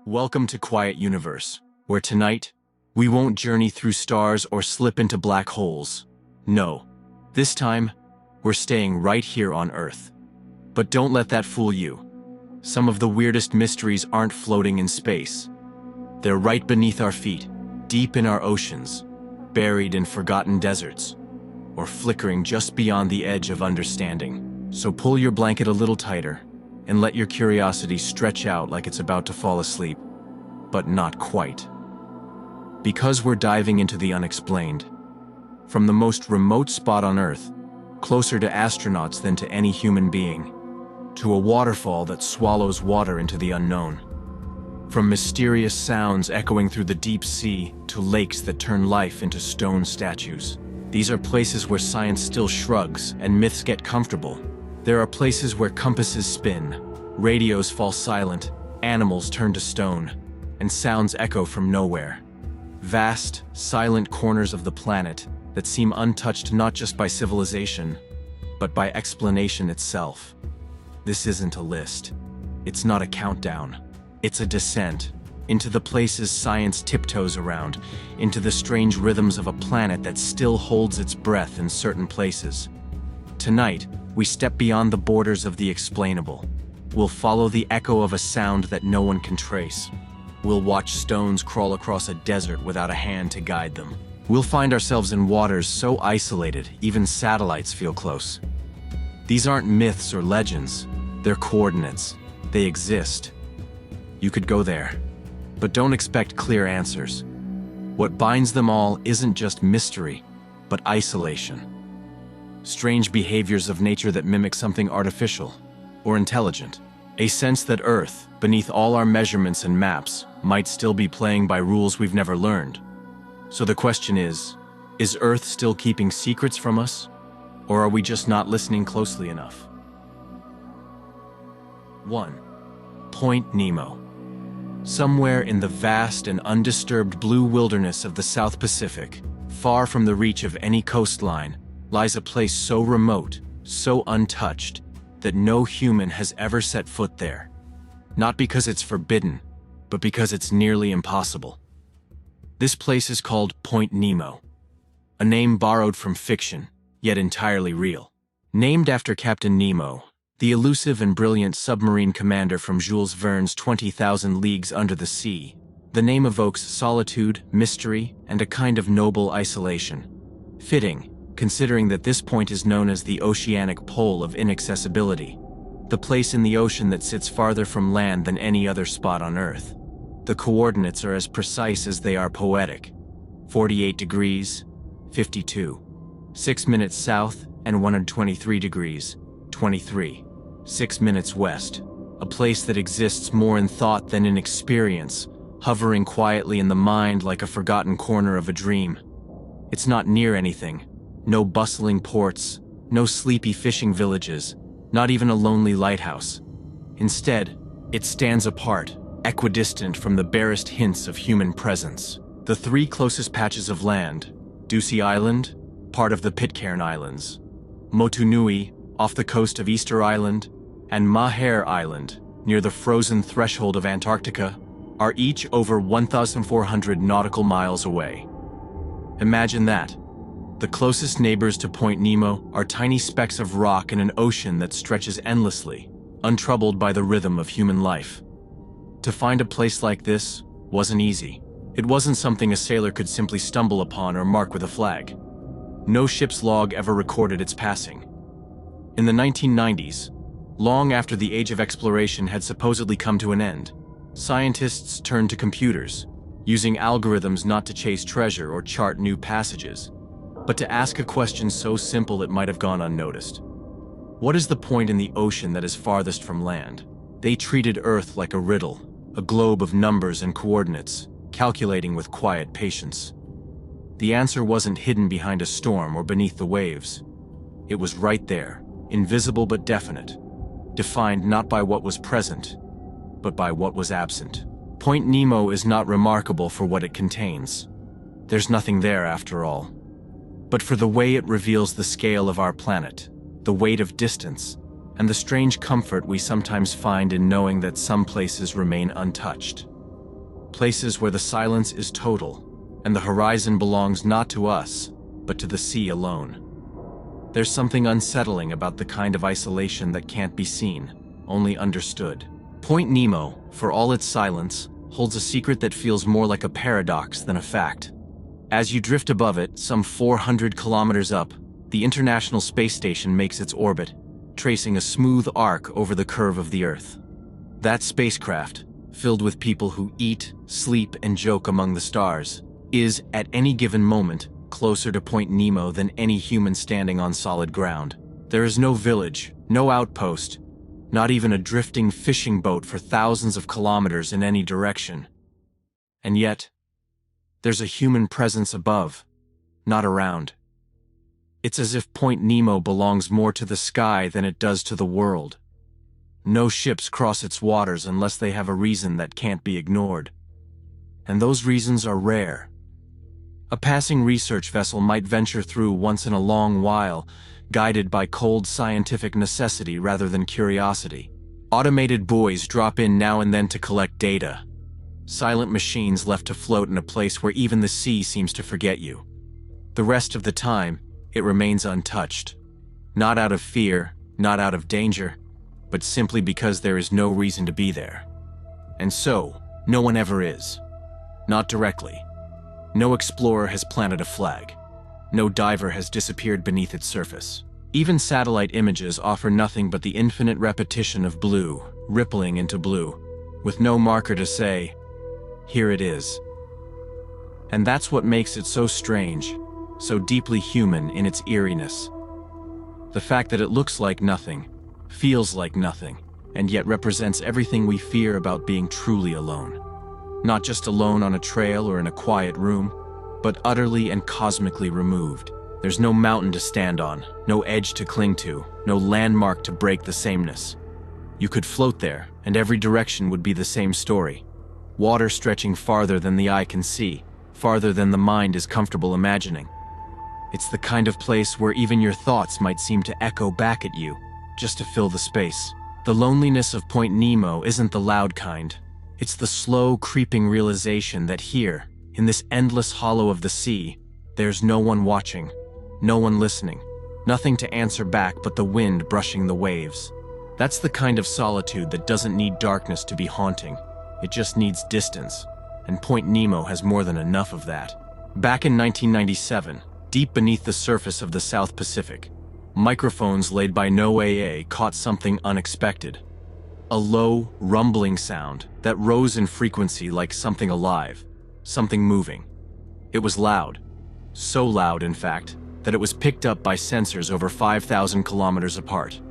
Welcome to Quiet Universe, where tonight, we won't journey through stars or slip into black holes. No, this time, we're staying right here on Earth. But don't let that fool you. Some of the weirdest mysteries aren't floating in space. They're right beneath our feet, deep in our oceans, buried in forgotten deserts, or flickering just beyond the edge of understanding. So pull your blanket a little tighter, and let your curiosity stretch out like it's about to fall asleep, but not quite. Because we're diving into the unexplained. From the most remote spot on Earth, closer to astronauts than to any human being, to a waterfall that swallows water into the unknown. From mysterious sounds echoing through the deep sea to lakes that turn life into stone statues. These are places where science still shrugs and myths get comfortable. There are places where compasses spin, radios fall silent, animals turn to stone, and sounds echo from nowhere. Vast, silent corners of the planet that seem untouched not just by civilization, but by explanation itself. This isn't a list. It's not a countdown. It's a descent into the places science tiptoes around, into the strange rhythms of a planet that still holds its breath in certain places. Tonight, we step beyond the borders of the explainable. We'll follow the echo of a sound that no one can trace. We'll watch stones crawl across a desert without a hand to guide them. We'll find ourselves in waters so isolated, even satellites feel close. These aren't myths or legends. They're coordinates. They exist. You could go there, but don't expect clear answers. What binds them all isn't just mystery, but isolation. Strange behaviors of nature that mimic something artificial or intelligent. A sense that Earth, beneath all our measurements and maps, might still be playing by rules we've never learned. So the question is Earth still keeping secrets from us? Or are we just not listening closely enough? 1. Point Nemo. Somewhere in the vast and undisturbed blue wilderness of the South Pacific, far from the reach of any coastline, lies a place so remote, so untouched, that no human has ever set foot there. Not because it's forbidden, but because it's nearly impossible. This place is called Point Nemo, a name borrowed from fiction, yet entirely real. Named after Captain Nemo, the elusive and brilliant submarine commander from Jules Verne's 20,000 Leagues Under the Sea, the name evokes solitude, mystery, and a kind of noble isolation. Fitting, considering that this point is known as the oceanic pole of inaccessibility, the place in the ocean that sits farther from land than any other spot on Earth. The coordinates are as precise as they are poetic. 48 degrees, 52. 6 minutes south and 123 degrees, 23. 6 minutes west. A place that exists more in thought than in experience, hovering quietly in the mind like a forgotten corner of a dream. It's not near anything. No bustling ports, no sleepy fishing villages, not even a lonely lighthouse. Instead, it stands apart, equidistant from the barest hints of human presence. The three closest patches of land, Ducie Island, part of the Pitcairn Islands, Motunui, off the coast of Easter Island, and Maher Island, near the frozen threshold of Antarctica, are each over 1,400 nautical miles away. Imagine that. The closest neighbors to Point Nemo are tiny specks of rock in an ocean that stretches endlessly, untroubled by the rhythm of human life. To find a place like this wasn't easy. It wasn't something a sailor could simply stumble upon or mark with a flag. No ship's log ever recorded its passing. In the 1990s, long after the age of exploration had supposedly come to an end, scientists turned to computers, using algorithms not to chase treasure or chart new passages, but to ask a question so simple it might have gone unnoticed. What is the point in the ocean that is farthest from land? They treated Earth like a riddle, a globe of numbers and coordinates, calculating with quiet patience. The answer wasn't hidden behind a storm or beneath the waves. It was right there, invisible but definite, defined not by what was present, but by what was absent. Point Nemo is not remarkable for what it contains. There's nothing there after all. But for the way it reveals the scale of our planet, the weight of distance, and the strange comfort we sometimes find in knowing that some places remain untouched. Places where the silence is total, and the horizon belongs not to us, but to the sea alone. There's something unsettling about the kind of isolation that can't be seen, only understood. Point Nemo, for all its silence, holds a secret that feels more like a paradox than a fact. As you drift above it, some 400 kilometers up, the International Space Station makes its orbit, tracing a smooth arc over the curve of the Earth. That spacecraft, filled with people who eat, sleep, and joke among the stars, is, at any given moment, closer to Point Nemo than any human standing on solid ground. There is no village, no outpost, not even a drifting fishing boat for thousands of kilometers in any direction. And yet, there's a human presence above, not around. It's as if Point Nemo belongs more to the sky than it does to the world. No ships cross its waters unless they have a reason that can't be ignored. And those reasons are rare. A passing research vessel might venture through once in a long while, guided by cold scientific necessity rather than curiosity. Automated buoys drop in now and then to collect data. Silent machines left to float in a place where even the sea seems to forget you. The rest of the time, it remains untouched. Not out of fear, not out of danger, but simply because there is no reason to be there. And so, no one ever is. Not directly. No explorer has planted a flag. No diver has disappeared beneath its surface. Even satellite images offer nothing but the infinite repetition of blue, rippling into blue, with no marker to say, "Here it is." And that's what makes it so strange, so deeply human in its eeriness. The fact that it looks like nothing, feels like nothing, and yet represents everything we fear about being truly alone. Not just alone on a trail or in a quiet room, but utterly and cosmically removed. There's no mountain to stand on, no edge to cling to, no landmark to break the sameness. You could float there, and every direction would be the same story. Water stretching farther than the eye can see, farther than the mind is comfortable imagining. It's the kind of place where even your thoughts might seem to echo back at you, just to fill the space. The loneliness of Point Nemo isn't the loud kind. It's the slow, creeping realization that here, in this endless hollow of the sea, there's no one watching, no one listening, nothing to answer back but the wind brushing the waves. That's the kind of solitude that doesn't need darkness to be haunting. It just needs distance, and Point Nemo has more than enough of that. Back in 1997, deep beneath the surface of the South Pacific, microphones laid by NOAA caught something unexpected. A low, rumbling sound that rose in frequency like something alive, something moving. It was loud. So loud, in fact, that it was picked up by sensors over 5,000 kilometers apart.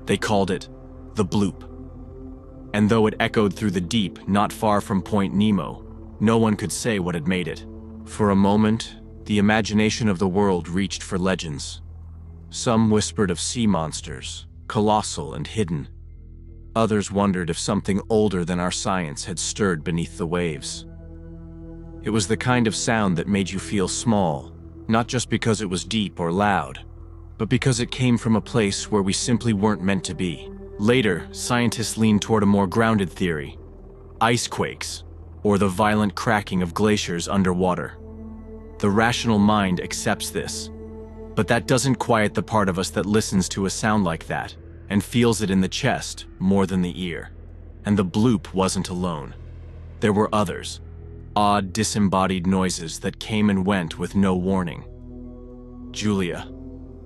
They called it the Bloop. And though it echoed through the deep not far from Point Nemo, no one could say what had made it. For a moment, the imagination of the world reached for legends. Some whispered of sea monsters, colossal and hidden. Others wondered if something older than our science had stirred beneath the waves. It was the kind of sound that made you feel small, not just because it was deep or loud, but because it came from a place where we simply weren't meant to be. Later, scientists leaned toward a more grounded theory: ice quakes, or the violent cracking of glaciers underwater. The rational mind accepts this, but that doesn't quiet the part of us that listens to a sound like that and feels it in the chest more than the ear. And the Bloop wasn't alone. There were others, odd disembodied noises that came and went with no warning. Julia,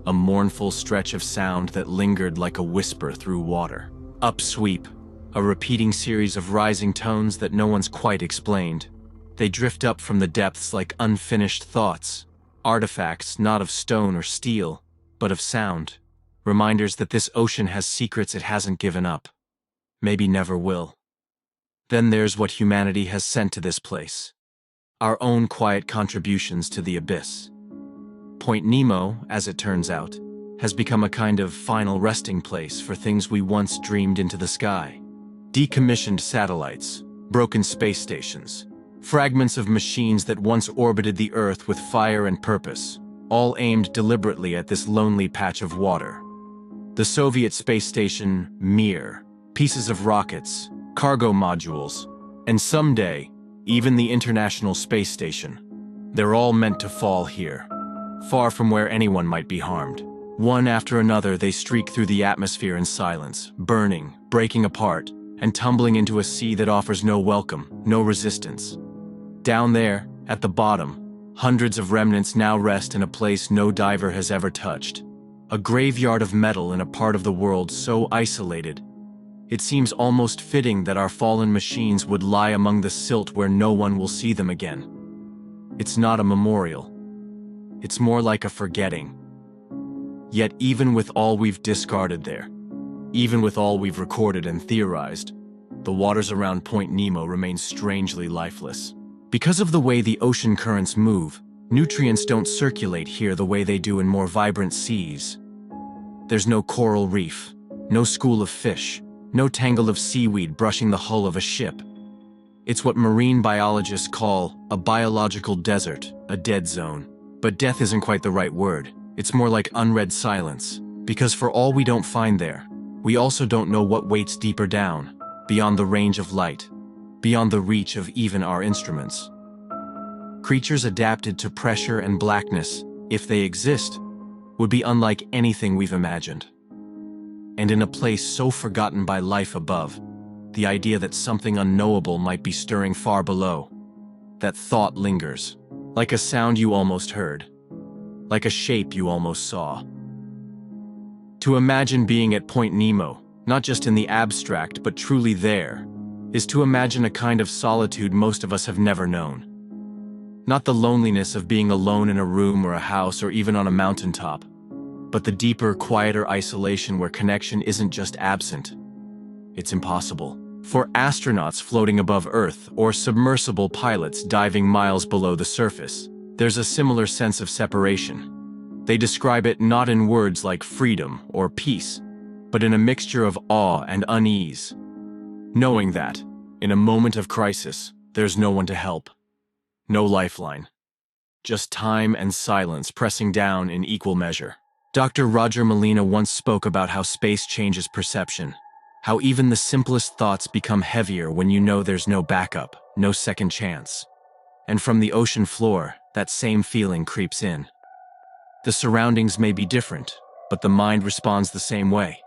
a mournful stretch of sound that lingered like a whisper through water. Upsweep, a repeating series of rising tones that no one's quite explained. They drift up from the depths like unfinished thoughts, artifacts not of stone or steel, but of sound. Reminders that this ocean has secrets it hasn't given up. Maybe never will. Then there's what humanity has sent to this place. Our own quiet contributions to the abyss. Point Nemo, as it turns out, has become a kind of final resting place for things we once dreamed into the sky. Decommissioned satellites, broken space stations, fragments of machines that once orbited the Earth with fire and purpose, all aimed deliberately at this lonely patch of water. The Soviet space station, Mir, pieces of rockets, cargo modules, and someday, even the International Space Station. They're all meant to fall here, far from where anyone might be harmed. One after another, they streak through the atmosphere in silence, burning, breaking apart, and tumbling into a sea that offers no welcome, no resistance. Down there, at the bottom, hundreds of remnants now rest in a place no diver has ever touched. A graveyard of metal in a part of the world so isolated, it seems almost fitting that our fallen machines would lie among the silt where no one will see them again. It's not a memorial. It's more like a forgetting. Yet even with all we've discarded there, even with all we've recorded and theorized, the waters around Point Nemo remain strangely lifeless. Because of the way the ocean currents move, nutrients don't circulate here the way they do in more vibrant seas. There's no coral reef, no school of fish, no tangle of seaweed brushing the hull of a ship. It's what marine biologists call a biological desert, a dead zone. But death isn't quite the right word. It's more like unread silence, because for all we don't find there, we also don't know what waits deeper down, beyond the range of light, beyond the reach of even our instruments. Creatures adapted to pressure and blackness, if they exist, would be unlike anything we've imagined. And in a place so forgotten by life above, the idea that something unknowable might be stirring far below, that thought lingers, like a sound you almost heard, like a shape you almost saw. To imagine being at Point Nemo, not just in the abstract but truly there, is to imagine a kind of solitude most of us have never known. Not the loneliness of being alone in a room or a house or even on a mountaintop, but the deeper, quieter isolation where connection isn't just absent, it's impossible. For astronauts floating above Earth or submersible pilots diving miles below the surface, there's a similar sense of separation. They describe it not in words like freedom or peace, but in a mixture of awe and unease, knowing that, in a moment of crisis, there's no one to help. No lifeline. Just time and silence pressing down in equal measure. Dr. Roger Molina once spoke about how space changes perception, how even the simplest thoughts become heavier when you know there's no backup, no second chance. And from the ocean floor, that same feeling creeps in. The surroundings may be different, but the mind responds the same way.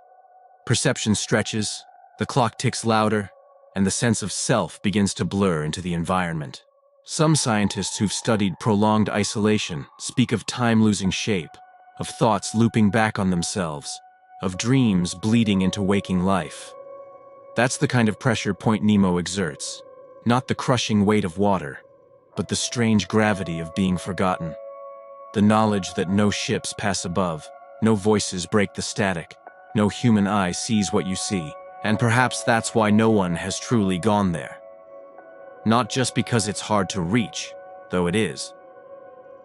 Perception stretches, the clock ticks louder, and the sense of self begins to blur into the environment. Some scientists who've studied prolonged isolation speak of time losing shape, of thoughts looping back on themselves, of dreams bleeding into waking life. That's the kind of pressure Point Nemo exerts, not the crushing weight of water, but the strange gravity of being forgotten. The knowledge that no ships pass above, no voices break the static, no human eye sees what you see, and perhaps that's why no one has truly gone there. Not just because it's hard to reach, though it is,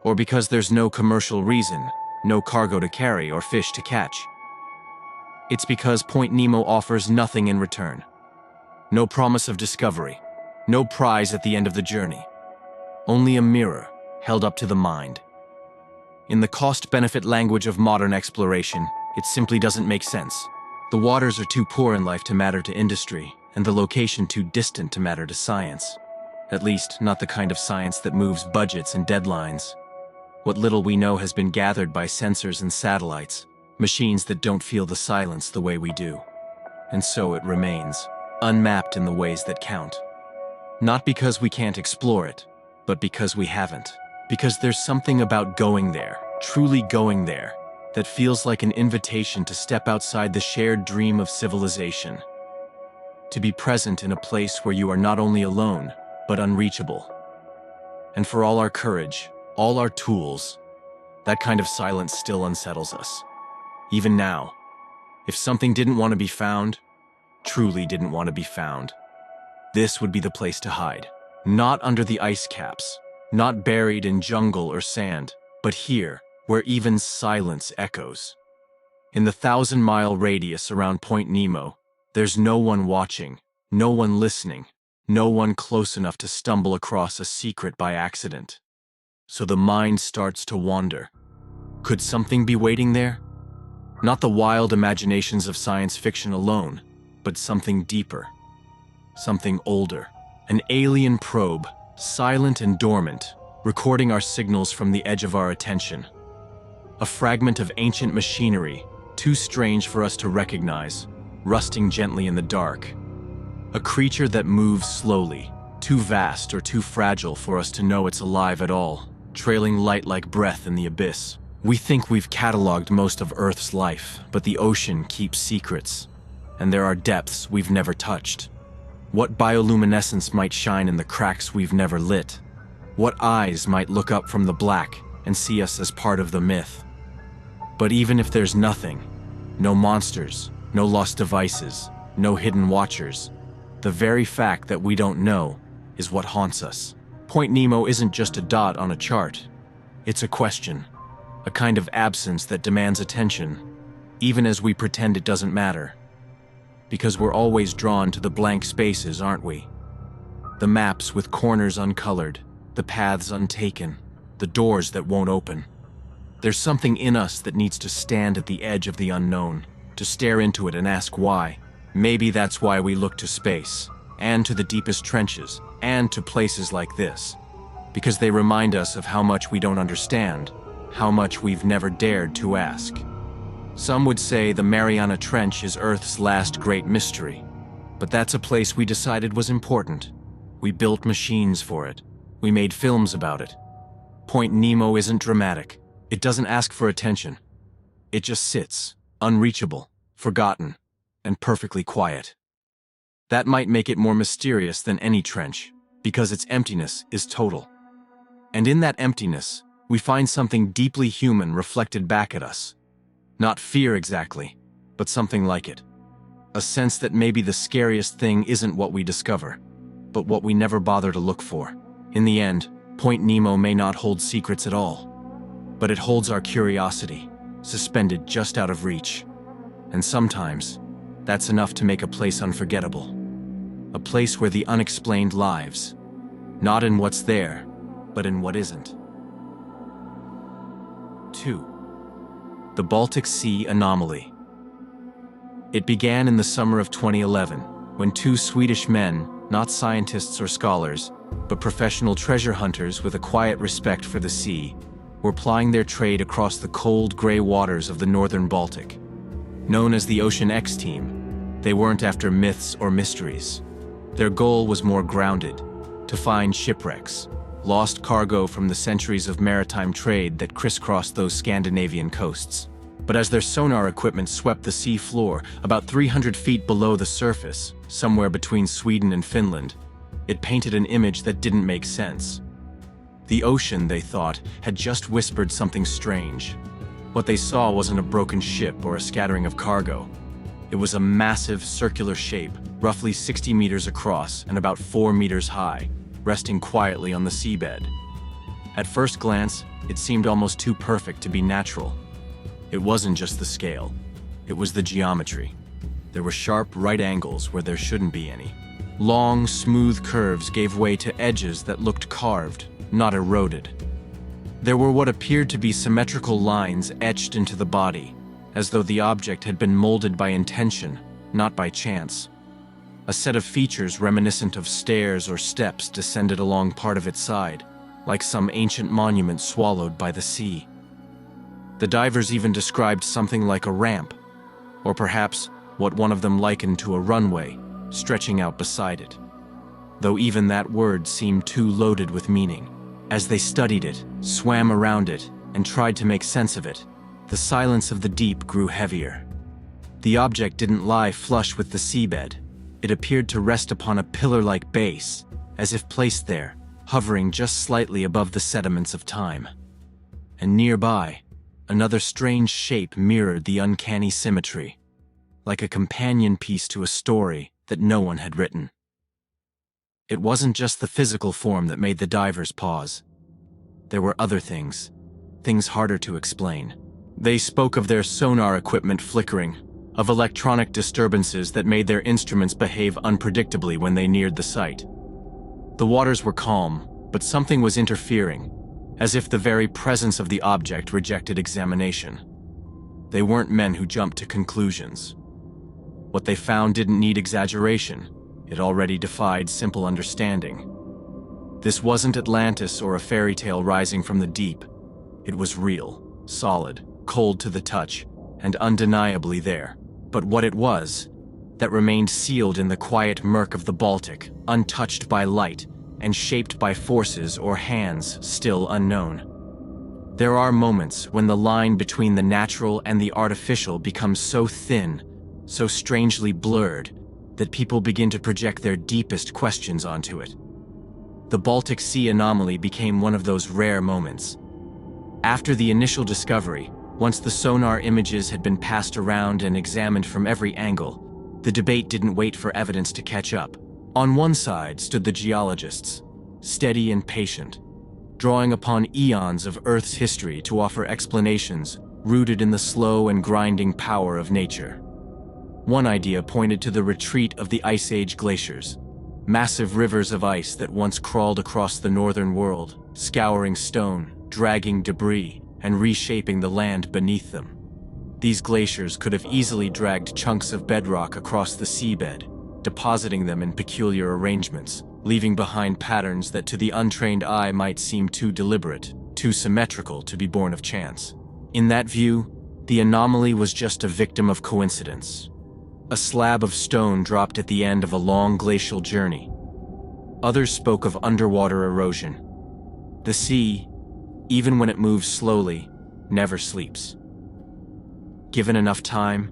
or because there's no commercial reason, no cargo to carry or fish to catch. It's because Point Nemo offers nothing in return. No promise of discovery, no prize at the end of the journey. Only a mirror held up to the mind. In the cost-benefit language of modern exploration, it simply doesn't make sense. The waters are too poor in life to matter to industry, and the location too distant to matter to science. At least, not the kind of science that moves budgets and deadlines. What little we know has been gathered by sensors and satellites, machines that don't feel the silence the way we do. And so it remains, unmapped in the ways that count. Not because we can't explore it, but because we haven't. Because there's something about going there, truly going there, that feels like an invitation to step outside the shared dream of civilization. To be present in a place where you are not only alone, but unreachable. And for all our courage, all our tools, that kind of silence still unsettles us. Even now, if something didn't want to be found, truly didn't want to be found, this would be the place to hide. Not under the ice caps, not buried in jungle or sand, but here, where even silence echoes. In the 1,000-mile radius around Point Nemo, there's no one watching, no one listening, no one close enough to stumble across a secret by accident. So the mind starts to wander. Could something be waiting there? Not the wild imaginations of science fiction alone, but something deeper, something older. An alien probe, silent and dormant, recording our signals from the edge of our attention. A fragment of ancient machinery, too strange for us to recognize, rusting gently in the dark. A creature that moves slowly, too vast or too fragile for us to know it's alive at all, trailing light like breath in the abyss. We think we've cataloged most of Earth's life, but the ocean keeps secrets, and there are depths we've never touched. What bioluminescence might shine in the cracks we've never lit? What eyes might look up from the black and see us as part of the myth? But even if there's nothing, no monsters, no lost devices, no hidden watchers, the very fact that we don't know is what haunts us. Point Nemo isn't just a dot on a chart. It's a question, a kind of absence that demands attention, even as we pretend it doesn't matter. Because we're always drawn to the blank spaces, aren't we? The maps with corners uncolored, the paths untaken, the doors that won't open. There's something in us that needs to stand at the edge of the unknown, to stare into it and ask why. Maybe that's why we look to space, and to the deepest trenches, and to places like this. Because they remind us of how much we don't understand, how much we've never dared to ask. Some would say the Mariana Trench is Earth's last great mystery, but that's a place we decided was important. We built machines for it. We made films about it. Point Nemo isn't dramatic. It doesn't ask for attention. It just sits, unreachable, forgotten, and perfectly quiet. That might make it more mysterious than any trench, because its emptiness is total. And in that emptiness, we find something deeply human reflected back at us. Not fear exactly, but something like it. A sense that maybe the scariest thing isn't what we discover, but what we never bother to look for. In the end, Point Nemo may not hold secrets at all, but it holds our curiosity, suspended just out of reach. And sometimes, that's enough to make a place unforgettable. A place where the unexplained lives, not in what's there, but in what isn't. 2. The Baltic Sea Anomaly. It began in the summer of 2011, when two Swedish men, not scientists or scholars, but professional treasure hunters with a quiet respect for the sea, were plying their trade across the cold, gray waters of the northern Baltic. Known as the Ocean X Team, they weren't after myths or mysteries. Their goal was more grounded, to find shipwrecks, lost cargo from the centuries of maritime trade that crisscrossed those Scandinavian coasts. But as their sonar equipment swept the sea floor about 300 feet below the surface, somewhere between Sweden and Finland, it painted an image that didn't make sense. The ocean, they thought, had just whispered something strange. What they saw wasn't a broken ship or a scattering of cargo. It was a massive circular shape, roughly 60 meters across and about 4 meters high, resting quietly on the seabed. At first glance, it seemed almost too perfect to be natural. It wasn't just the scale, it was the geometry. There were sharp right angles where there shouldn't be any. Long, smooth curves gave way to edges that looked carved, not eroded. There were what appeared to be symmetrical lines etched into the body, as though the object had been molded by intention, not by chance. A set of features reminiscent of stairs or steps descended along part of its side, like some ancient monument swallowed by the sea. The divers even described something like a ramp, or perhaps what one of them likened to a runway, stretching out beside it. Though even that word seemed too loaded with meaning. As they studied it, swam around it, and tried to make sense of it, the silence of the deep grew heavier. The object didn't lie flush with the seabed. It appeared to rest upon a pillar-like base, as if placed there, hovering just slightly above the sediments of time. And nearby, another strange shape mirrored the uncanny symmetry, like a companion piece to a story that no one had written. It wasn't just the physical form that made the divers pause. There were other things harder to explain. They spoke of their sonar equipment flickering, of electronic disturbances that made their instruments behave unpredictably when they neared the site. The waters were calm, but something was interfering, as if the very presence of the object rejected examination. They weren't men who jumped to conclusions. What they found didn't need exaggeration. It already defied simple understanding. This wasn't Atlantis or a fairy tale rising from the deep. It was real, solid, cold to the touch, and undeniably there. But what it was, that remained sealed in the quiet murk of the Baltic, untouched by light, and shaped by forces or hands still unknown. There are moments when the line between the natural and the artificial becomes so thin, so strangely blurred, that people begin to project their deepest questions onto it. The Baltic Sea Anomaly became one of those rare moments. After the initial discovery, once the sonar images had been passed around and examined from every angle, the debate didn't wait for evidence to catch up. On one side stood the geologists, steady and patient, drawing upon eons of Earth's history to offer explanations rooted in the slow and grinding power of nature. One idea pointed to the retreat of the Ice Age glaciers, massive rivers of ice that once crawled across the northern world, scouring stone, dragging debris, and reshaping the land beneath them. These glaciers could have easily dragged chunks of bedrock across the seabed, depositing them in peculiar arrangements, leaving behind patterns that to the untrained eye might seem too deliberate, too symmetrical to be born of chance. In that view, the anomaly was just a victim of coincidence. A slab of stone dropped at the end of a long glacial journey. Others spoke of underwater erosion. The sea, even when it moves slowly, never sleeps. Given enough time,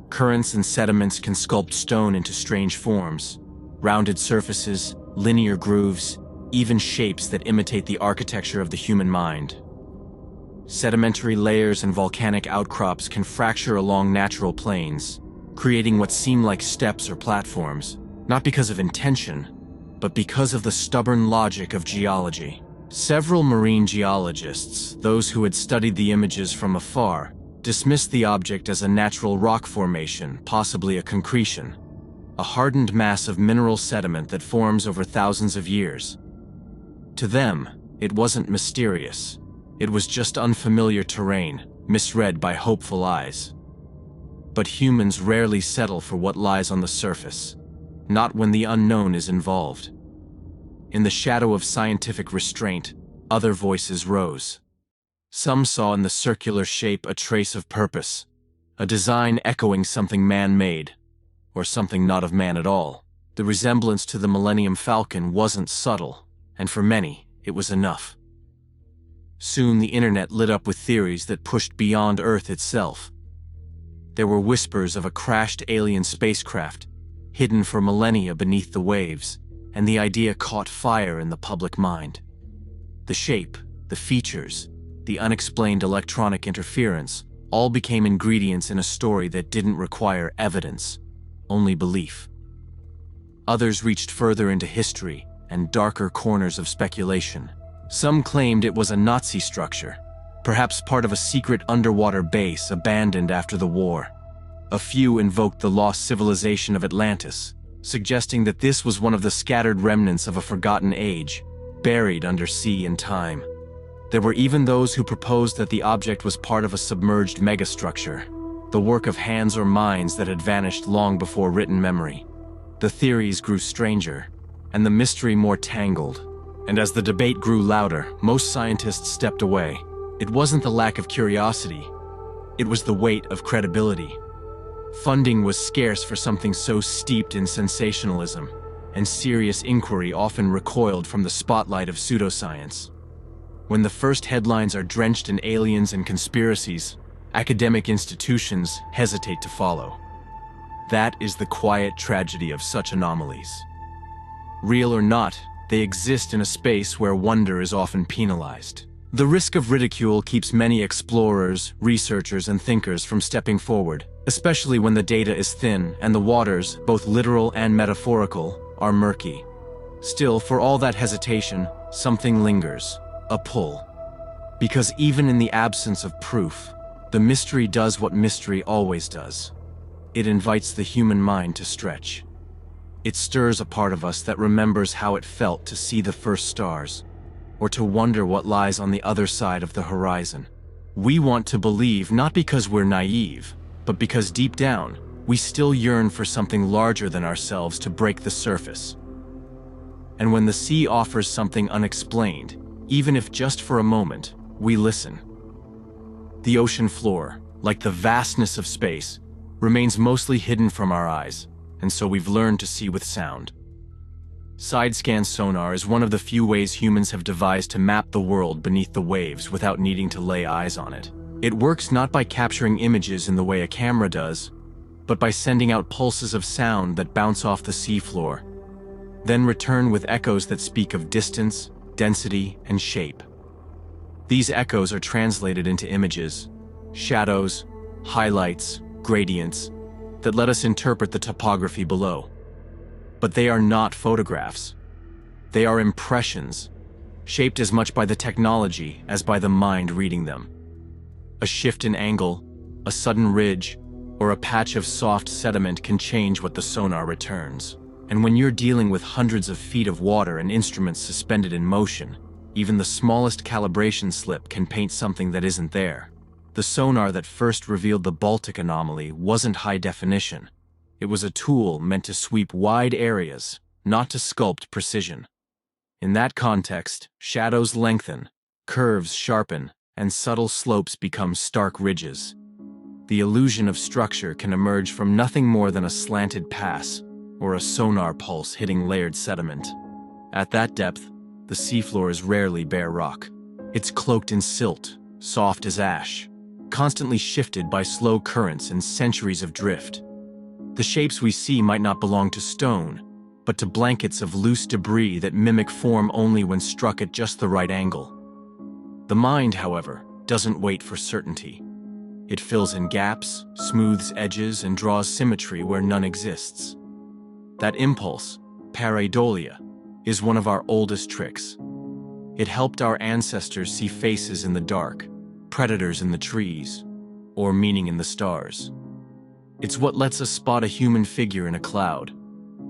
currents and sediments can sculpt stone into strange forms, rounded surfaces, linear grooves, even shapes that imitate the architecture of the human mind. Sedimentary layers and volcanic outcrops can fracture along natural plains, creating what seem like steps or platforms, not because of intention, but because of the stubborn logic of geology. Several marine geologists, those who had studied the images from afar, dismissed the object as a natural rock formation, possibly a concretion, a hardened mass of mineral sediment that forms over thousands of years. To them, it wasn't mysterious. It was just unfamiliar terrain, misread by hopeful eyes. But humans rarely settle for what lies on the surface, not when the unknown is involved. In the shadow of scientific restraint, other voices rose. Some saw in the circular shape a trace of purpose, a design echoing something man-made, or something not of man at all. The resemblance to the Millennium Falcon wasn't subtle, and for many, it was enough. Soon the internet lit up with theories that pushed beyond Earth itself. There were whispers of a crashed alien spacecraft, hidden for millennia beneath the waves, and the idea caught fire in the public mind. The shape, the features, the unexplained electronic interference, all became ingredients in a story that didn't require evidence, only belief. Others reached further into history and darker corners of speculation. Some claimed it was a Nazi structure, perhaps part of a secret underwater base abandoned after the war. A few invoked the lost civilization of Atlantis, suggesting that this was one of the scattered remnants of a forgotten age, buried under sea and time. There were even those who proposed that the object was part of a submerged megastructure, the work of hands or minds that had vanished long before written memory. The theories grew stranger, and the mystery more tangled. And as the debate grew louder, most scientists stepped away. It wasn't the lack of curiosity, it was the weight of credibility. Funding was scarce for something so steeped in sensationalism, and serious inquiry often recoiled from the spotlight of pseudoscience. When the first headlines are drenched in aliens and conspiracies, academic institutions hesitate to follow. That is the quiet tragedy of such anomalies. Real or not, they exist in a space where wonder is often penalized. The risk of ridicule keeps many explorers, researchers, and thinkers from stepping forward, especially when the data is thin and the waters, both literal and metaphorical, are murky. Still, for all that hesitation, something lingers, a pull. Because even in the absence of proof, the mystery does what mystery always does. It invites the human mind to stretch. It stirs a part of us that remembers how it felt to see the first stars, or to wonder what lies on the other side of the horizon. We want to believe not because we're naive, but because deep down, we still yearn for something larger than ourselves to break the surface. And when the sea offers something unexplained, even if just for a moment, we listen. The ocean floor, like the vastness of space, remains mostly hidden from our eyes, and so we've learned to see with sound. Side-scan sonar is one of the few ways humans have devised to map the world beneath the waves without needing to lay eyes on it. It works not by capturing images in the way a camera does, but by sending out pulses of sound that bounce off the seafloor, then return with echoes that speak of distance, density, and shape. These echoes are translated into images, shadows, highlights, gradients, that let us interpret the topography below. But they are not photographs. They are impressions, shaped as much by the technology as by the mind reading them. A shift in angle, a sudden ridge, or a patch of soft sediment can change what the sonar returns. And when you're dealing with hundreds of feet of water and instruments suspended in motion, even the smallest calibration slip can paint something that isn't there. The sonar that first revealed the Baltic anomaly wasn't high definition. It was a tool meant to sweep wide areas, not to sculpt precision. In that context, shadows lengthen, curves sharpen, and subtle slopes become stark ridges. The illusion of structure can emerge from nothing more than a slanted pass or a sonar pulse hitting layered sediment. At that depth, the seafloor is rarely bare rock. It's cloaked in silt, soft as ash, constantly shifted by slow currents and centuries of drift. The shapes we see might not belong to stone, but to blankets of loose debris that mimic form only when struck at just the right angle. The mind, however, doesn't wait for certainty. It fills in gaps, smooths edges, and draws symmetry where none exists. That impulse, pareidolia, is one of our oldest tricks. It helped our ancestors see faces in the dark, predators in the trees, or meaning in the stars. It's what lets us spot a human figure in a cloud,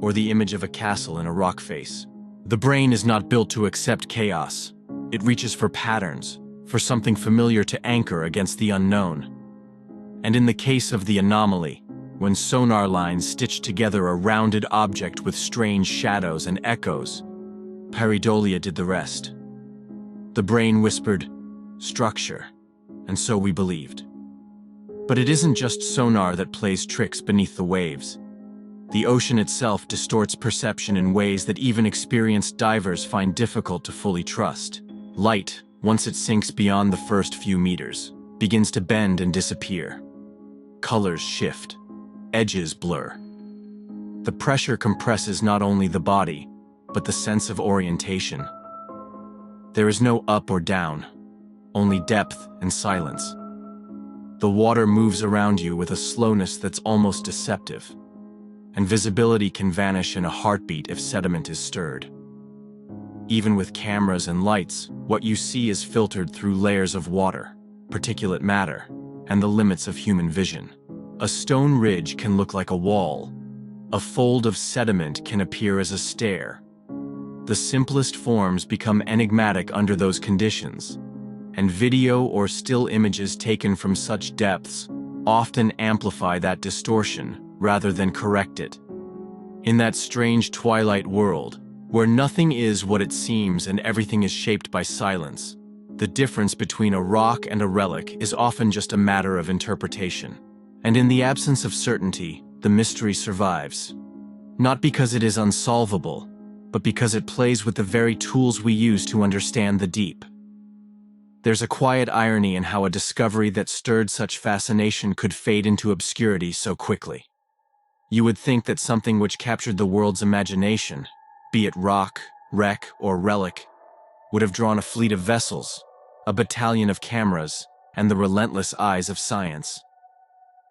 or the image of a castle in a rock face. The brain is not built to accept chaos. It reaches for patterns, for something familiar to anchor against the unknown. And in the case of the anomaly, when sonar lines stitched together a rounded object with strange shadows and echoes, pareidolia did the rest. The brain whispered, "Structure," and so we believed. But it isn't just sonar that plays tricks beneath the waves. The ocean itself distorts perception in ways that even experienced divers find difficult to fully trust. Light, once it sinks beyond the first few meters, begins to bend and disappear. Colors shift. Edges blur. The pressure compresses not only the body, but the sense of orientation. There is no up or down, only depth and silence. The water moves around you with a slowness that's almost deceptive, and visibility can vanish in a heartbeat if sediment is stirred. Even with cameras and lights, what you see is filtered through layers of water, particulate matter, and the limits of human vision. A stone ridge can look like a wall. A fold of sediment can appear as a stair. The simplest forms become enigmatic under those conditions, and video or still images taken from such depths often amplify that distortion rather than correct it. In that strange twilight world, where nothing is what it seems and everything is shaped by silence, the difference between a rock and a relic is often just a matter of interpretation. And in the absence of certainty, the mystery survives. Not because it is unsolvable, but because it plays with the very tools we use to understand the deep. There's a quiet irony in how a discovery that stirred such fascination could fade into obscurity so quickly. You would think that something which captured the world's imagination, be it rock, wreck, or relic, would have drawn a fleet of vessels, a battalion of cameras, and the relentless eyes of science.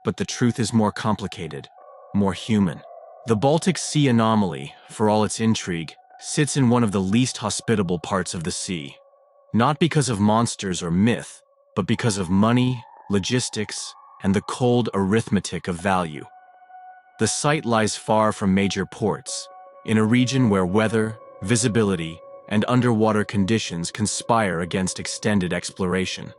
But the truth is more complicated, more human. The Baltic Sea Anomaly, for all its intrigue, sits in one of the least hospitable parts of the sea. Not because of monsters or myth, but because of money, logistics, and the cold arithmetic of value. The site lies far from major ports, in a region where weather, visibility, and underwater conditions conspire against extended exploration.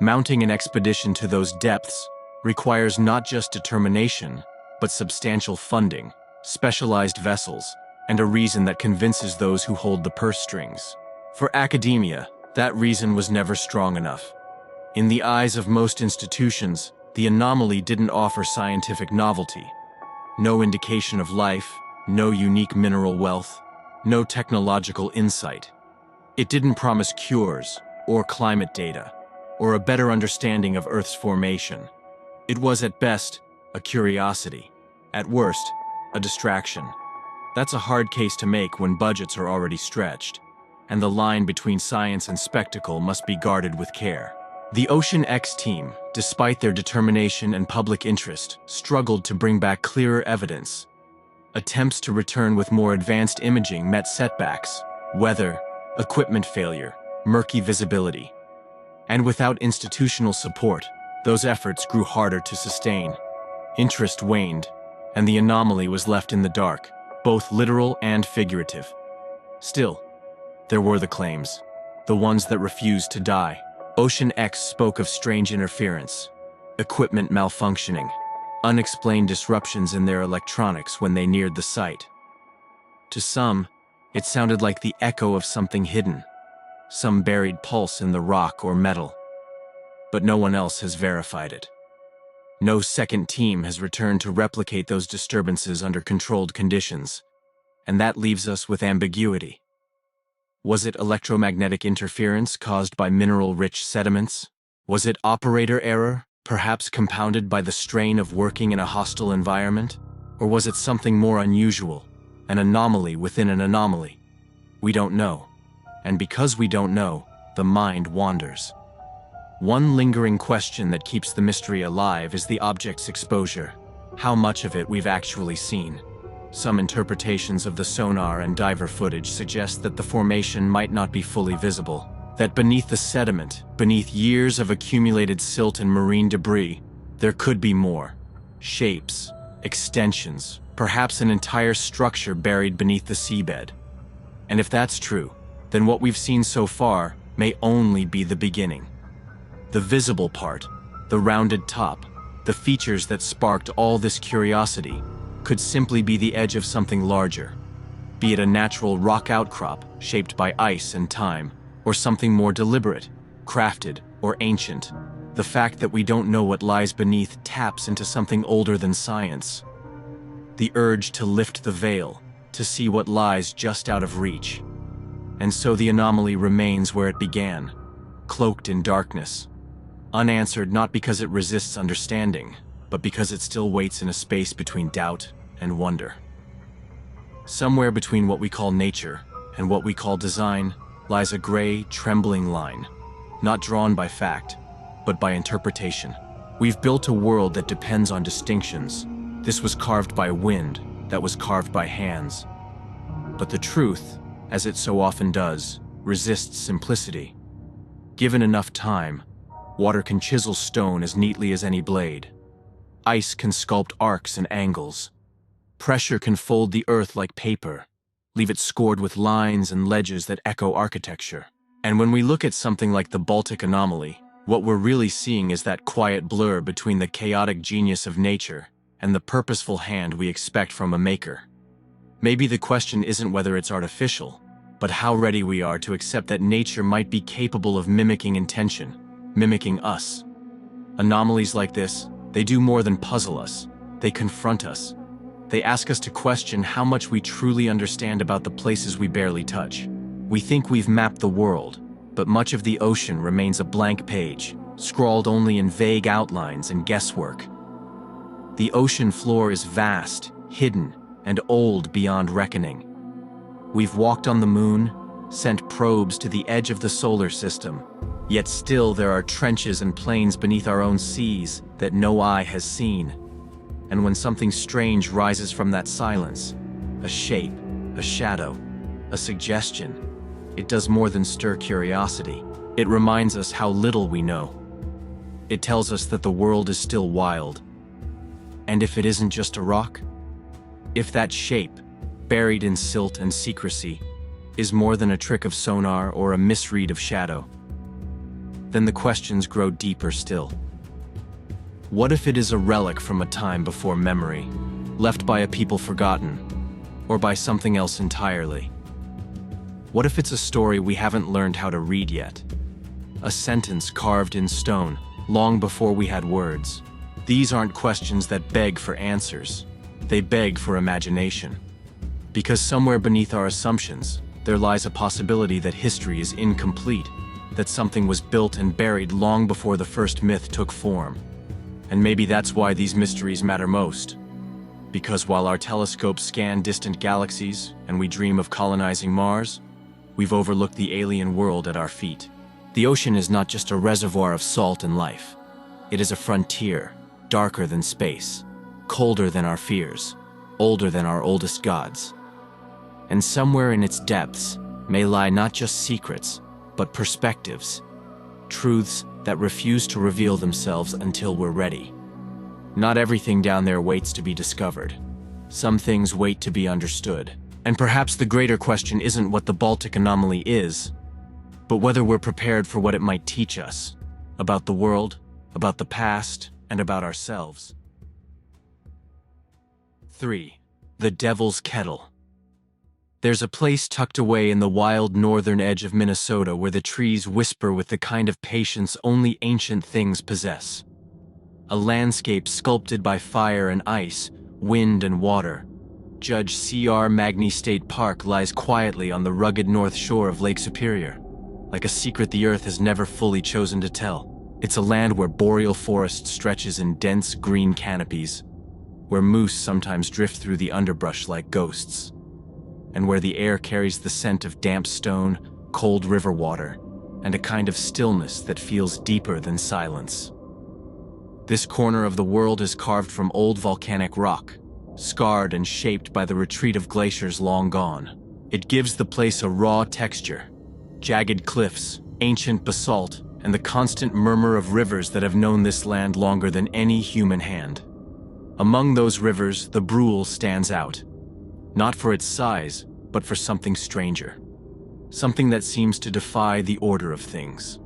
Mounting an expedition to those depths requires not just determination, but substantial funding, specialized vessels, and a reason that convinces those who hold the purse strings. For academia, that reason was never strong enough. In the eyes of most institutions, the anomaly didn't offer scientific novelty. No indication of life, no unique mineral wealth, no technological insight. It didn't promise cures, or climate data, or a better understanding of Earth's formation. It was at best a curiosity, at worst a distraction. That's a hard case to make when budgets are already stretched, and the line between science and spectacle must be guarded with care. The Ocean X team, despite their determination and public interest, struggled to bring back clearer evidence. Attempts to return with more advanced imaging met setbacks: weather, equipment failure, murky visibility. And without institutional support, those efforts grew harder to sustain. Interest waned, and the anomaly was left in the dark, both literal and figurative. Still, there were the claims, the ones that refused to die. Ocean X spoke of strange interference, equipment malfunctioning, unexplained disruptions in their electronics when they neared the site. To some, it sounded like the echo of something hidden, some buried pulse in the rock or metal. But no one else has verified it. No second team has returned to replicate those disturbances under controlled conditions, and that leaves us with ambiguity. Was it electromagnetic interference caused by mineral-rich sediments? Was it operator error, perhaps compounded by the strain of working in a hostile environment? Or was it something more unusual, an anomaly within an anomaly? We don't know. And because we don't know, the mind wanders. One lingering question that keeps the mystery alive is the object's exposure. How much of it we've actually seen? Some interpretations of the sonar and diver footage suggest that the formation might not be fully visible, that beneath the sediment, beneath years of accumulated silt and marine debris, there could be more. Shapes, extensions, perhaps an entire structure buried beneath the seabed. And if that's true, then what we've seen so far may only be the beginning. The visible part, the rounded top, the features that sparked all this curiosity, could simply be the edge of something larger, be it a natural rock outcrop shaped by ice and time, or something more deliberate, crafted, or ancient. The fact that we don't know what lies beneath taps into something older than science. The urge to lift the veil, to see what lies just out of reach. And so the anomaly remains where it began, cloaked in darkness. Unanswered not because it resists understanding, but because it still waits in a space between doubt and wonder. Somewhere between what we call nature and what we call design lies a gray, trembling line, not drawn by fact, but by interpretation. We've built a world that depends on distinctions. This was carved by wind, that was carved by hands. But the truth, as it so often does, resists simplicity. Given enough time, water can chisel stone as neatly as any blade. Ice can sculpt arcs and angles. Pressure can fold the earth like paper, leave it scored with lines and ledges that echo architecture. And when we look at something like the Baltic Anomaly, what we're really seeing is that quiet blur between the chaotic genius of nature and the purposeful hand we expect from a maker. Maybe the question isn't whether it's artificial, but how ready we are to accept that nature might be capable of mimicking intention, mimicking us. Anomalies like this, they do more than puzzle us. They confront us. They ask us to question how much we truly understand about the places we barely touch. We think we've mapped the world, but much of the ocean remains a blank page, scrawled only in vague outlines and guesswork. The ocean floor is vast, hidden, and old beyond reckoning. We've walked on the moon, sent probes to the edge of the solar system, yet still there are trenches and plains beneath our own seas that no eye has seen. And when something strange rises from that silence, a shape, a shadow, a suggestion, it does more than stir curiosity. It reminds us how little we know. It tells us that the world is still wild. And if it isn't just a rock? If that shape, buried in silt and secrecy, is more than a trick of sonar or a misread of shadow, then the questions grow deeper still. What if it is a relic from a time before memory, left by a people forgotten? or by something else entirely? What if it's a story we haven't learned how to read yet? A sentence carved in stone, long before we had words. These aren't questions that beg for answers. They beg for imagination. Because somewhere beneath our assumptions, there lies a possibility that history is incomplete, that something was built and buried long before the first myth took form. And maybe that's why these mysteries matter most. Because while our telescopes scan distant galaxies and we dream of colonizing Mars, we've overlooked the alien world at our feet. The ocean is not just a reservoir of salt and life. It is a frontier, darker than space, colder than our fears, older than our oldest gods. And somewhere in its depths may lie not just secrets, but perspectives, truths that refuse to reveal themselves until we're ready. Not everything down there waits to be discovered. Some things wait to be understood. And perhaps the greater question isn't what the Baltic Anomaly is, but whether we're prepared for what it might teach us, about the world, about the past, and about ourselves. 3. The Devil's Kettle. There's a place tucked away in the wild northern edge of Minnesota where the trees whisper with the kind of patience only ancient things possess. A landscape sculpted by fire and ice, wind and water. Judge C.R. Magny State Park lies quietly on the rugged north shore of Lake Superior, like a secret the earth has never fully chosen to tell. It's a land where boreal forest stretches in dense green canopies, where moose sometimes drift through the underbrush like ghosts, and where the air carries the scent of damp stone, cold river water, and a kind of stillness that feels deeper than silence. This corner of the world is carved from old volcanic rock, scarred and shaped by the retreat of glaciers long gone. It gives the place a raw texture, jagged cliffs, ancient basalt, and the constant murmur of rivers that have known this land longer than any human hand. Among those rivers, the Brule stands out, not for its size, but for something stranger, something that seems to defy the order of things.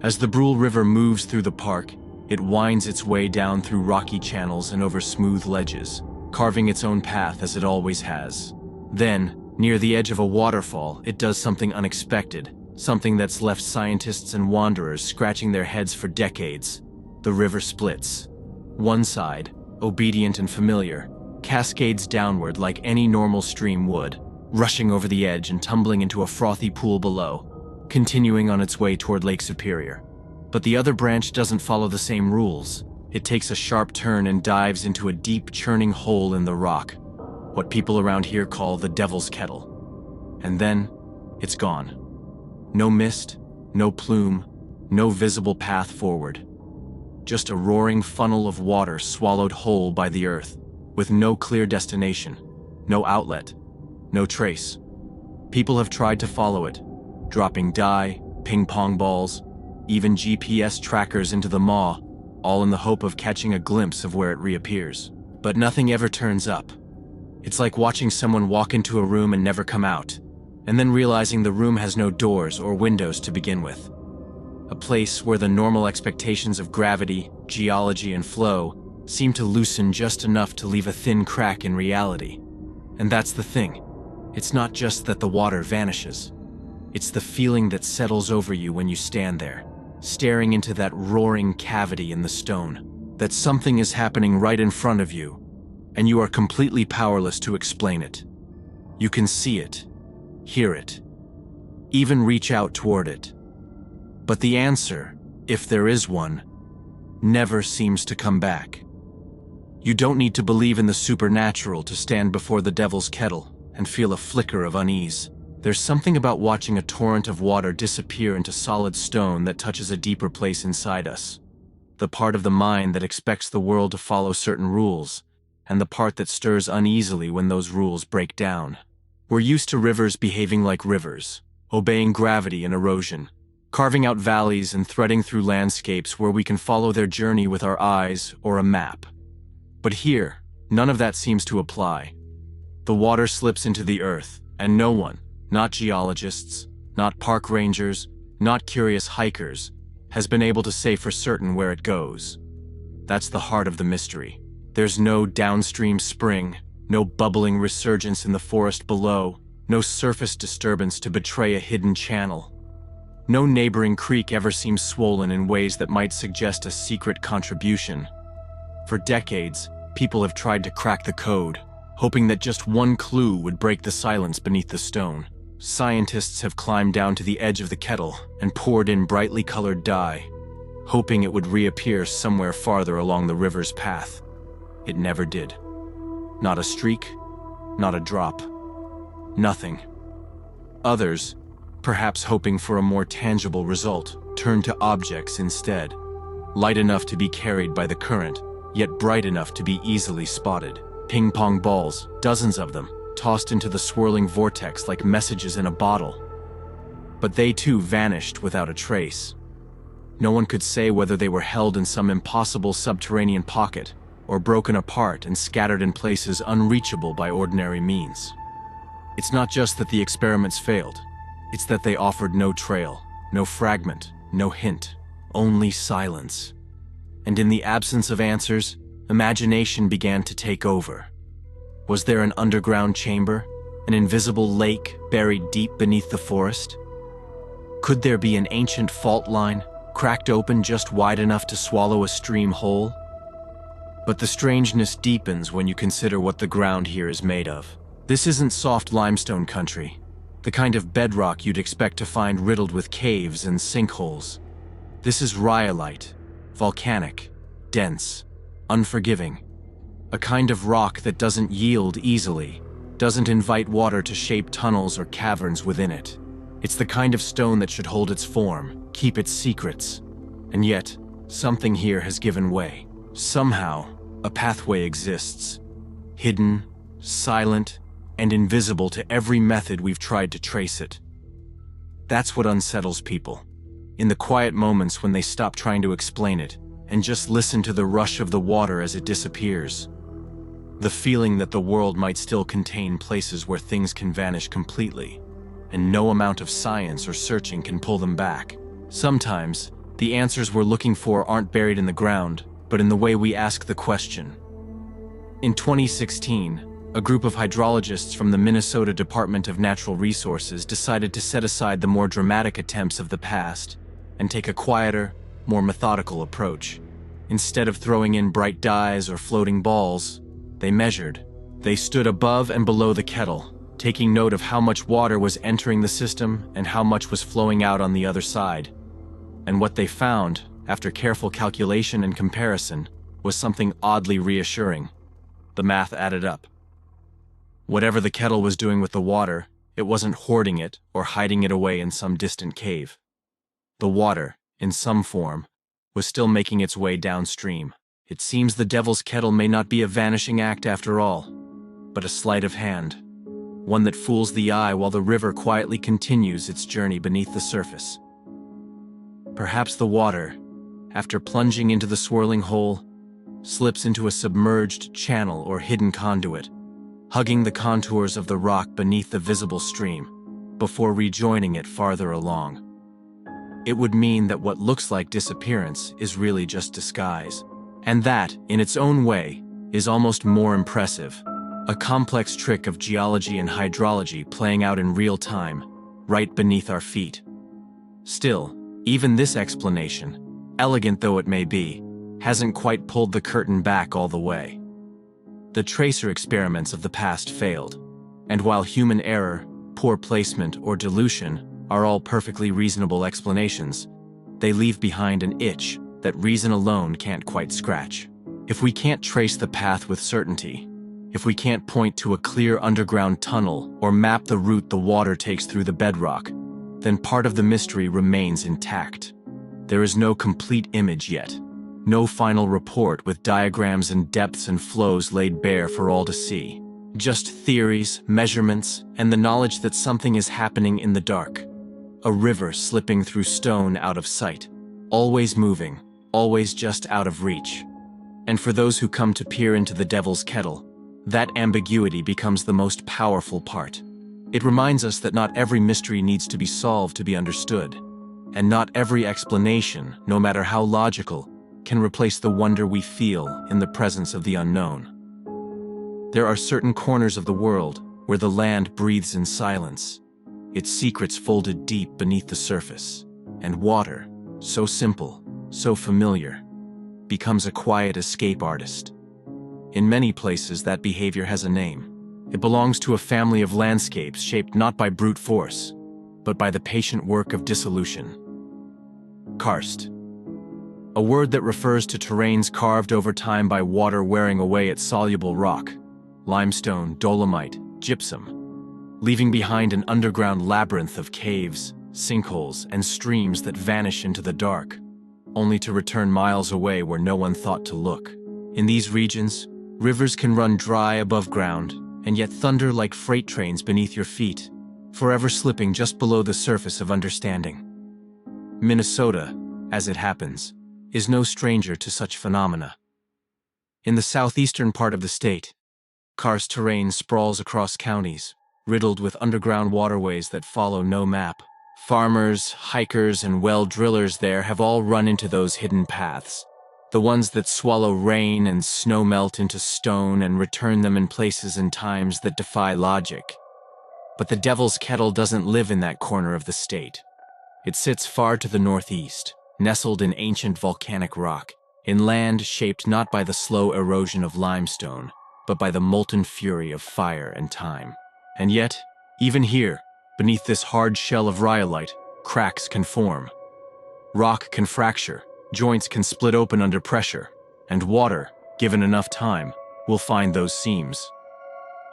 As the Brule River moves through the park, it winds its way down through rocky channels and over smooth ledges, carving its own path as it always has. Then, near the edge of a waterfall, it does something unexpected, something that's left scientists and wanderers scratching their heads for decades. The river splits. One side, obedient and familiar, cascades downward like any normal stream would, rushing over the edge and tumbling into a frothy pool below, continuing on its way toward Lake Superior. But the other branch doesn't follow the same rules. It takes a sharp turn and dives into a deep, churning hole in the rock, what people around here call the Devil's Kettle. And then, it's gone. No mist, no plume, no visible path forward. Just a roaring funnel of water swallowed whole by the earth, with no clear destination, no outlet, no trace. People have tried to follow it, dropping dye, ping-pong balls, even GPS trackers into the maw, all in the hope of catching a glimpse of where it reappears. But nothing ever turns up. It's like watching someone walk into a room and never come out, and then realizing the room has no doors or windows to begin with. A place where the normal expectations of gravity, geology, and flow seem to loosen just enough to leave a thin crack in reality. And that's the thing. It's not just that the water vanishes. It's the feeling that settles over you when you stand there, staring into that roaring cavity in the stone, that something is happening right in front of you, and you are completely powerless to explain it. You can see it, hear it, even reach out toward it. But the answer, if there is one, never seems to come back. You don't need to believe in the supernatural to stand before the Devil's Kettle and feel a flicker of unease. There's something about watching a torrent of water disappear into solid stone that touches a deeper place inside us. The part of the mind that expects the world to follow certain rules, and the part that stirs uneasily when those rules break down. We're used to rivers behaving like rivers, obeying gravity and erosion, carving out valleys and threading through landscapes where we can follow their journey with our eyes or a map. But here, none of that seems to apply. The water slips into the earth, and no one, not geologists, not park rangers, not curious hikers, has been able to say for certain where it goes. That's the heart of the mystery. There's no downstream spring, No bubbling resurgence in the forest below, no surface disturbance to betray a hidden channel. No neighboring creek ever seems swollen in ways that might suggest a secret contribution. For decades, people have tried to crack the code, hoping that just one clue would break the silence beneath the stone. Scientists have climbed down to the edge of the kettle and poured in brightly colored dye, hoping it would reappear somewhere farther along the river's path. It never did. Not a streak, not a drop. Nothing. Others, perhaps hoping for a more tangible result, turned to objects instead. Light enough to be carried by the current, yet bright enough to be easily spotted. Ping-pong balls, dozens of them, tossed into the swirling vortex like messages in a bottle. But they too vanished without a trace. No one could say whether they were held in some impossible subterranean pocket, or broken apart and scattered in places unreachable by ordinary means. It's not just that the experiments failed, it's that they offered no trail, no fragment, no hint, only silence. And in the absence of answers, imagination began to take over. Was there an underground chamber, an invisible lake buried deep beneath the forest? Could there be an ancient fault line, cracked open just wide enough to swallow a stream whole? But the strangeness deepens when you consider what the ground here is made of. This isn't soft limestone country, the kind of bedrock you'd expect to find riddled with caves and sinkholes. This is rhyolite, volcanic, dense, unforgiving. A kind of rock that doesn't yield easily, doesn't invite water to shape tunnels or caverns within it. It's the kind of stone that should hold its form, keep its secrets. And yet, something here has given way. Somehow, a pathway exists, hidden, silent, and invisible to every method we've tried to trace it. That's what unsettles people. In the quiet moments when they stop trying to explain it, and just listen to the rush of the water as it disappears. The feeling that the world might still contain places where things can vanish completely, and no amount of science or searching can pull them back. Sometimes, the answers we're looking for aren't buried in the ground, but in the way we ask the question. In 2016, a group of hydrologists from the Minnesota Department of Natural Resources decided to set aside the more dramatic attempts of the past and take a quieter, more methodical approach. Instead of throwing in bright dyes or floating balls, they measured. They stood above and below the kettle, taking note of how much water was entering the system and how much was flowing out on the other side. And what they found, after careful calculation and comparison, was something oddly reassuring. The math added up. Whatever the kettle was doing with the water, it wasn't hoarding it or hiding it away in some distant cave. The water, in some form, was still making its way downstream. It seems the devil's kettle may not be a vanishing act after all, but a sleight of hand, one that fools the eye while the river quietly continues its journey beneath the surface. Perhaps the water, after plunging into the swirling hole, slips into a submerged channel or hidden conduit, hugging the contours of the rock beneath the visible stream, before rejoining it farther along. It would mean that what looks like disappearance is really just disguise. And that, in its own way, is almost more impressive. A complex trick of geology and hydrology playing out in real time, right beneath our feet. Still, even this explanation, elegant though it may be, hasn't quite pulled the curtain back all the way. The tracer experiments of the past failed, and while human error, poor placement, or dilution are all perfectly reasonable explanations, they leave behind an itch that reason alone can't quite scratch. If we can't trace the path with certainty, if we can't point to a clear underground tunnel or map the route the water takes through the bedrock, then part of the mystery remains intact. There is no complete image yet, no final report with diagrams and depths and flows laid bare for all to see. Just theories, measurements, and the knowledge that something is happening in the dark. A river slipping through stone out of sight, always moving, always just out of reach. And for those who come to peer into the devil's kettle, that ambiguity becomes the most powerful part. It reminds us that not every mystery needs to be solved to be understood, and not every explanation, no matter how logical, can replace the wonder we feel in the presence of the unknown. There are certain corners of the world where the land breathes in silence, its secrets folded deep beneath the surface, and water, so simple, so familiar, becomes a quiet escape artist. In many places, that behavior has a name. It belongs to a family of landscapes shaped not by brute force, but by the patient work of dissolution. Karst. A word that refers to terrains carved over time by water wearing away at soluble rock, limestone, dolomite, gypsum, leaving behind an underground labyrinth of caves, sinkholes, and streams that vanish into the dark, only to return miles away where no one thought to look. In these regions, rivers can run dry above ground, and yet thunder like freight trains beneath your feet, forever slipping just below the surface of understanding. Minnesota, as it happens, is no stranger to such phenomena. In the southeastern part of the state, karst terrain sprawls across counties, riddled with underground waterways that follow no map. Farmers, hikers, and well drillers there have all run into those hidden paths, the ones that swallow rain and snowmelt into stone and return them in places and times that defy logic. But the Devil's Kettle doesn't live in that corner of the state. It sits far to the northeast, nestled in ancient volcanic rock, in land shaped not by the slow erosion of limestone, but by the molten fury of fire and time. And yet, even here, beneath this hard shell of rhyolite, cracks can form. Rock can fracture, joints can split open under pressure, and water, given enough time, will find those seams.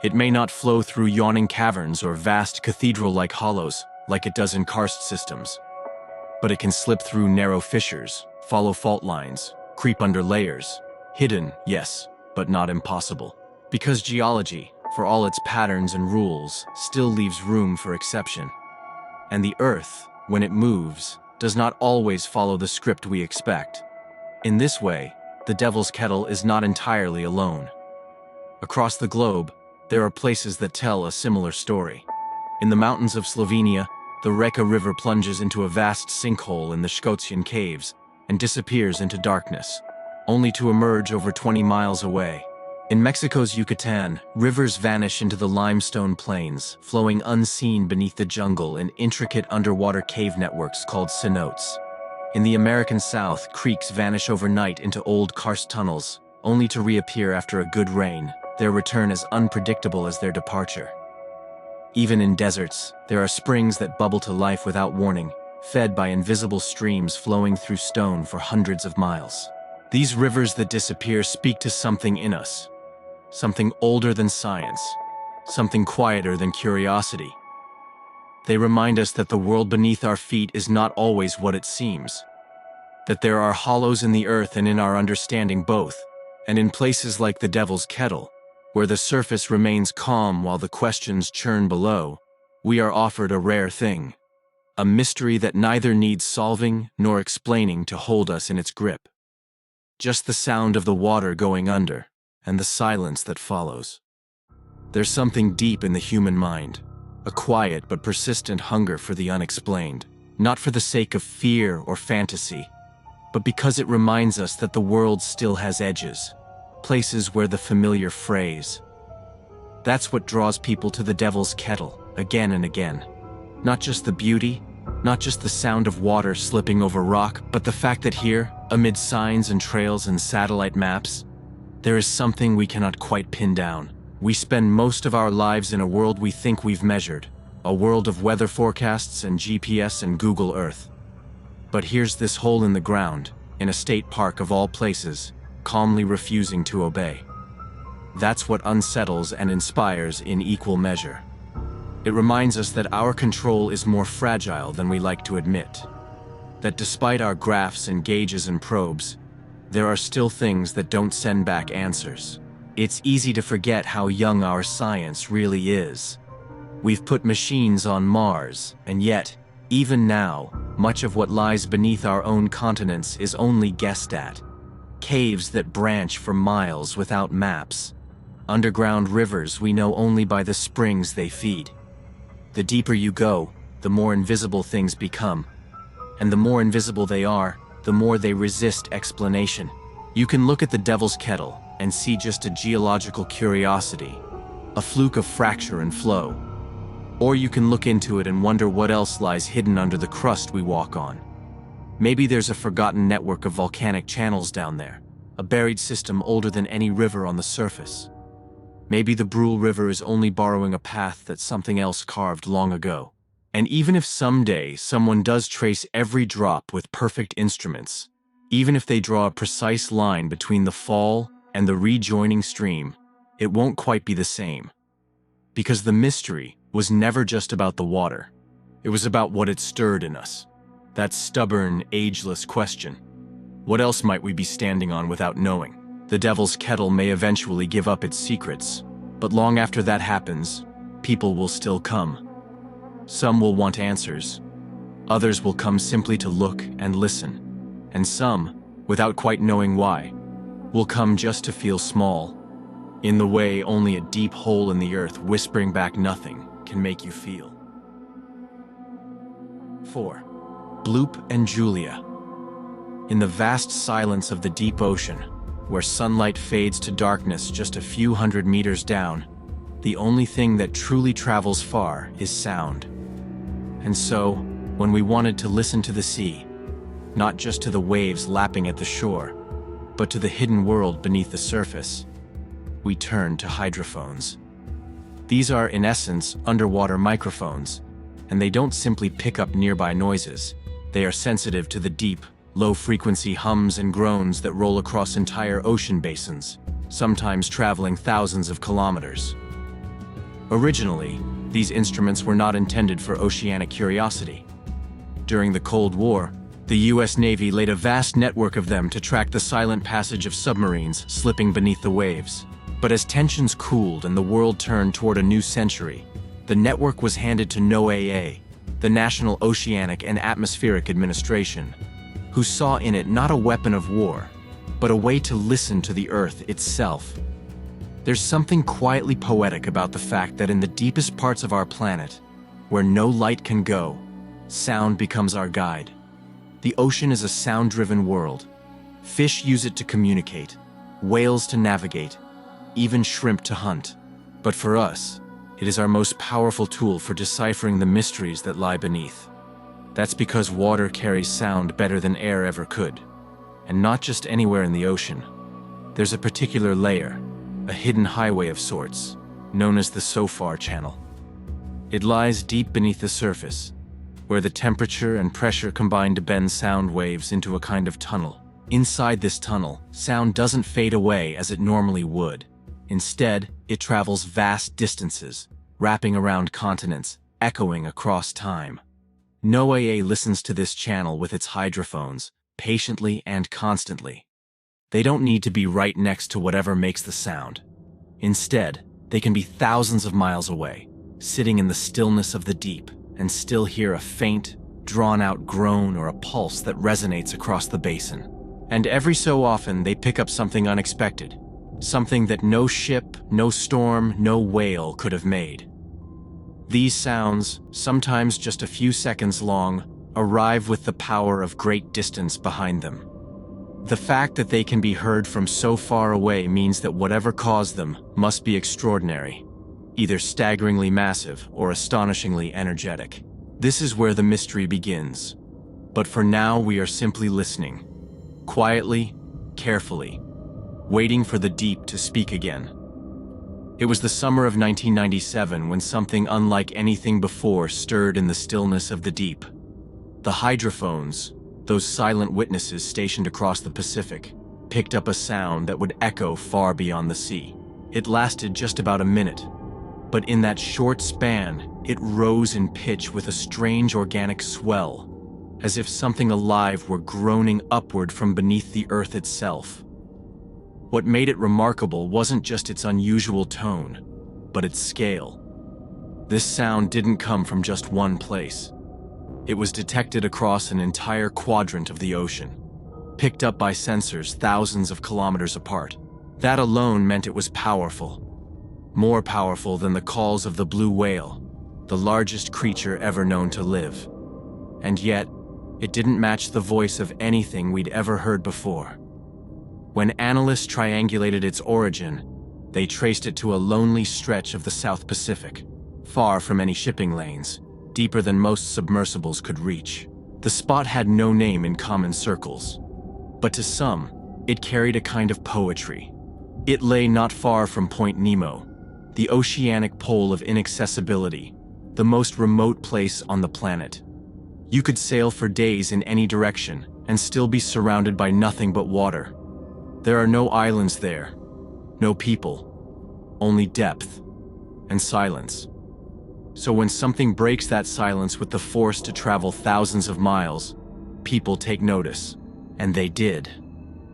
It may not flow through yawning caverns or vast cathedral-like hollows like it does in karst systems, but it can slip through narrow fissures, follow fault lines, creep under layers. Hidden, yes, but not impossible. Because geology, for all its patterns and rules, still leaves room for exception. And the Earth, when it moves, does not always follow the script we expect. In this way, the Devil's Kettle is not entirely alone. Across the globe, there are places that tell a similar story. In the mountains of Slovenia, the Reka River plunges into a vast sinkhole in the Ocian caves and disappears into darkness, only to emerge over 20 miles away. In Mexico's Yucatan, rivers vanish into the limestone plains, flowing unseen beneath the jungle in intricate underwater cave networks called cenotes. In the American South, creeks vanish overnight into old karst tunnels, only to reappear after a good rain, their return as unpredictable as their departure. Even in deserts, there are springs that bubble to life without warning, fed by invisible streams flowing through stone for hundreds of miles. These rivers that disappear speak to something in us. Something older than science, something quieter than curiosity. They remind us that the world beneath our feet is not always what it seems, that there are hollows in the earth and in our understanding both, and in places like the Devil's Kettle, where the surface remains calm while the questions churn below, we are offered a rare thing, a mystery that neither needs solving nor explaining to hold us in its grip. Just the sound of the water going under, and the silence that follows. There's something deep in the human mind, a quiet but persistent hunger for the unexplained, not for the sake of fear or fantasy, but because it reminds us that the world still has edges, places where the familiar frays. That's what draws people to the Devil's Kettle again and again. Not just the beauty, not just the sound of water slipping over rock, but the fact that here, amid signs and trails and satellite maps, there is something we cannot quite pin down. We spend most of our lives in a world we think we've measured, a world of weather forecasts and GPS and Google Earth. But here's this hole in the ground, in a state park of all places, calmly refusing to obey. That's what unsettles and inspires in equal measure. It reminds us that our control is more fragile than we like to admit. That despite our graphs and gauges and probes, there are still things that don't send back answers. It's easy to forget how young our science really is. We've put machines on Mars, and yet, even now, much of what lies beneath our own continents is only guessed at. Caves that branch for miles without maps. Underground rivers we know only by the springs they feed. The deeper you go, the more invisible things become. And the more invisible they are, the more they resist explanation. You can look at the Devil's Kettle and see just a geological curiosity, a fluke of fracture and flow. Or you can look into it and wonder what else lies hidden under the crust we walk on. Maybe there's a forgotten network of volcanic channels down there, a buried system older than any river on the surface. Maybe the Brule River is only borrowing a path that something else carved long ago. And even if someday someone does trace every drop with perfect instruments, even if they draw a precise line between the fall and the rejoining stream, it won't quite be the same. Because the mystery was never just about the water. It was about what it stirred in us. That stubborn, ageless question. What else might we be standing on without knowing? The Devil's Kettle may eventually give up its secrets, but long after that happens, people will still come. Some will want answers. Others will come simply to look and listen. And some, without quite knowing why, will come just to feel small, in the way only a deep hole in the earth whispering back nothing can make you feel. 4. Bloop and Julia. In the vast silence of the deep ocean, where sunlight fades to darkness just a few hundred meters down, the only thing that truly travels far is sound. And so, when we wanted to listen to the sea, not just to the waves lapping at the shore, but to the hidden world beneath the surface, we turned to hydrophones. These are, in essence, underwater microphones, and they don't simply pick up nearby noises. They are sensitive to the deep, low-frequency hums and groans that roll across entire ocean basins, sometimes traveling thousands of kilometers. Originally, these instruments were not intended for oceanic curiosity. During the Cold War, the US Navy laid a vast network of them to track the silent passage of submarines slipping beneath the waves. But as tensions cooled and the world turned toward a new century, the network was handed to NOAA, the National Oceanic and Atmospheric Administration, who saw in it not a weapon of war, but a way to listen to the Earth itself. There's something quietly poetic about the fact that in the deepest parts of our planet, where no light can go, sound becomes our guide. The ocean is a sound-driven world. Fish use it to communicate, whales to navigate, even shrimp to hunt. But for us, it is our most powerful tool for deciphering the mysteries that lie beneath. That's because water carries sound better than air ever could. And not just anywhere in the ocean. There's a particular layer, a hidden highway of sorts, known as the SOFAR channel. It lies deep beneath the surface, where the temperature and pressure combine to bend sound waves into a kind of tunnel. Inside this tunnel, sound doesn't fade away as it normally would. Instead, it travels vast distances, wrapping around continents, echoing across time. NOAA listens to this channel with its hydrophones, patiently and constantly. They don't need to be right next to whatever makes the sound. Instead, they can be thousands of miles away, sitting in the stillness of the deep, and still hear a faint, drawn-out groan or a pulse that resonates across the basin. And every so often, they pick up something unexpected, something that no ship, no storm, no whale could have made. These sounds, sometimes just a few seconds long, arrive with the power of great distance behind them. The fact that they can be heard from so far away means that whatever caused them must be extraordinary, either staggeringly massive or astonishingly energetic. This is where the mystery begins. But for now, we are simply listening, quietly, carefully, waiting for the deep to speak again. It was the summer of 1997 when something unlike anything before stirred in the stillness of the deep. The hydrophones, those silent witnesses stationed across the Pacific, picked up a sound that would echo far beyond the sea. It lasted just about a minute, but in that short span, it rose in pitch with a strange organic swell, as if something alive were groaning upward from beneath the earth itself. What made it remarkable wasn't just its unusual tone, but its scale. This sound didn't come from just one place. It was detected across an entire quadrant of the ocean, picked up by sensors thousands of kilometers apart. That alone meant it was powerful. More powerful than the calls of the blue whale, the largest creature ever known to live. And yet, it didn't match the voice of anything we'd ever heard before. When analysts triangulated its origin, they traced it to a lonely stretch of the South Pacific, far from any shipping lanes, deeper than most submersibles could reach. The spot had no name in common circles, but to some, it carried a kind of poetry. It lay not far from Point Nemo, the oceanic pole of inaccessibility, the most remote place on the planet. You could sail for days in any direction and still be surrounded by nothing but water. There are no islands there, no people, only depth and silence. So when something breaks that silence with the force to travel thousands of miles, people take notice. And they did.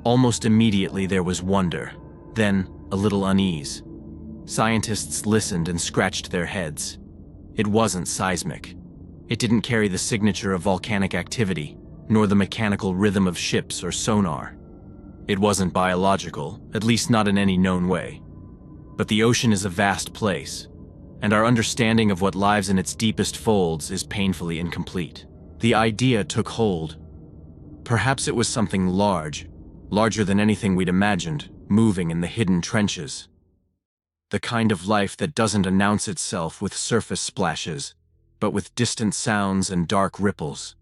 Almost immediately there was wonder, then a little unease. Scientists listened and scratched their heads. It wasn't seismic. It didn't carry the signature of volcanic activity, nor the mechanical rhythm of ships or sonar. It wasn't biological, at least not in any known way. But the ocean is a vast place, and our understanding of what lives in its deepest folds is painfully incomplete. The idea took hold. Perhaps it was something large, larger than anything we'd imagined, moving in the hidden trenches. The kind of life that doesn't announce itself with surface splashes, but with distant sounds and dark ripples.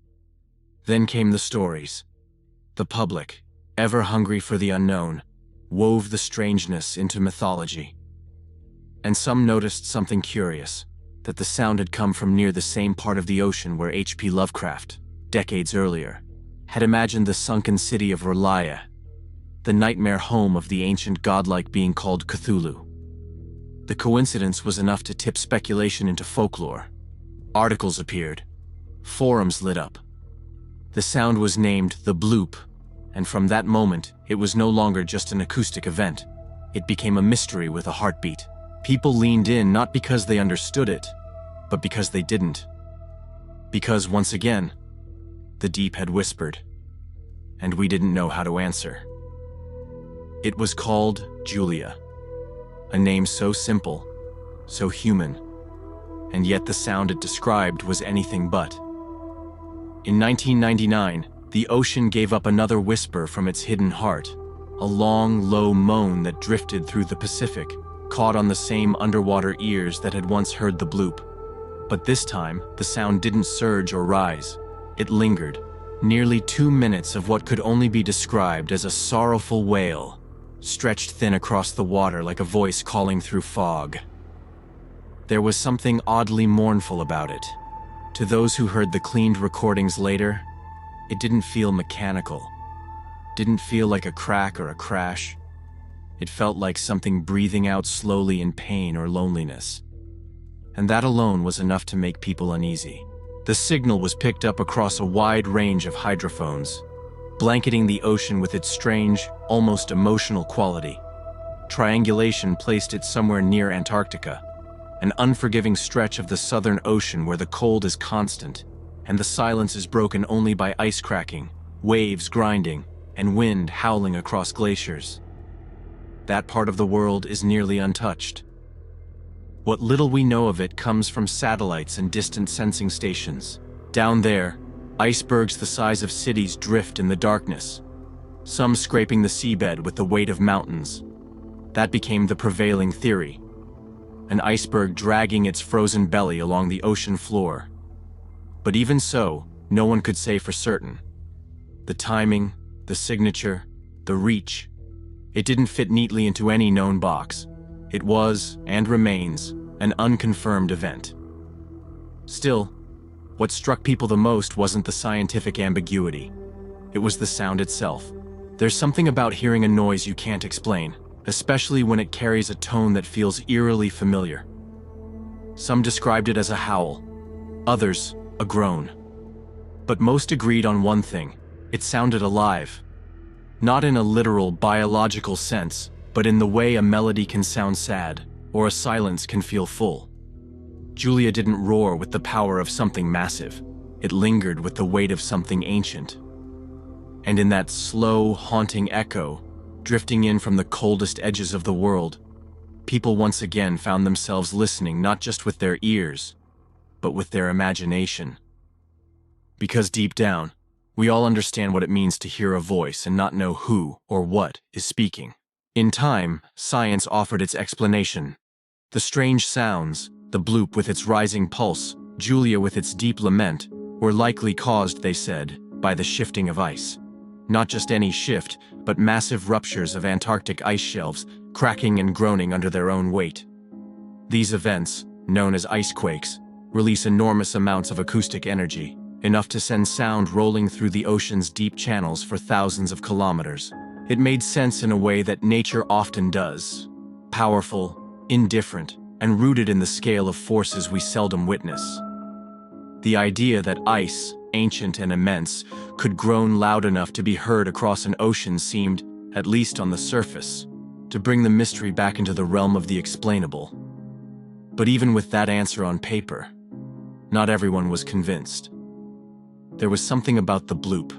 Then came the stories. The public, ever hungry for the unknown, wove the strangeness into mythology. And some noticed something curious, that the sound had come from near the same part of the ocean where H.P. Lovecraft, decades earlier, had imagined the sunken city of R'lyeh, the nightmare home of the ancient godlike being called Cthulhu. The coincidence was enough to tip speculation into folklore. Articles appeared. Forums lit up. The sound was named the Bloop, and from that moment, it was no longer just an acoustic event. It became a mystery with a heartbeat. People leaned in not because they understood it, but because they didn't. Because, once again, the deep had whispered, and we didn't know how to answer. It was called Julia, a name so simple, so human, and yet the sound it described was anything but. In 1999, the ocean gave up another whisper from its hidden heart, a long, low moan that drifted through the Pacific, caught on the same underwater ears that had once heard the bloop. But this time, the sound didn't surge or rise. It lingered, nearly 2 minutes of what could only be described as a sorrowful wail, stretched thin across the water like a voice calling through fog. There was something oddly mournful about it. To those who heard the cleaned recordings later, it didn't feel mechanical. Didn't feel like a crack or a crash. It felt like something breathing out slowly in pain or loneliness. And that alone was enough to make people uneasy. The signal was picked up across a wide range of hydrophones, blanketing the ocean with its strange, almost emotional quality. Triangulation placed it somewhere near Antarctica, an unforgiving stretch of the Southern Ocean where the cold is constant, and the silence is broken only by ice cracking, waves grinding, and wind howling across glaciers. That part of the world is nearly untouched. What little we know of it comes from satellites and distant sensing stations. Down there, icebergs the size of cities drift in the darkness, some scraping the seabed with the weight of mountains. That became the prevailing theory. An iceberg dragging its frozen belly along the ocean floor. But even so, no one could say for certain. The timing, the signature, the reach, it didn't fit neatly into any known box. It was, and remains, an unconfirmed event. Still, what struck people the most wasn't the scientific ambiguity. It was the sound itself. There's something about hearing a noise you can't explain, especially when it carries a tone that feels eerily familiar. Some described it as a howl, others, a groan. But most agreed on one thing: it sounded alive. Not in a literal biological sense, but in the way a melody can sound sad, or a silence can feel full. Julia didn't roar with the power of something massive. It lingered with the weight of something ancient. And in that slow, haunting echo, drifting in from the coldest edges of the world, people once again found themselves listening not just with their ears, but with their imagination. Because deep down, We all understand what it means to hear a voice and not know who or what is speaking. In time, science offered its explanation. The strange sounds, the bloop with its rising pulse, Julia with its deep lament, were likely caused, they said, by the shifting of ice. Not just any shift, but massive ruptures of Antarctic ice shelves, cracking and groaning under their own weight. These events, known as icequakes, release enormous amounts of acoustic energy, enough to send sound rolling through the ocean's deep channels for thousands of kilometers. It made sense in a way that nature often does. Powerful, indifferent, and rooted in the scale of forces we seldom witness. The idea that ice, ancient and immense, could groan loud enough to be heard across an ocean seemed, at least on the surface, to bring the mystery back into the realm of the explainable. But even with that answer on paper, not everyone was convinced. There was something about the bloop,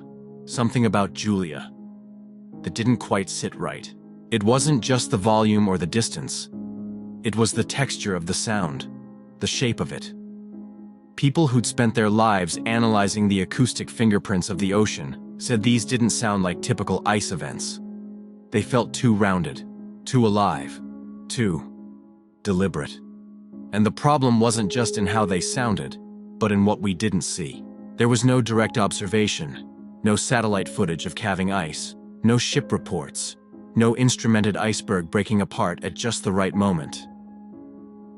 something about Julia, that didn't quite sit right. It wasn't just the volume or the distance. It was the texture of the sound, the shape of it. People who'd spent their lives analyzing the acoustic fingerprints of the ocean said these didn't sound like typical ice events. They felt too rounded, too alive, too deliberate. And the problem wasn't just in how they sounded, but in what we didn't see. There was no direct observation, no satellite footage of calving ice, no ship reports, no instrumented iceberg breaking apart at just the right moment.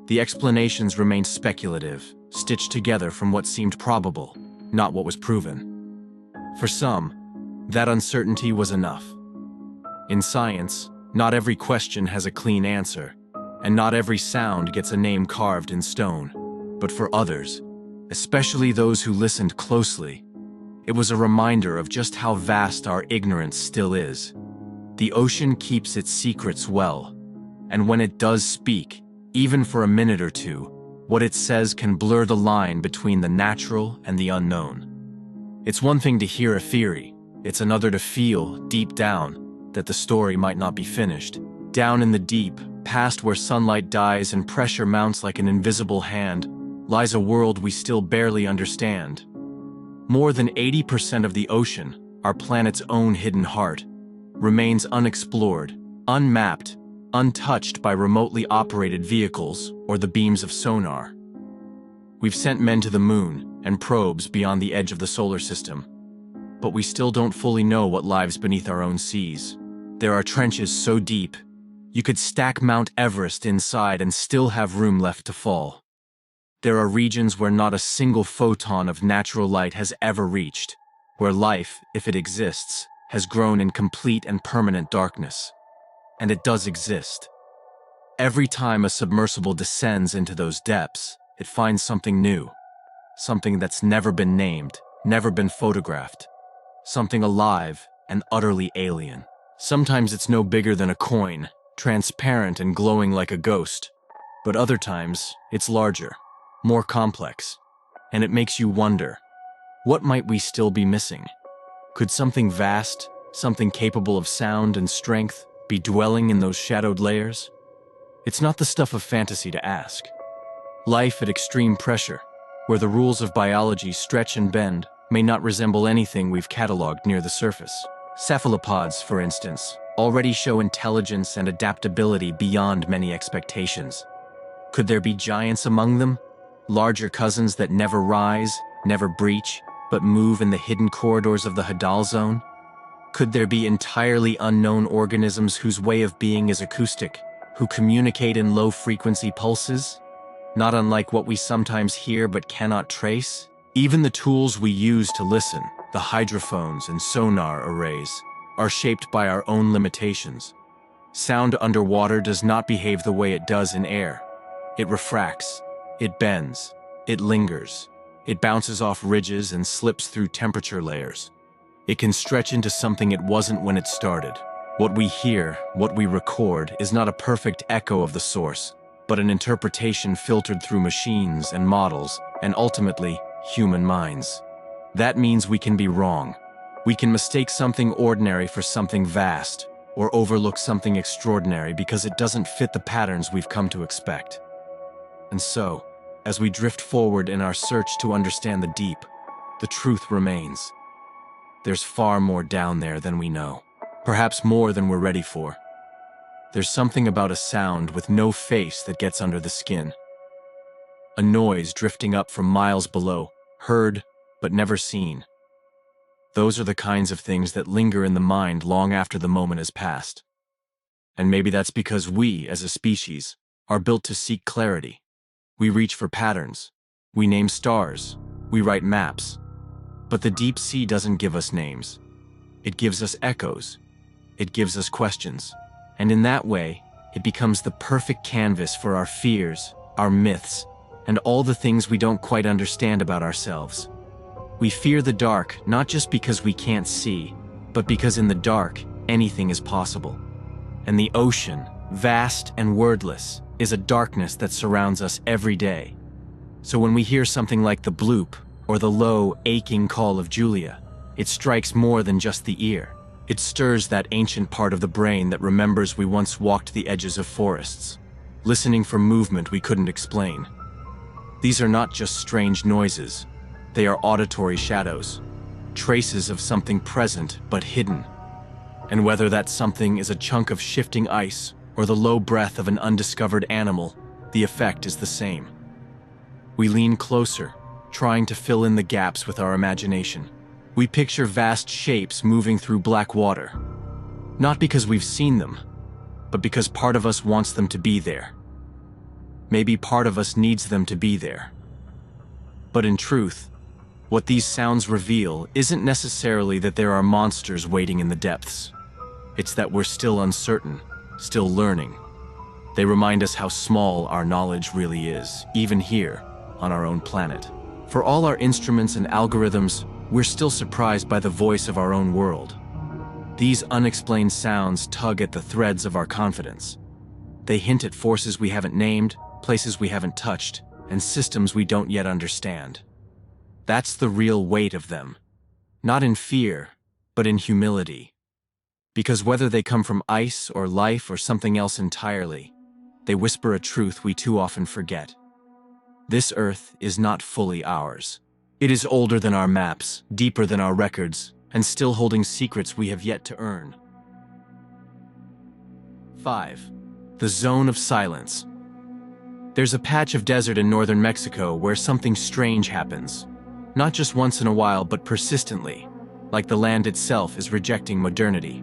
The explanations remained speculative, stitched together from what seemed probable, not what was proven. For some, that uncertainty was enough. In science, not every question has a clean answer, and not every sound gets a name carved in stone. But for others, especially those who listened closely, it was a reminder of just how vast our ignorance still is. The ocean keeps its secrets well, and when it does speak, even for a minute or two, what it says can blur the line between the natural and the unknown. It's one thing to hear a theory, it's another to feel, deep down, that the story might not be finished. Down in the deep, past where sunlight dies and pressure mounts like an invisible hand, lies a world we still barely understand. More than 80% of the ocean, our planet's own hidden heart, remains unexplored, unmapped, untouched by remotely operated vehicles or the beams of sonar. We've sent men to the moon and probes beyond the edge of the solar system, but we still don't fully know what lies beneath our own seas. There are trenches so deep, you could stack Mount Everest inside and still have room left to fall. There are regions where not a single photon of natural light has ever reached, where life, if it exists, has grown in complete and permanent darkness. And it does exist. Every time a submersible descends into those depths, it finds something new, something that's never been named, never been photographed, something alive and utterly alien. Sometimes it's no bigger than a coin, transparent and glowing like a ghost, but other times it's larger, more complex, and it makes you wonder, what might we still be missing? Could something vast, something capable of sound and strength, be dwelling in those shadowed layers? It's not the stuff of fantasy to ask. Life at extreme pressure, where the rules of biology stretch and bend, may not resemble anything we've cataloged near the surface. Cephalopods, for instance, already show intelligence and adaptability beyond many expectations. Could there be giants among them? Larger cousins that never rise, never breach, but move in the hidden corridors of the Hessdallen zone? Could there be entirely unknown organisms whose way of being is acoustic, who communicate in low-frequency pulses? Not unlike what we sometimes hear but cannot trace? Even the tools we use to listen, the hydrophones and sonar arrays, are shaped by our own limitations. Sound underwater does not behave the way it does in air. It refracts, it bends, it lingers, it bounces off ridges and slips through temperature layers. It can stretch into something it wasn't when it started. What we hear, what we record, is not a perfect echo of the source, but an interpretation filtered through machines and models, and ultimately, human minds. That means we can be wrong. We can mistake something ordinary for something vast, or overlook something extraordinary because it doesn't fit the patterns we've come to expect. And so, as we drift forward in our search to understand the deep, the truth remains. there's far more down there than we know. Perhaps more than we're ready for. There's something about a sound with no face that gets under the skin. A noise drifting up from miles below, heard but never seen. Those are the kinds of things that linger in the mind long after the moment has passed. And maybe that's because we, as a species, are built to seek clarity. We reach for patterns. We name stars. We write maps. But the deep sea doesn't give us names. It gives us echoes. It gives us questions. And in that way, it becomes the perfect canvas for our fears, our myths, and all the things we don't quite understand about ourselves. We fear the dark not just because we can't see, but because in the dark, anything is possible. And the ocean, vast and wordless, is a darkness that surrounds us every day. So when we hear something like the bloop or the low, aching call of Julia, it strikes more than just the ear. It stirs that ancient part of the brain that remembers we once walked the edges of forests, listening for movement we couldn't explain. These are not just strange noises. They are auditory shadows, traces of something present but hidden. And whether that something is a chunk of shifting ice or the low breath of an undiscovered animal, the effect is the same. We lean closer, trying to fill in the gaps with our imagination. We picture vast shapes moving through black water, not because we've seen them, but because part of us wants them to be there. Maybe part of us needs them to be there. But in truth, what these sounds reveal isn't necessarily that there are monsters waiting in the depths. It's that we're still uncertain, still learning. They remind us how small our knowledge really is, even here, on our own planet. For all our instruments and algorithms, we're still surprised by the voice of our own world. These unexplained sounds tug at the threads of our confidence. They hint at forces we haven't named, places we haven't touched, and systems we don't yet understand. That's the real weight of them. Not in fear, but in humility. Because whether they come from ice or life or something else entirely, they whisper a truth we too often forget. This Earth is not fully ours. It is older than our maps, deeper than our records, and still holding secrets we have yet to earn. 5. The Zone of Silence. There's a patch of desert in northern Mexico where something strange happens. Not just once in a while, but persistently, like the land itself is rejecting modernity.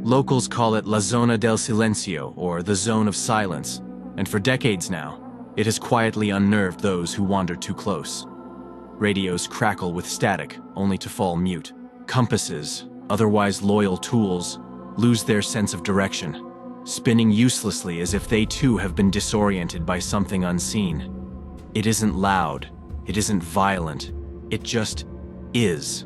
Locals call it La Zona del Silencio, or the Zone of Silence, and for decades now, it has quietly unnerved those who wander too close. Radios crackle with static, only to fall mute. Compasses, otherwise loyal tools, lose their sense of direction, spinning uselessly as if they too have been disoriented by something unseen. It isn't loud, it isn't violent, it just is.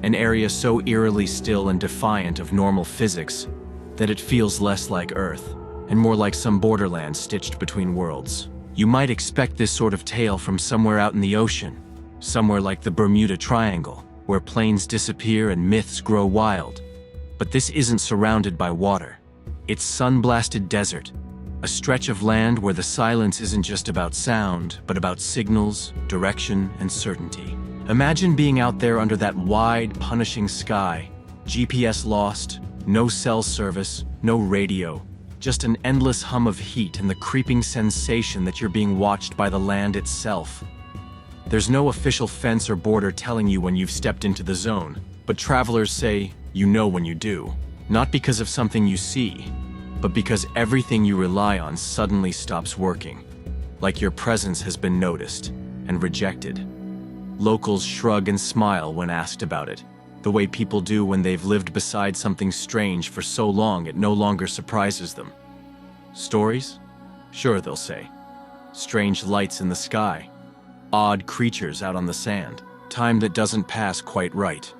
An area so eerily still and defiant of normal physics that it feels less like Earth and more like some borderland stitched between worlds. You might expect this sort of tale from somewhere out in the ocean, somewhere like the Bermuda Triangle, where planes disappear and myths grow wild. But this isn't surrounded by water. It's sun-blasted desert, a stretch of land where the silence isn't just about sound, but about signals, direction, and certainty. Imagine being out there under that wide, punishing sky, GPS lost, no cell service, no radio, just an endless hum of heat and the creeping sensation that you're being watched by the land itself. There's no official fence or border telling you when you've stepped into the zone, but travelers say you know when you do. Not because of something you see, but because everything you rely on suddenly stops working. Like your presence has been noticed and rejected. Locals shrug and smile when asked about it, the way people do when they've lived beside something strange for so long it no longer surprises them. Stories? Sure, they'll say. Strange lights in the sky. Odd creatures out on the sand. Time that doesn't pass quite right.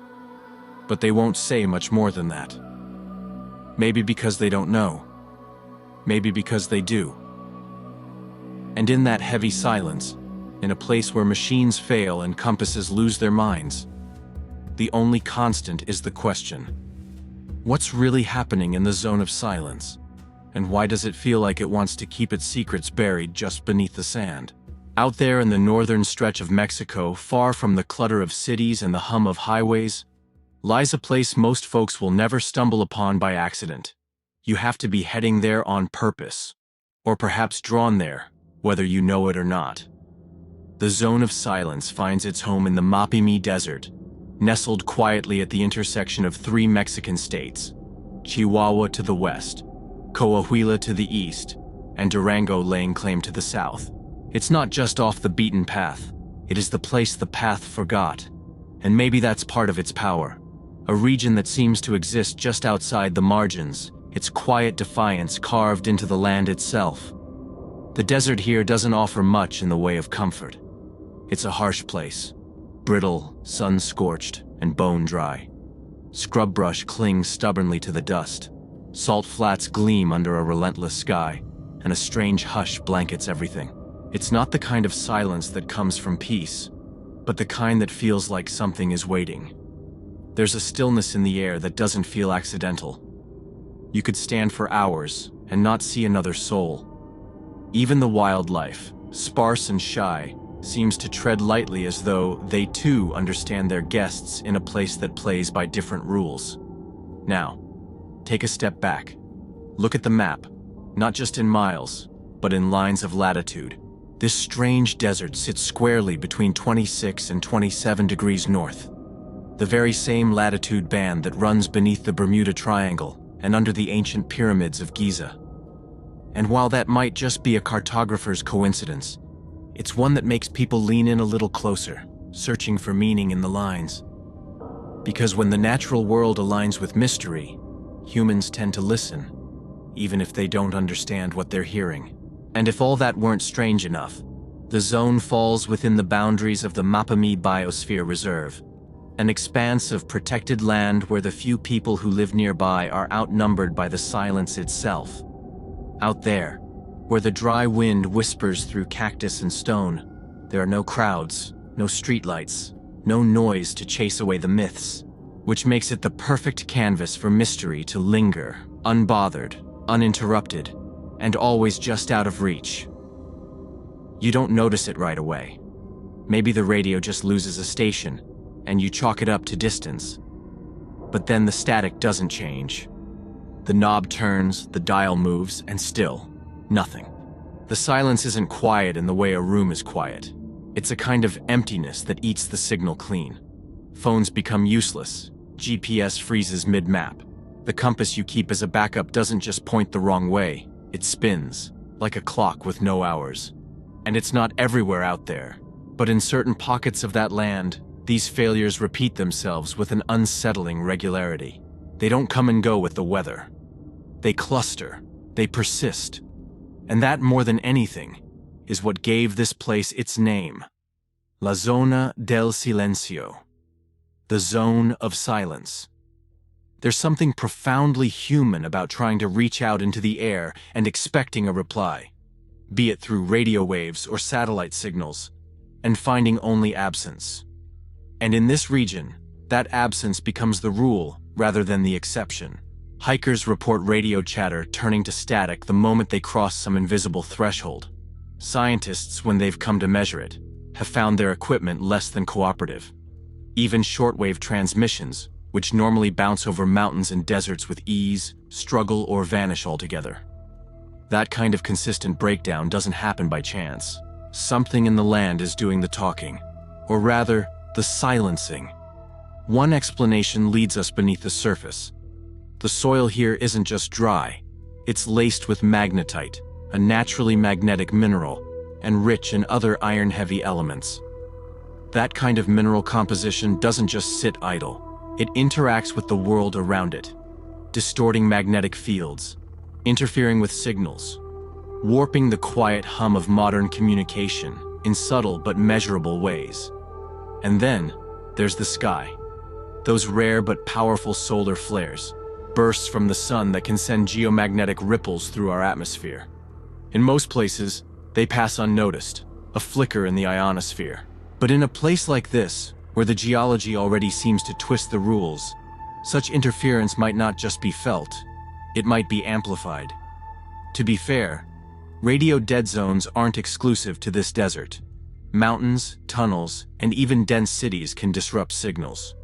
But they won't say much more than that. Maybe because they don't know. Maybe because they do. And in that heavy silence, in a place where machines fail and compasses lose their minds, the only constant is the question: what's really happening in the zone of silence? And why does it feel like it wants to keep its secrets buried just beneath the sand? Out there in the northern stretch of Mexico, far from the clutter of cities and the hum of highways, lies a place most folks will never stumble upon by accident. You have to be heading there on purpose, or perhaps drawn there, whether you know it or not. The Zone of Silence finds its home in the Mapimi Desert, nestled quietly at the intersection of three Mexican states, Chihuahua to the west, Coahuila to the east, and Durango laying claim to the south. It's not just off the beaten path, it is the place the path forgot. And maybe that's part of its power. A region that seems to exist just outside the margins, its quiet defiance carved into the land itself. The desert here doesn't offer much in the way of comfort. It's a harsh place, brittle, sun-scorched, and bone-dry. Scrub brush clings stubbornly to the dust. Salt flats gleam under a relentless sky, and a strange hush blankets everything. It's not the kind of silence that comes from peace, but the kind that feels like something is waiting. There's a stillness in the air that doesn't feel accidental. You could stand for hours and not see another soul. Even the wildlife, sparse and shy, seems to tread lightly as though they too understand their guests in a place that plays by different rules. Now, take a step back. Look at the map, not just in miles, but in lines of latitude. This strange desert sits squarely between 26 and 27 degrees north, the very same latitude band that runs beneath the Bermuda Triangle and under the ancient pyramids of Giza. And while that might just be a cartographer's coincidence, it's one that makes people lean in a little closer, searching for meaning in the lines. Because when the natural world aligns with mystery, humans tend to listen, even if they don't understand what they're hearing. And if all that weren't strange enough, the zone falls within the boundaries of the Mapimi Biosphere Reserve, an expanse of protected land where the few people who live nearby are outnumbered by the silence itself. Out there, where the dry wind whispers through cactus and stone, there are no crowds, no streetlights, no noise to chase away the myths, which makes it the perfect canvas for mystery to linger, unbothered, uninterrupted, and always just out of reach. You don't notice it right away. Maybe the radio just loses a station, and you chalk it up to distance. But then the static doesn't change. The knob turns, the dial moves, and still, nothing. The silence isn't quiet in the way a room is quiet. It's a kind of emptiness that eats the signal clean. Phones become useless. GPS freezes mid-map. The compass you keep as a backup doesn't just point the wrong way. It spins, like a clock with no hours. And it's not everywhere out there, but in certain pockets of that land, these failures repeat themselves with an unsettling regularity. They don't come and go with the weather. They cluster, they persist. And that, more than anything, is what gave this place its name. La Zona del Silencio. The Zone of Silence. There's something profoundly human about trying to reach out into the air and expecting a reply, be it through radio waves or satellite signals, and finding only absence. And in this region, that absence becomes the rule rather than the exception. Hikers report radio chatter turning to static the moment they cross some invisible threshold. Scientists, when they've come to measure it, have found their equipment less than cooperative. Even shortwave transmissions, which normally bounce over mountains and deserts with ease, struggle or vanish altogether. That kind of consistent breakdown doesn't happen by chance. Something in the land is doing the talking, or rather, the silencing. One explanation leads us beneath the surface. The soil here isn't just dry, it's laced with magnetite, a naturally magnetic mineral, and rich in other iron-heavy elements. That kind of mineral composition doesn't just sit idle. It interacts with the world around it, distorting magnetic fields, interfering with signals, warping the quiet hum of modern communication in subtle but measurable ways. And then, there's the sky. Those rare but powerful solar flares, bursts from the sun that can send geomagnetic ripples through our atmosphere. In most places, they pass unnoticed, a flicker in the ionosphere. But in a place like this, where the geology already seems to twist the rules, such interference might not just be felt, it might be amplified. To be fair, radio dead zones aren't exclusive to this desert. Mountains, tunnels, and even dense cities can disrupt signals.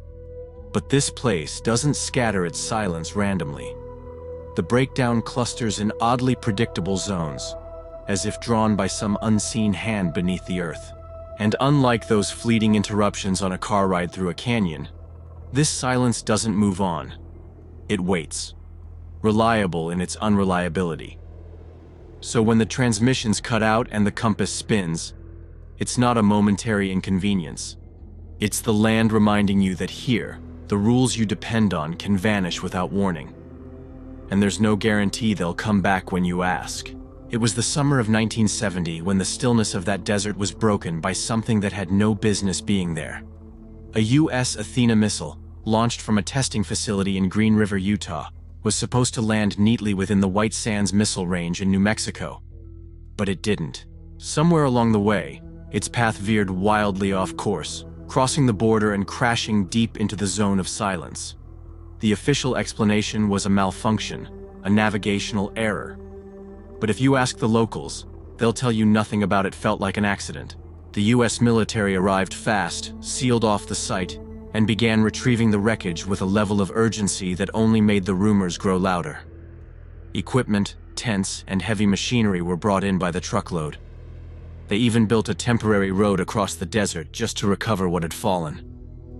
But this place doesn't scatter its silence randomly. The breakdown clusters in oddly predictable zones, as if drawn by some unseen hand beneath the earth. And unlike those fleeting interruptions on a car ride through a canyon, this silence doesn't move on. It waits, reliable in its unreliability. So when the transmissions cut out and the compass spins, it's not a momentary inconvenience. It's the land reminding you that here, the rules you depend on can vanish without warning. And there's no guarantee they'll come back when you ask. It was the summer of 1970 when the stillness of that desert was broken by something that had no business being there. A U.S. Athena missile, launched from a testing facility in Green River, Utah, was supposed to land neatly within the White Sands Missile Range in New Mexico. But it didn't. Somewhere along the way, its path veered wildly off course, crossing the border and crashing deep into the zone of silence. The official explanation was a malfunction, a navigational error. But if you ask the locals, they'll tell you nothing about it felt like an accident. The U.S. military arrived fast, sealed off the site, and began retrieving the wreckage with a level of urgency that only made the rumors grow louder. Equipment, tents, and heavy machinery were brought in by the truckload. They even built a temporary road across the desert just to recover what had fallen.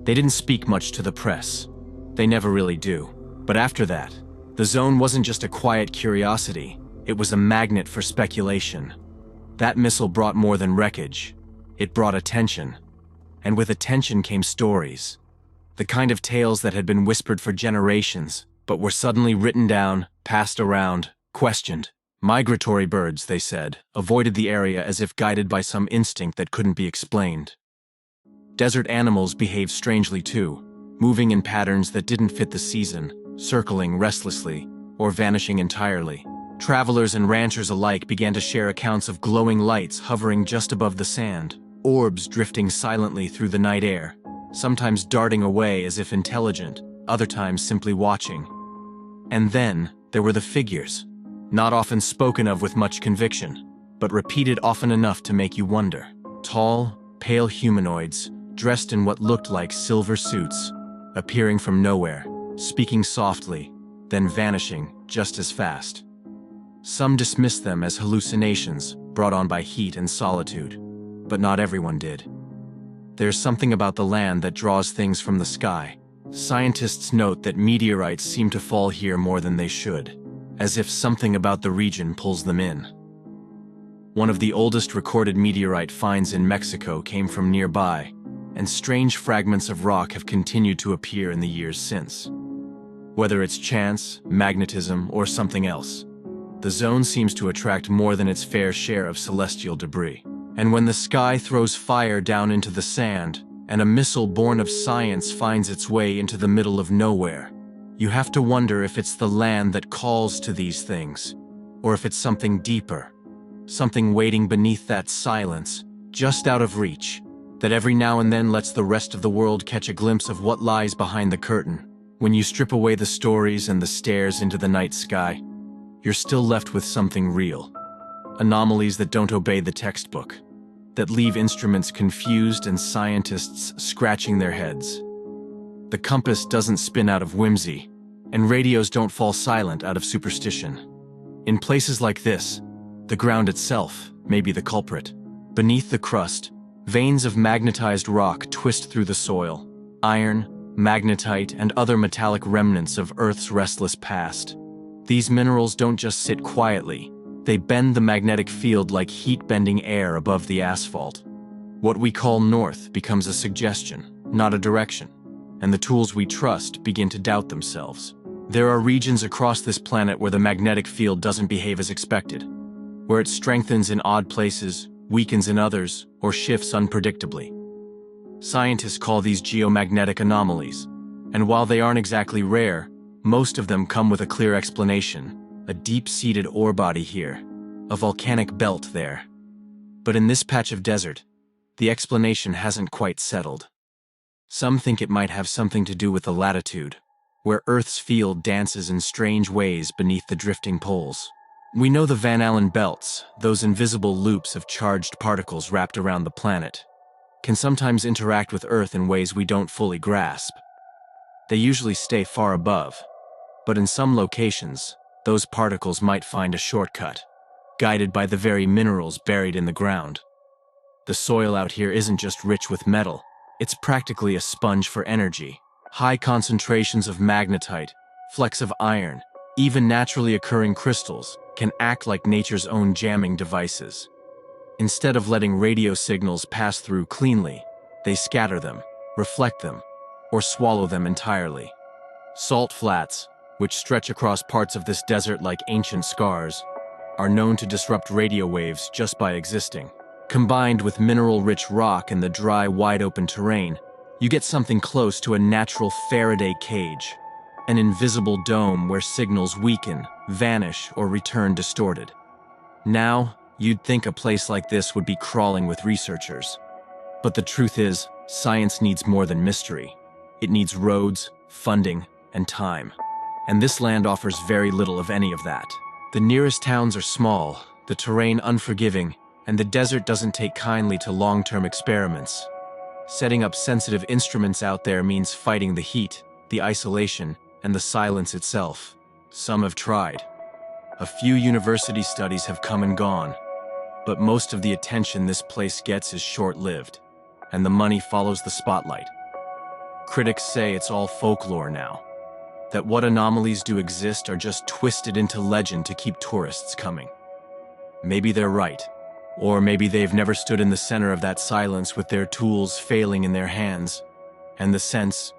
They didn't speak much to the press. They never really do. But after that, the zone wasn't just a quiet curiosity, it was a magnet for speculation. That missile brought more than wreckage. It brought attention. And with attention came stories. The kind of tales that had been whispered for generations, but were suddenly written down, passed around, questioned. Migratory birds, they said, avoided the area as if guided by some instinct that couldn't be explained. Desert animals behaved strangely too, moving in patterns that didn't fit the season, circling restlessly, or vanishing entirely. Travelers and ranchers alike began to share accounts of glowing lights hovering just above the sand, orbs drifting silently through the night air, sometimes darting away as if intelligent, other times simply watching. And then there were the figures, not often spoken of with much conviction, but repeated often enough to make you wonder. Tall, pale humanoids, dressed in what looked like silver suits, appearing from nowhere, speaking softly, then vanishing just as fast. Some dismissed them as hallucinations brought on by heat and solitude, but not everyone did. There's something about the land that draws things from the sky. Scientists note that meteorites seem to fall here more than they should, as if something about the region pulls them in. One of the oldest recorded meteorite finds in Mexico came from nearby, and strange fragments of rock have continued to appear in the years since. Whether it's chance, magnetism, or something else, the zone seems to attract more than its fair share of celestial debris. And when the sky throws fire down into the sand, and a missile born of science finds its way into the middle of nowhere, you have to wonder if it's the land that calls to these things, or if it's something deeper, something waiting beneath that silence, just out of reach, that every now and then lets the rest of the world catch a glimpse of what lies behind the curtain. When you strip away the stories and the stares into the night sky, you're still left with something real. Anomalies that don't obey the textbook, that leave instruments confused and scientists scratching their heads. The compass doesn't spin out of whimsy, and radios don't fall silent out of superstition. In places like this, the ground itself may be the culprit. Beneath the crust, veins of magnetized rock twist through the soil. Iron, magnetite, and other metallic remnants of Earth's restless past. These minerals don't just sit quietly, they bend the magnetic field like heat-bending air above the asphalt. What we call north becomes a suggestion, not a direction, and the tools we trust begin to doubt themselves. There are regions across this planet where the magnetic field doesn't behave as expected, where it strengthens in odd places, weakens in others, or shifts unpredictably. Scientists call these geomagnetic anomalies, and while they aren't exactly rare, most of them come with a clear explanation. A deep-seated ore body here, a volcanic belt there. But in this patch of desert, the explanation hasn't quite settled. Some think it might have something to do with the latitude, where Earth's field dances in strange ways beneath the drifting poles. We know the Van Allen belts, those invisible loops of charged particles wrapped around the planet, can sometimes interact with Earth in ways we don't fully grasp. They usually stay far above, but in some locations, those particles might find a shortcut, guided by the very minerals buried in the ground. The soil out here isn't just rich with metal, it's practically a sponge for energy. High concentrations of magnetite, flecks of iron, even naturally occurring crystals can act like nature's own jamming devices. Instead of letting radio signals pass through cleanly, they scatter them, reflect them, or swallow them entirely. Salt flats, which stretch across parts of this desert like ancient scars, are known to disrupt radio waves just by existing. Combined with mineral-rich rock and the dry, wide-open terrain, you get something close to a natural Faraday cage, an invisible dome where signals weaken, vanish, or return distorted. Now, you'd think a place like this would be crawling with researchers. But the truth is, science needs more than mystery. It needs roads, funding, and time. And this land offers very little of any of that. The nearest towns are small, the terrain unforgiving, and the desert doesn't take kindly to long-term experiments. Setting up sensitive instruments out there means fighting the heat, the isolation, and the silence itself. Some have tried. A few university studies have come and gone, but most of the attention this place gets is short-lived, and the money follows the spotlight. Critics say it's all folklore now, that what anomalies do exist are just twisted into legend to keep tourists coming. Maybe they're right. Or maybe they've never stood in the center of that silence with their tools failing in their hands, and the sense,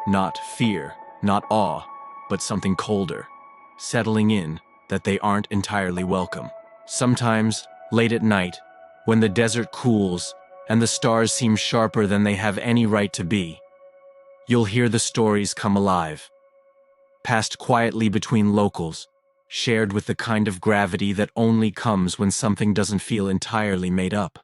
not fear, not awe, but something colder, settling in that they aren't entirely welcome. Sometimes, late at night, when the desert cools and the stars seem sharper than they have any right to be, you'll hear the stories come alive, passed quietly between locals, shared with the kind of gravity that only comes when something doesn't feel entirely made up.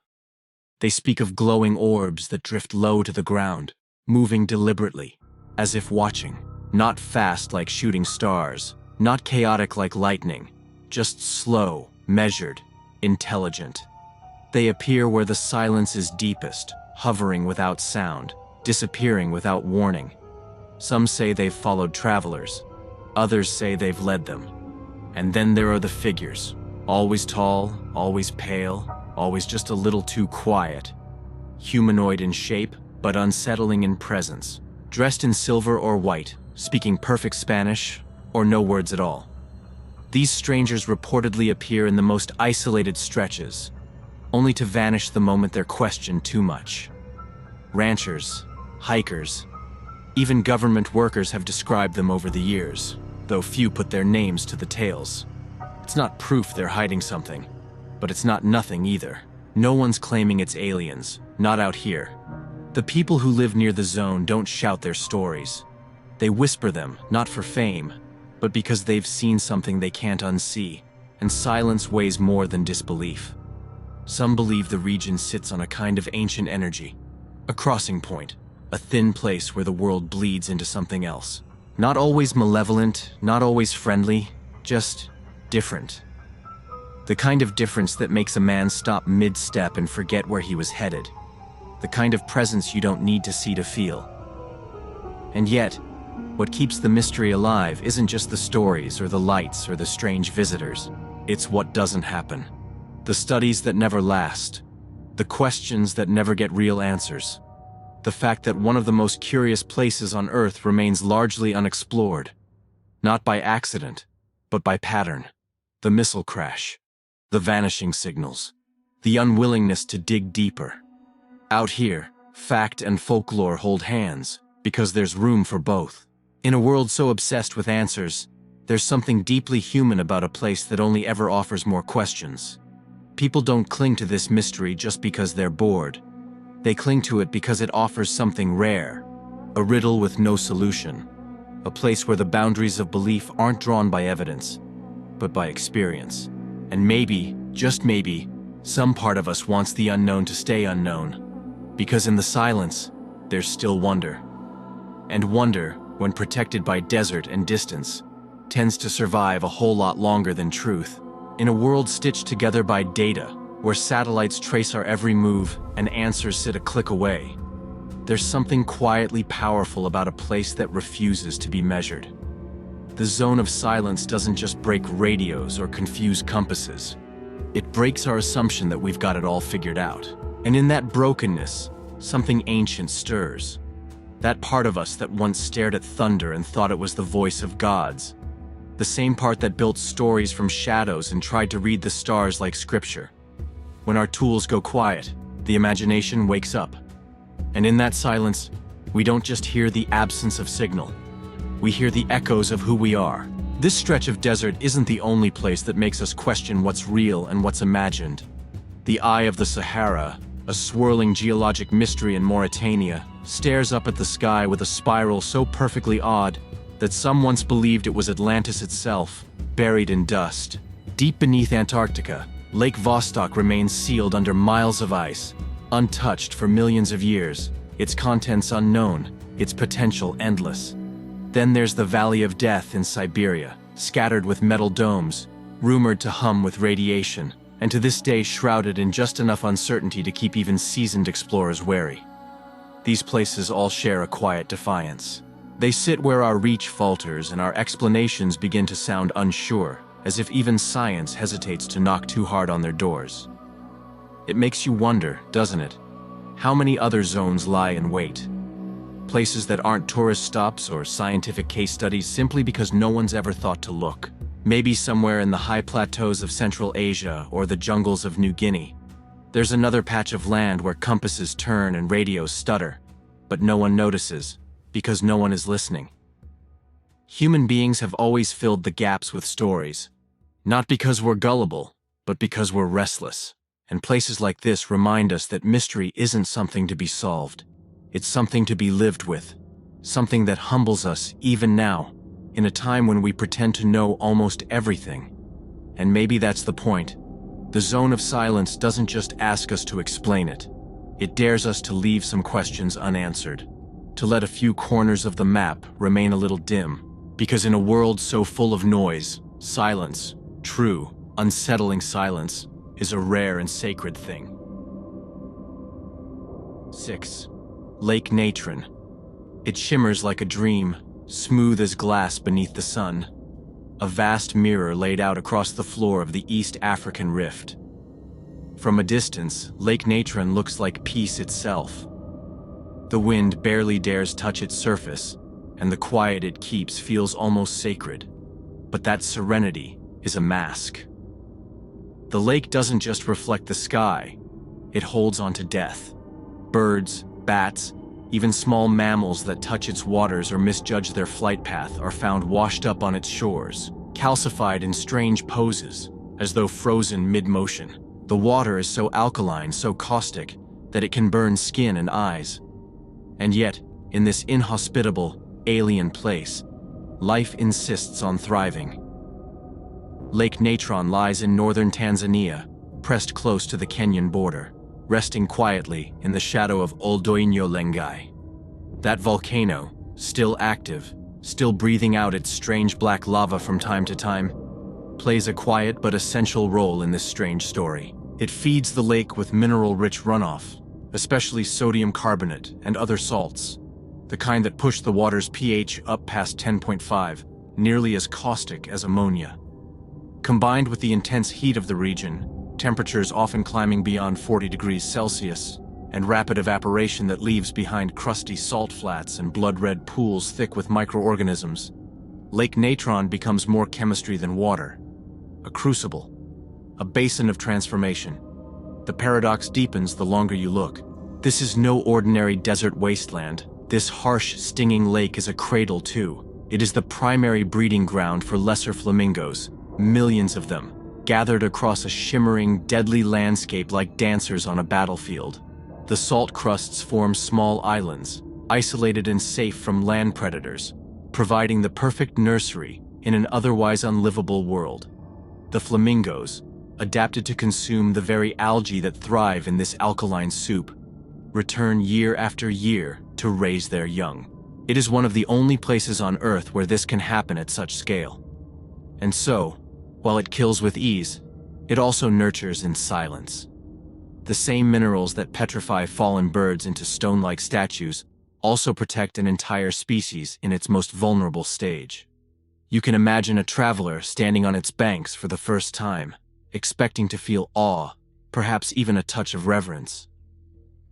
They speak of glowing orbs that drift low to the ground, moving deliberately, as if watching, not fast like shooting stars, not chaotic like lightning, just slow, measured, intelligent. They appear where the silence is deepest, hovering without sound, disappearing without warning. Some say they've followed travelers, others say they've led them. And then there are the figures, always tall, always pale, always just a little too quiet. Humanoid in shape, but unsettling in presence. Dressed in silver or white, speaking perfect Spanish, or no words at all. These strangers reportedly appear in the most isolated stretches, only to vanish the moment they're questioned too much. Ranchers, hikers, even government workers have described them over the years, though few put their names to the tales. It's not proof they're hiding something, but it's not nothing either. No one's claiming it's aliens, not out here. The people who live near the zone don't shout their stories. They whisper them, not for fame, but because they've seen something they can't unsee, and silence weighs more than disbelief. Some believe the region sits on a kind of ancient energy, a crossing point, a thin place where the world bleeds into something else. Not always malevolent, not always friendly, just different. The kind of difference that makes a man stop mid-step and forget where he was headed. The kind of presence you don't need to see to feel. And yet, what keeps the mystery alive isn't just the stories or the lights or the strange visitors. It's what doesn't happen. The studies that never last. The questions that never get real answers. The fact that one of the most curious places on Earth remains largely unexplored. Not by accident, but by pattern. The missile crash. The vanishing signals. The unwillingness to dig deeper. Out here, fact and folklore hold hands, because there's room for both. In a world so obsessed with answers, there's something deeply human about a place that only ever offers more questions. People don't cling to this mystery just because they're bored. They cling to it because it offers something rare, a riddle with no solution, a place where the boundaries of belief aren't drawn by evidence, but by experience. And maybe, just maybe, some part of us wants the unknown to stay unknown, because in the silence, there's still wonder. And wonder, when protected by desert and distance, tends to survive a whole lot longer than truth. In a world stitched together by data, where satellites trace our every move and answers sit a click away, There's something quietly powerful about a place that refuses to be measured. The zone of silence doesn't just break radios or confuse compasses. It breaks our assumption that we've got it all figured out. And in that brokenness, something ancient stirs. That part of us that once stared at thunder and thought it was the voice of gods. The same part that built stories from shadows and tried to read the stars like scripture. When our tools go quiet, the imagination wakes up. And in that silence, we don't just hear the absence of signal. We hear the echoes of who we are. This stretch of desert isn't the only place that makes us question what's real and what's imagined. The Eye of the Sahara, a swirling geologic mystery in Mauritania, stares up at the sky with a spiral so perfectly odd that some once believed it was Atlantis itself, buried in dust. Deep beneath Antarctica, Lake Vostok remains sealed under miles of ice, untouched for millions of years, its contents unknown, its potential endless. Then there's the Valley of Death in Siberia, scattered with metal domes, rumored to hum with radiation, and to this day shrouded in just enough uncertainty to keep even seasoned explorers wary. These places all share a quiet defiance. They sit where our reach falters and our explanations begin to sound unsure, as if even science hesitates to knock too hard on their doors. It makes you wonder, doesn't it? How many other zones lie in wait? Places that aren't tourist stops or scientific case studies simply because no one's ever thought to look. Maybe somewhere in the high plateaus of Central Asia or the jungles of New Guinea. There's another patch of land where compasses turn and radios stutter, but no one notices, because no one is listening. Human beings have always filled the gaps with stories. Not because we're gullible, but because we're restless. And places like this remind us that mystery isn't something to be solved. It's something to be lived with. Something that humbles us even now, in a time when we pretend to know almost everything. And maybe that's the point. The zone of silence doesn't just ask us to explain it. It dares us to leave some questions unanswered. To let a few corners of the map remain a little dim. Because in a world so full of noise, silence, true, unsettling silence, is a rare and sacred thing. 6. Lake Natron. It shimmers like a dream, smooth as glass beneath the sun. A vast mirror laid out across the floor of the East African Rift. From a distance, Lake Natron looks like peace itself. The wind barely dares touch its surface, and the quiet it keeps feels almost sacred. But that serenity is a mask. The lake doesn't just reflect the sky, it holds onto death. Birds, bats, even small mammals that touch its waters or misjudge their flight path are found washed up on its shores, calcified in strange poses, as though frozen mid-motion. The water is so alkaline, so caustic, that it can burn skin and eyes. And yet, in this inhospitable, alien place, life insists on thriving. Lake Natron lies in northern Tanzania, pressed close to the Kenyan border, resting quietly in the shadow of Oldoinyo Lengai. That volcano, still active, still breathing out its strange black lava from time to time, plays a quiet but essential role in this strange story. It feeds the lake with mineral-rich runoff, especially sodium carbonate and other salts, the kind that push the water's pH up past 10.5, nearly as caustic as ammonia. Combined with the intense heat of the region, temperatures often climbing beyond 40 degrees Celsius, and rapid evaporation that leaves behind crusty salt flats and blood-red pools thick with microorganisms, Lake Natron becomes more chemistry than water. A crucible, a basin of transformation. The paradox deepens the longer you look. This is no ordinary desert wasteland. This harsh, stinging lake is a cradle too. It is the primary breeding ground for lesser flamingos, millions of them, gathered across a shimmering, deadly landscape like dancers on a battlefield. The salt crusts form small islands, isolated and safe from land predators, providing the perfect nursery in an otherwise unlivable world. The flamingos, adapted to consume the very algae that thrive in this alkaline soup, return year after year to raise their young. It is one of the only places on Earth where this can happen at such scale. And so, while it kills with ease, it also nurtures in silence. The same minerals that petrify fallen birds into stone-like statues also protect an entire species in its most vulnerable stage. You can imagine a traveler standing on its banks for the first time, expecting to feel awe, perhaps even a touch of reverence.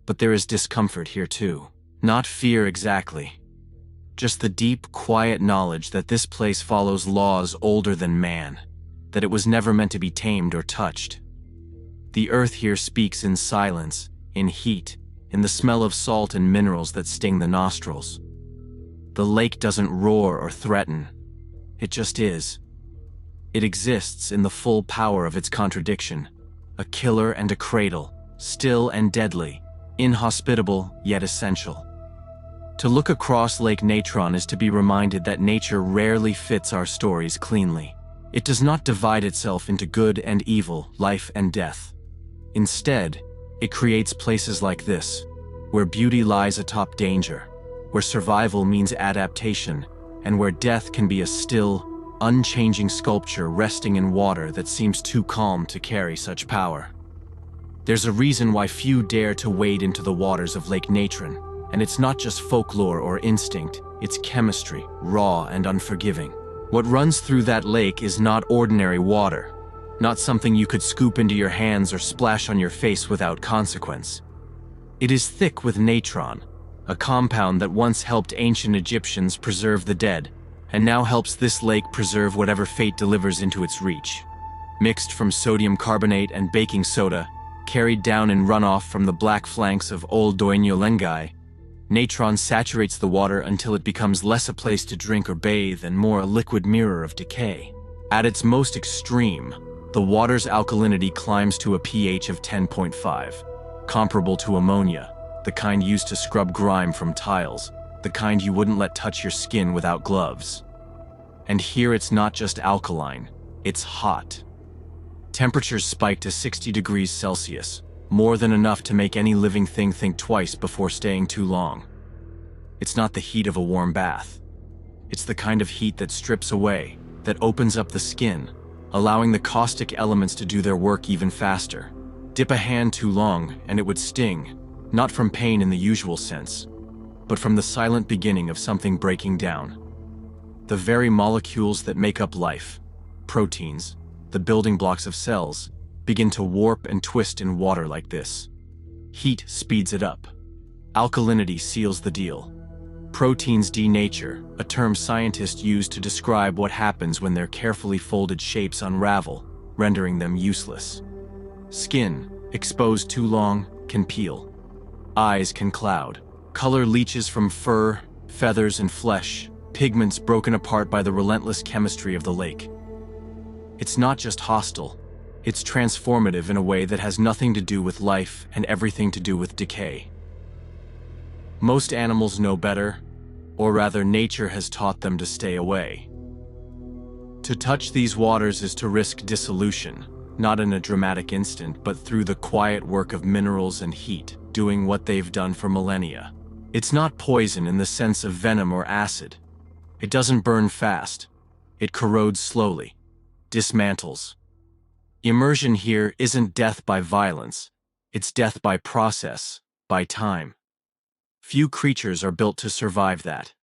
But there is discomfort here too. Not fear exactly. Just the deep, quiet knowledge that this place follows laws older than man, that it was never meant to be tamed or touched. The earth here speaks in silence, in heat, in the smell of salt and minerals that sting the nostrils. The lake doesn't roar or threaten. It just is. It exists in the full power of its contradiction, a killer and a cradle, still and deadly, inhospitable yet essential. To look across Lake Natron is to be reminded that nature rarely fits our stories cleanly. It does not divide itself into good and evil, life and death. Instead, it creates places like this, where beauty lies atop danger, where survival means adaptation, and where death can be a still, unchanging sculpture resting in water that seems too calm to carry such power. There's a reason why few dare to wade into the waters of Lake Natron, and it's not just folklore or instinct, it's chemistry, raw and unforgiving. What runs through that lake is not ordinary water, not something you could scoop into your hands or splash on your face without consequence. It is thick with natron, a compound that once helped ancient Egyptians preserve the dead, and now helps this lake preserve whatever fate delivers into its reach. Mixed from sodium carbonate and baking soda, carried down in runoff from the black flanks of Old Doinyolengai, natron saturates the water until it becomes less a place to drink or bathe and more a liquid mirror of decay. At its most extreme, the water's alkalinity climbs to a pH of 10.5, comparable to ammonia, the kind used to scrub grime from tiles, the kind you wouldn't let touch your skin without gloves. And here it's not just alkaline, it's hot. Temperatures spike to 60 degrees Celsius, more than enough to make any living thing think twice before staying too long. It's not the heat of a warm bath. It's the kind of heat that strips away, that opens up the skin, allowing the caustic elements to do their work even faster. Dip a hand too long and it would sting, not from pain in the usual sense, but from the silent beginning of something breaking down. The very molecules that make up life, proteins, the building blocks of cells, begin to warp and twist in water like this. Heat speeds it up. Alkalinity seals the deal. Proteins denature, a term scientists use to describe what happens when their carefully folded shapes unravel, rendering them useless. Skin, exposed too long, can peel. Eyes can cloud. Color leaches from fur, feathers, and flesh, pigments broken apart by the relentless chemistry of the lake. It's not just hostile. It's transformative in a way that has nothing to do with life and everything to do with decay. Most animals know better, or rather nature has taught them to stay away. To touch these waters is to risk dissolution, not in a dramatic instant, but through the quiet work of minerals and heat, doing what they've done for millennia. It's not poison in the sense of venom or acid. It doesn't burn fast. It corrodes slowly, dismantles. Immersion here isn't death by violence, it's death by process, by time. Few creatures are built to survive that.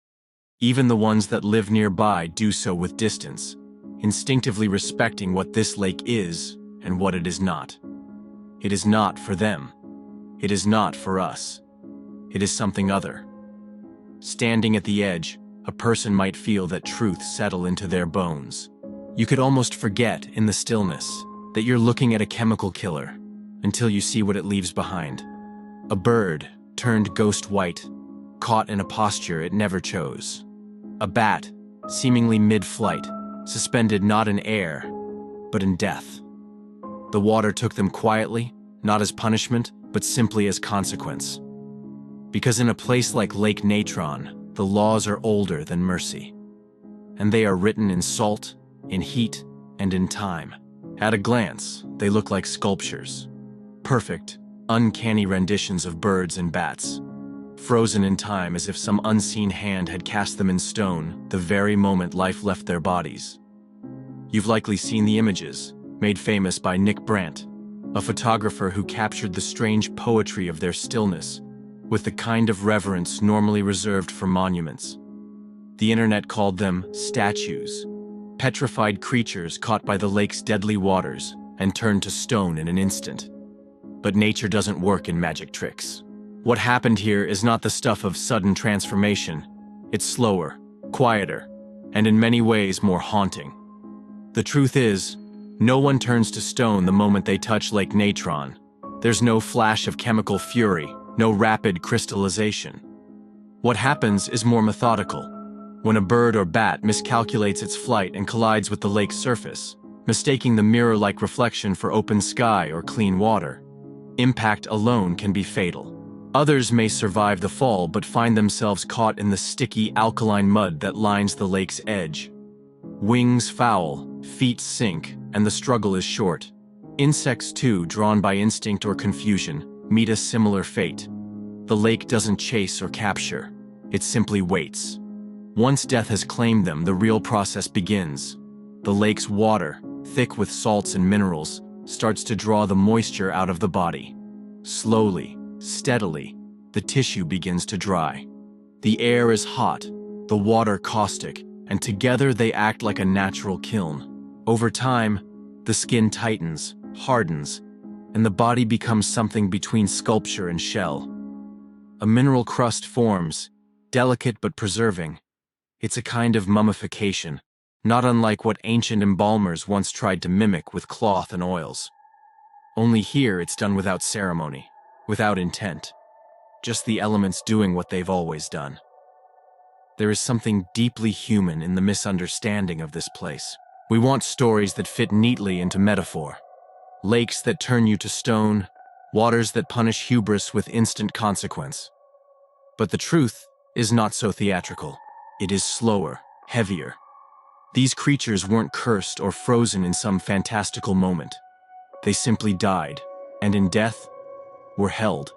Even the ones that live nearby do so with distance, instinctively respecting what this lake is and what it is not. It is not for them. It is not for us. It is something other. Standing at the edge, a person might feel that truth settle into their bones. You could almost forget, in the stillness, that you're looking at a chemical killer, until you see what it leaves behind. A bird, turned ghost white, caught in a posture it never chose. A bat, seemingly mid-flight, suspended not in air, but in death. The water took them quietly, not as punishment, but simply as consequence. Because in a place like Lake Natron, the laws are older than mercy. And they are written in salt, in heat, and in time. At a glance, they look like sculptures. Perfect, uncanny renditions of birds and bats. Frozen in time as if some unseen hand had cast them in stone the very moment life left their bodies. You've likely seen the images, made famous by Nick Brandt. a photographer who captured the strange poetry of their stillness, with the kind of reverence normally reserved for monuments. The internet called them statues, petrified creatures caught by the lake's deadly waters and turned to stone in an instant. But nature doesn't work in magic tricks. What happened here is not the stuff of sudden transformation. It's slower, quieter, and in many ways more haunting. The truth is, no one turns to stone the moment they touch Lake Natron. There's no flash of chemical fury, no rapid crystallization. What happens is more methodical. When a bird or bat miscalculates its flight and collides with the lake's surface, mistaking the mirror-like reflection for open sky or clean water, impact alone can be fatal. Others may survive the fall but find themselves caught in the sticky alkaline mud that lines the lake's edge. Wings foul, feet sink, and the struggle is short. Insects too, drawn by instinct or confusion, meet a similar fate. The lake doesn't chase or capture, it simply waits. Once death has claimed them, the real process begins. The lake's water, thick with salts and minerals, starts to draw the moisture out of the body. Slowly, steadily, the tissue begins to dry. The air is hot, the water caustic, and together they act like a natural kiln. Over time, the skin tightens, hardens, and the body becomes something between sculpture and shell. A mineral crust forms, delicate but preserving. It's a kind of mummification, not unlike what ancient embalmers once tried to mimic with cloth and oils. Only here it's done without ceremony, without intent, just the elements doing what they've always done. There is something deeply human in the misunderstanding of this place. We want stories that fit neatly into metaphor. Lakes that turn you to stone, waters that punish hubris with instant consequence. But the truth is not so theatrical. It is slower, heavier. These creatures weren't cursed or frozen in some fantastical moment. They simply died, and in death, were held.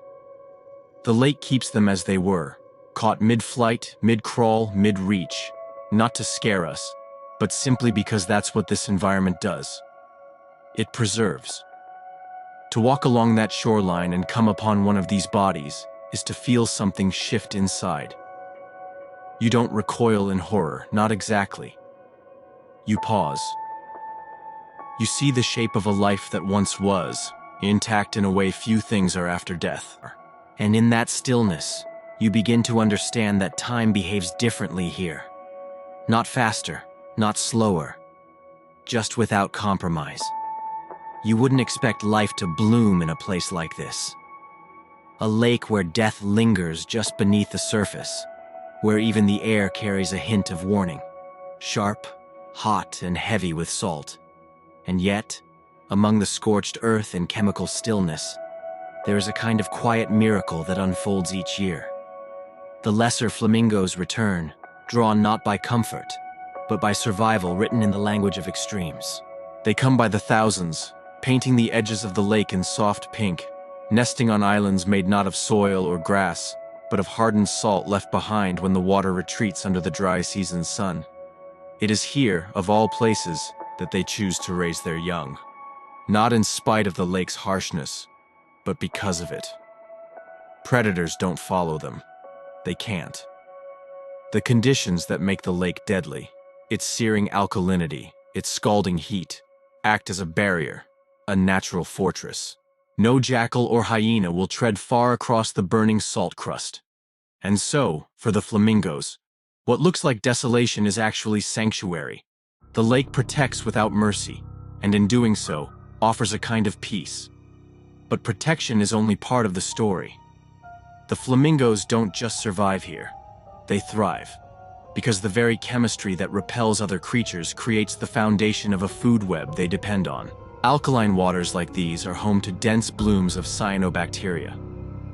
The lake keeps them as they were, caught mid-flight, mid-crawl, mid-reach, not to scare us, but simply because that's what this environment does. It preserves. To walk along that shoreline and come upon one of these bodies is to feel something shift inside. You don't recoil in horror, not exactly. You pause. You see the shape of a life that once was, intact in a way few things are after death. And in that stillness, you begin to understand that time behaves differently here. Not faster, not slower, just without compromise. You wouldn't expect life to bloom in a place like this. A lake where death lingers just beneath the surface, where even the air carries a hint of warning. Sharp, hot, and heavy with salt. And yet, among the scorched earth and chemical stillness, there is a kind of quiet miracle that unfolds each year. The lesser flamingos return, drawn not by comfort, but by survival written in the language of extremes. They come by the thousands, painting the edges of the lake in soft pink, nesting on islands made not of soil or grass, but of hardened salt left behind when the water retreats under the dry season's sun. It is here, of all places, that they choose to raise their young. Not in spite of the lake's harshness, but because of it. Predators don't follow them. They can't. The conditions that make the lake deadly, its searing alkalinity, its scalding heat, act as a barrier, a natural fortress. No jackal or hyena will tread far across the burning salt crust. And so, for the flamingos, what looks like desolation is actually sanctuary. The lake protects without mercy, and in doing so, offers a kind of peace. But protection is only part of the story. The flamingos don't just survive here. They thrive, because the very chemistry that repels other creatures creates the foundation of a food web they depend on. Alkaline waters like these are home to dense blooms of cyanobacteria,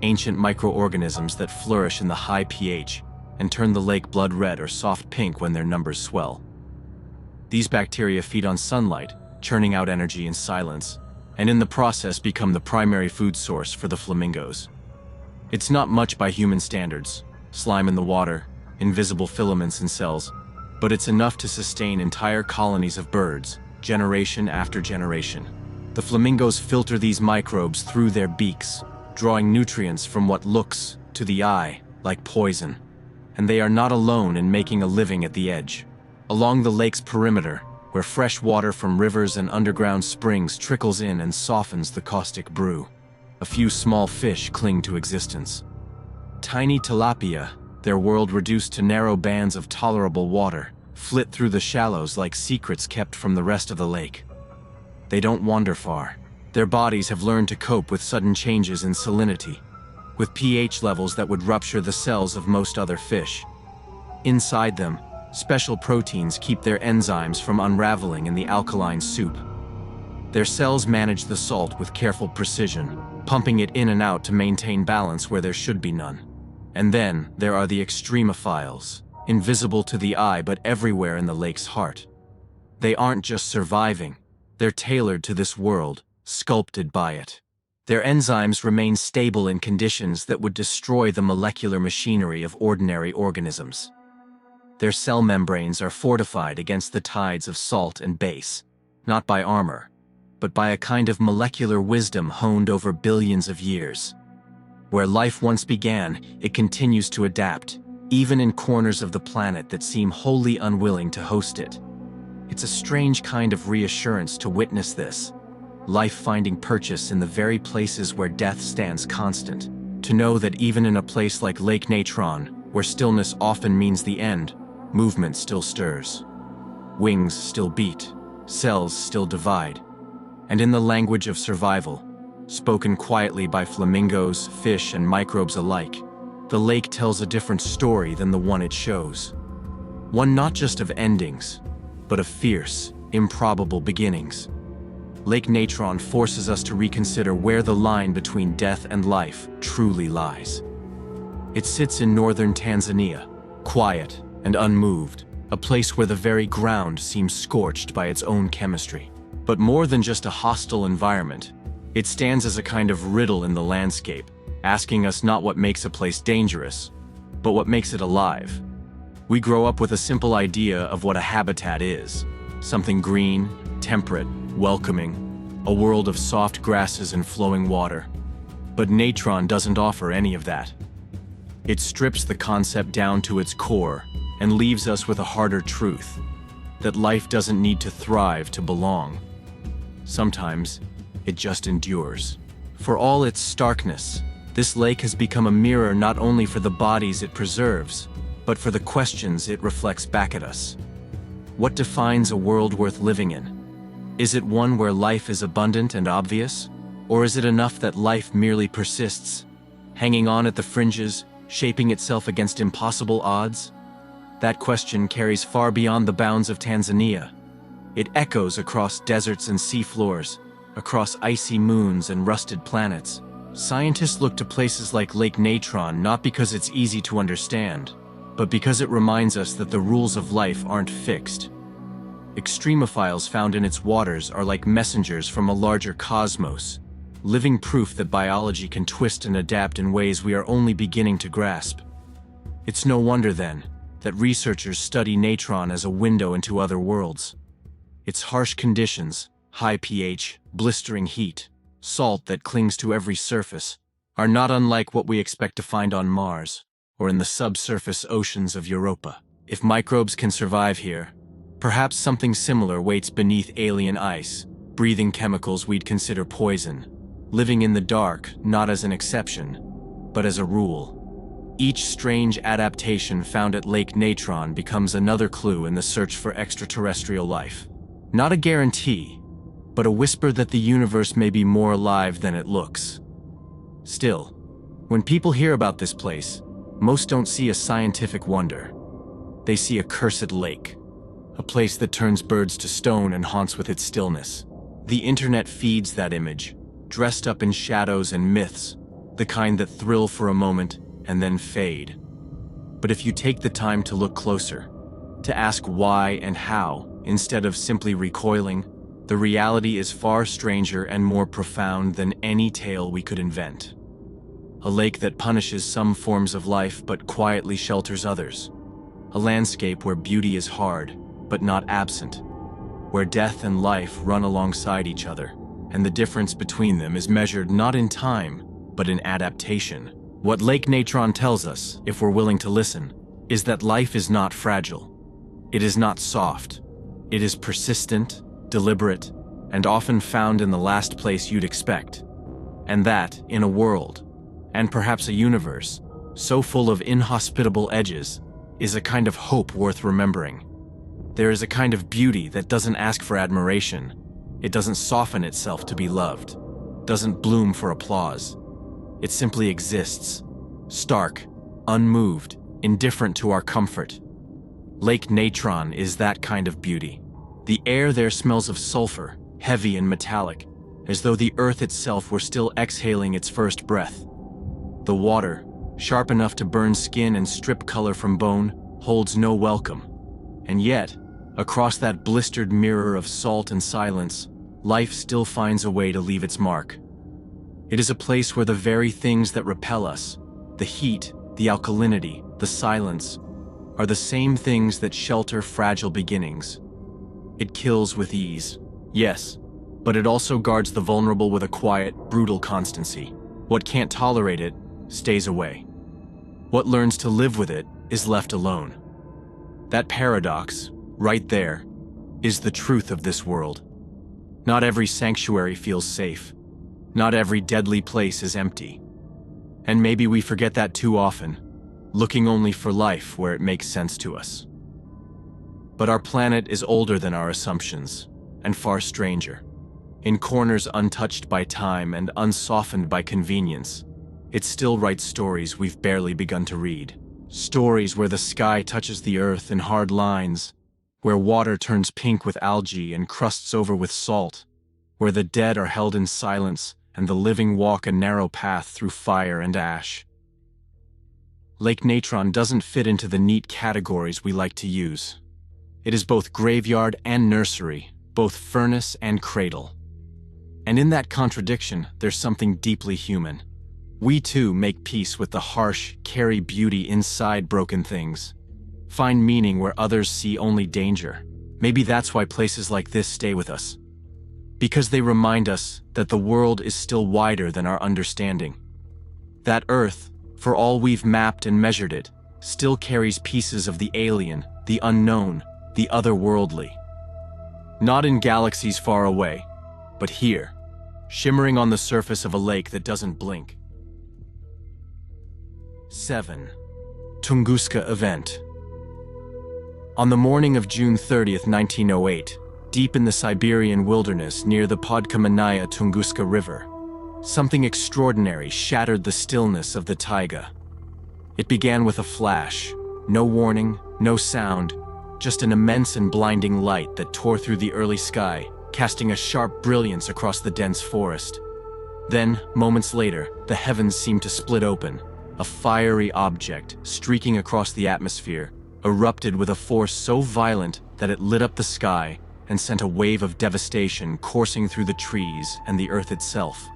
ancient microorganisms that flourish in the high pH and turn the lake blood red or soft pink when their numbers swell. These bacteria feed on sunlight, churning out energy in silence, and in the process become the primary food source for the flamingos. It's not much by human standards, slime in the water, invisible filaments in cells, but it's enough to sustain entire colonies of birds, generation after generation. The flamingos filter these microbes through their beaks, drawing nutrients from what looks, to the eye, like poison. And they are not alone in making a living at the edge. Along the lake's perimeter, where fresh water from rivers and underground springs trickles in and softens the caustic brew, a few small fish cling to existence. Tiny tilapia, their world reduced to narrow bands of tolerable water, flit through the shallows like secrets kept from the rest of the lake. They don't wander far. Their bodies have learned to cope with sudden changes in salinity, with pH levels that would rupture the cells of most other fish. Inside them, special proteins keep their enzymes from unraveling in the alkaline soup. Their cells manage the salt with careful precision, pumping it in and out to maintain balance where there should be none. And then there are the extremophiles, invisible to the eye but everywhere in the lake's heart. They aren't just surviving, they're tailored to this world, sculpted by it. Their enzymes remain stable in conditions that would destroy the molecular machinery of ordinary organisms. Their cell membranes are fortified against the tides of salt and base, not by armor, but by a kind of molecular wisdom honed over billions of years. Where life once began, it continues to adapt, even in corners of the planet that seem wholly unwilling to host it. It's a strange kind of reassurance to witness this, life finding purchase in the very places where death stands constant, to know that even in a place like Lake Natron, where stillness often means the end, movement still stirs. Wings still beat, cells still divide. And in the language of survival, spoken quietly by flamingos, fish, and microbes alike, the lake tells a different story than the one it shows. One not just of endings, but of fierce, improbable beginnings. Lake Natron forces us to reconsider where the line between death and life truly lies. It sits in northern Tanzania, quiet and unmoved, a place where the very ground seems scorched by its own chemistry. But more than just a hostile environment, it stands as a kind of riddle in the landscape, asking us not what makes a place dangerous, but what makes it alive. We grow up with a simple idea of what a habitat is: something green, temperate, welcoming, a world of soft grasses and flowing water. But Natron doesn't offer any of that. It strips the concept down to its core and leaves us with a harder truth, that life doesn't need to thrive to belong. Sometimes, it just endures. For all its starkness, this lake has become a mirror not only for the bodies it preserves, but for the questions it reflects back at us. What defines a world worth living in? Is it one where life is abundant and obvious? Or is it enough that life merely persists, hanging on at the fringes, shaping itself against impossible odds? That question carries far beyond the bounds of Tanzania. It echoes across deserts and seafloors, across icy moons and rusted planets. Scientists look to places like Lake Natron not because it's easy to understand, but because it reminds us that the rules of life aren't fixed. Extremophiles found in its waters are like messengers from a larger cosmos, living proof that biology can twist and adapt in ways we are only beginning to grasp. It's no wonder, then, that researchers study Natron as a window into other worlds. Its harsh conditions, high pH, blistering heat, salt that clings to every surface, are not unlike what we expect to find on Mars or in the subsurface oceans of Europa. If microbes can survive here, perhaps something similar waits beneath alien ice, breathing chemicals we'd consider poison, living in the dark not as an exception, but as a rule. Each strange adaptation found at Lake Natron becomes another clue in the search for extraterrestrial life. Not a guarantee, but a whisper that the universe may be more alive than it looks. Still, when people hear about this place, most don't see a scientific wonder. They see a cursed lake, a place that turns birds to stone and haunts with its stillness. The internet feeds that image, dressed up in shadows and myths, the kind that thrill for a moment and then fade. But if you take the time to look closer, to ask why and how, instead of simply recoiling, the reality is far stranger and more profound than any tale we could invent. A lake that punishes some forms of life but quietly shelters others. A landscape where beauty is hard, but not absent. Where death and life run alongside each other, and the difference between them is measured not in time, but in adaptation. What Lake Natron tells us, if we're willing to listen, is that life is not fragile. It is not soft. It is persistent, deliberate, and often found in the last place you'd expect. And that, in a world, and perhaps a universe, so full of inhospitable edges, is a kind of hope worth remembering. There is a kind of beauty that doesn't ask for admiration. It doesn't soften itself to be loved, doesn't bloom for applause. It simply exists, stark, unmoved, indifferent to our comfort. Lake Natron is that kind of beauty. The air there smells of sulfur, heavy and metallic, as though the earth itself were still exhaling its first breath. The water, sharp enough to burn skin and strip color from bone, holds no welcome. And yet, across that blistered mirror of salt and silence, life still finds a way to leave its mark. It is a place where the very things that repel us, the heat, the alkalinity, the silence, are the same things that shelter fragile beginnings. It kills with ease, yes, but it also guards the vulnerable with a quiet, brutal constancy. What can't tolerate it stays away. What learns to live with it is left alone. That paradox, right there, is the truth of this world. Not every sanctuary feels safe. Not every deadly place is empty. And maybe we forget that too often, looking only for life where it makes sense to us. But our planet is older than our assumptions, and far stranger. In corners untouched by time and unsoftened by convenience, it still writes stories we've barely begun to read. Stories where the sky touches the earth in hard lines, where water turns pink with algae and crusts over with salt, where the dead are held in silence and the living walk a narrow path through fire and ash. Lake Natron doesn't fit into the neat categories we like to use. It is both graveyard and nursery, both furnace and cradle. And in that contradiction, there's something deeply human. We too make peace with the harsh, carry beauty inside broken things. Find meaning where others see only danger. Maybe that's why places like this stay with us. Because they remind us that the world is still wider than our understanding. That Earth, for all we've mapped and measured it, still carries pieces of the alien, the unknown, the otherworldly. Not in galaxies far away, but here, shimmering on the surface of a lake that doesn't blink. 7. Tunguska Event. On the morning of June 30th, 1908, deep in the Siberian wilderness near the Podkamennaya Tunguska River, something extraordinary shattered the stillness of the taiga. It began with a flash, no warning, no sound, just an immense and blinding light that tore through the early sky, casting a sharp brilliance across the dense forest. Then, moments later, the heavens seemed to split open. A fiery object, streaking across the atmosphere, erupted with a force so violent that it lit up the sky and sent a wave of devastation coursing through the trees and the earth itself.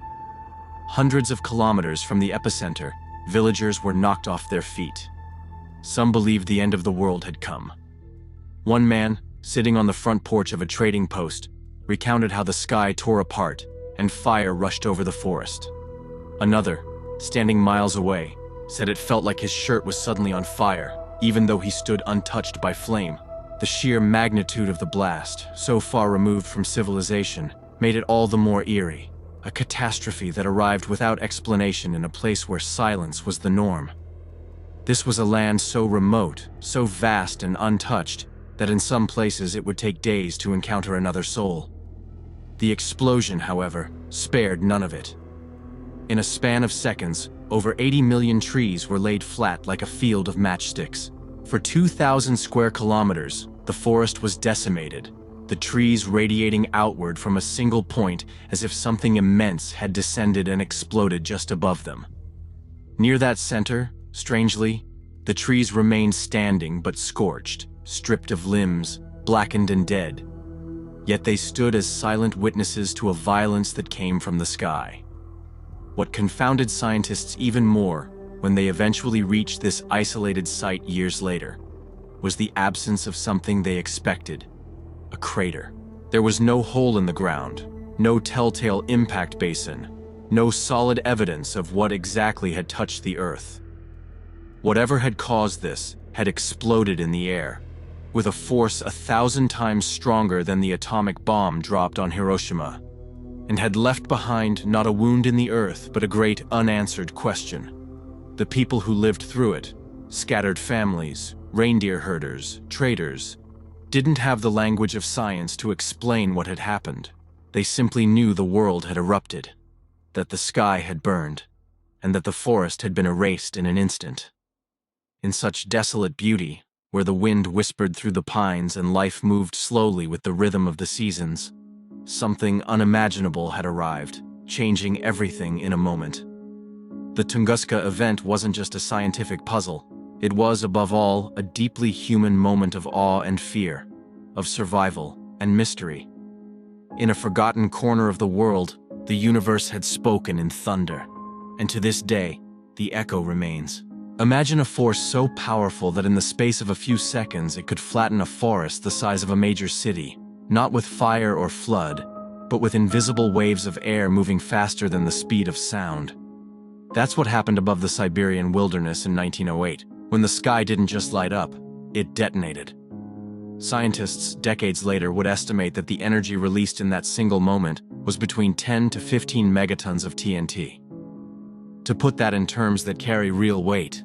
Hundreds of kilometers from the epicenter, villagers were knocked off their feet. Some believed the end of the world had come. One man, sitting on the front porch of a trading post, recounted how the sky tore apart and fire rushed over the forest. Another, standing miles away, said it felt like his shirt was suddenly on fire, even though he stood untouched by flame. The sheer magnitude of the blast, so far removed from civilization, made it all the more eerie, a catastrophe that arrived without explanation in a place where silence was the norm. This was a land so remote, so vast and untouched, that in some places it would take days to encounter another soul. The explosion, however, spared none of it. In a span of seconds, over 80 million trees were laid flat like a field of matchsticks. For 2,000 square kilometers, the forest was decimated, the trees radiating outward from a single point as if something immense had descended and exploded just above them. Near that center, strangely, the trees remained standing but scorched, stripped of limbs, blackened and dead. Yet they stood as silent witnesses to a violence that came from the sky. What confounded scientists even more, when they eventually reached this isolated site years later, was the absence of something they expected: a crater. There was no hole in the ground, no telltale impact basin, no solid evidence of what exactly had touched the Earth. Whatever had caused this had exploded in the air, with a force 1,000 times stronger than the atomic bomb dropped on Hiroshima, and had left behind not a wound in the Earth, but a great unanswered question. The people who lived through it, scattered families, reindeer herders, traders, didn't have the language of science to explain what had happened. They simply knew the world had erupted, that the sky had burned, and that the forest had been erased in an instant. In such desolate beauty, where the wind whispered through the pines and life moved slowly with the rhythm of the seasons, something unimaginable had arrived, changing everything in a moment. The Tunguska event wasn't just a scientific puzzle. It was, above all, a deeply human moment of awe and fear, of survival and mystery. In a forgotten corner of the world, the universe had spoken in thunder, and to this day, the echo remains. Imagine a force so powerful that in the space of a few seconds it could flatten a forest the size of a major city, not with fire or flood, but with invisible waves of air moving faster than the speed of sound. That's what happened above the Siberian wilderness in 1908, when the sky didn't just light up, it detonated. Scientists, decades later, would estimate that the energy released in that single moment was between 10 to 15 megatons of TNT. To put that in terms that carry real weight,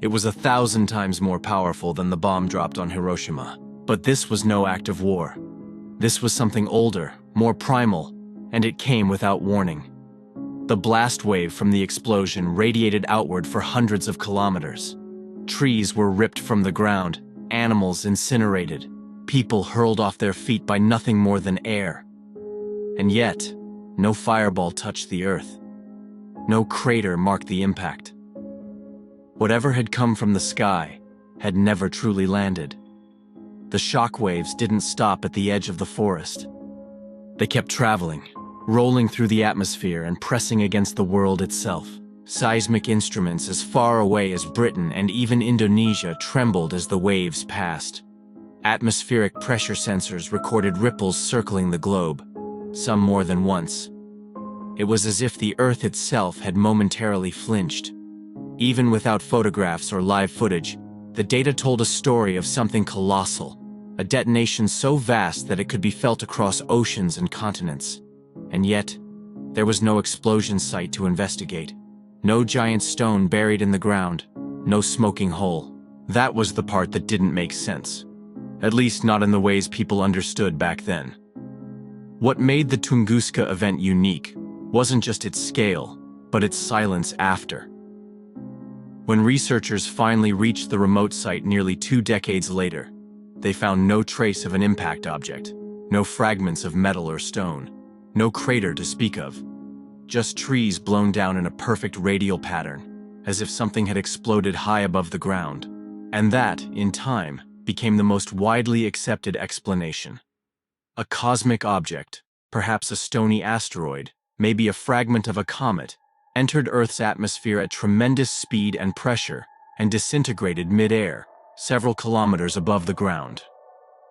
it was 1,000 times more powerful than the bomb dropped on Hiroshima. But this was no act of war. This was something older, more primal, and it came without warning. The blast wave from the explosion radiated outward for hundreds of kilometers. Trees were ripped from the ground, animals incinerated, people hurled off their feet by nothing more than air. And yet, no fireball touched the Earth. No crater marked the impact. Whatever had come from the sky had never truly landed. The shock waves didn't stop at the edge of the forest. They kept traveling, rolling through the atmosphere and pressing against the world itself. Seismic instruments as far away as Britain and even Indonesia trembled as the waves passed. Atmospheric pressure sensors recorded ripples circling the globe, some more than once. It was as if the Earth itself had momentarily flinched. Even without photographs or live footage, the data told a story of something colossal, a detonation so vast that it could be felt across oceans and continents. And yet, there was no explosion site to investigate. No giant stone buried in the ground, no smoking hole. That was the part that didn't make sense. At least not in the ways people understood back then. What made the Tunguska event unique wasn't just its scale, but its silence after. When researchers finally reached the remote site nearly 2 decades later, they found no trace of an impact object, no fragments of metal or stone, no crater to speak of. Just trees blown down in a perfect radial pattern, as if something had exploded high above the ground. And that, in time, became the most widely accepted explanation. A cosmic object, perhaps a stony asteroid, maybe a fragment of a comet, entered Earth's atmosphere at tremendous speed and pressure and disintegrated mid-air, several kilometers above the ground.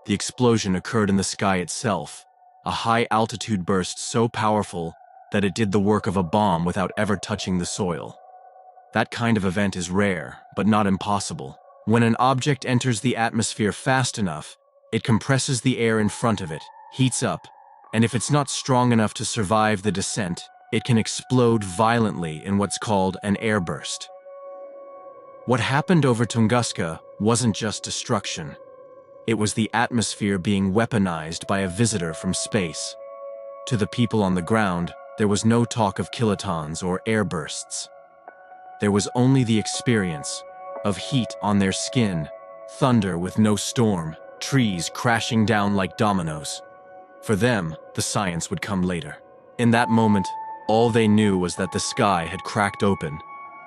The explosion occurred in the sky itself, a high-altitude burst so powerful that it did the work of a bomb without ever touching the soil. That kind of event is rare, but not impossible. When an object enters the atmosphere fast enough, it compresses the air in front of it, heats up, and if it's not strong enough to survive the descent, it can explode violently in what's called an airburst. What happened over Tunguska wasn't just destruction. It was the atmosphere being weaponized by a visitor from space. To the people on the ground, there was no talk of kilotons or airbursts. There was only the experience of heat on their skin, thunder with no storm, trees crashing down like dominoes. For them, the science would come later. In that moment, all they knew was that the sky had cracked open,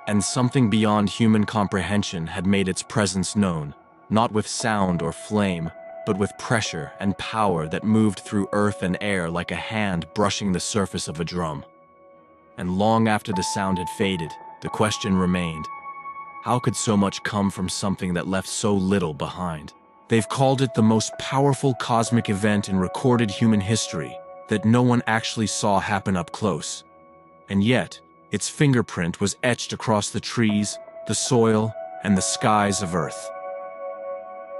and something beyond human comprehension had made its presence known, not with sound or flame, but with pressure and power that moved through earth and air like a hand brushing the surface of a drum. And long after the sound had faded, the question remained: how could so much come from something that left so little behind? They've called it the most powerful cosmic event in recorded human history, that no one actually saw happen up close. And yet, its fingerprint was etched across the trees, the soil, and the skies of Earth.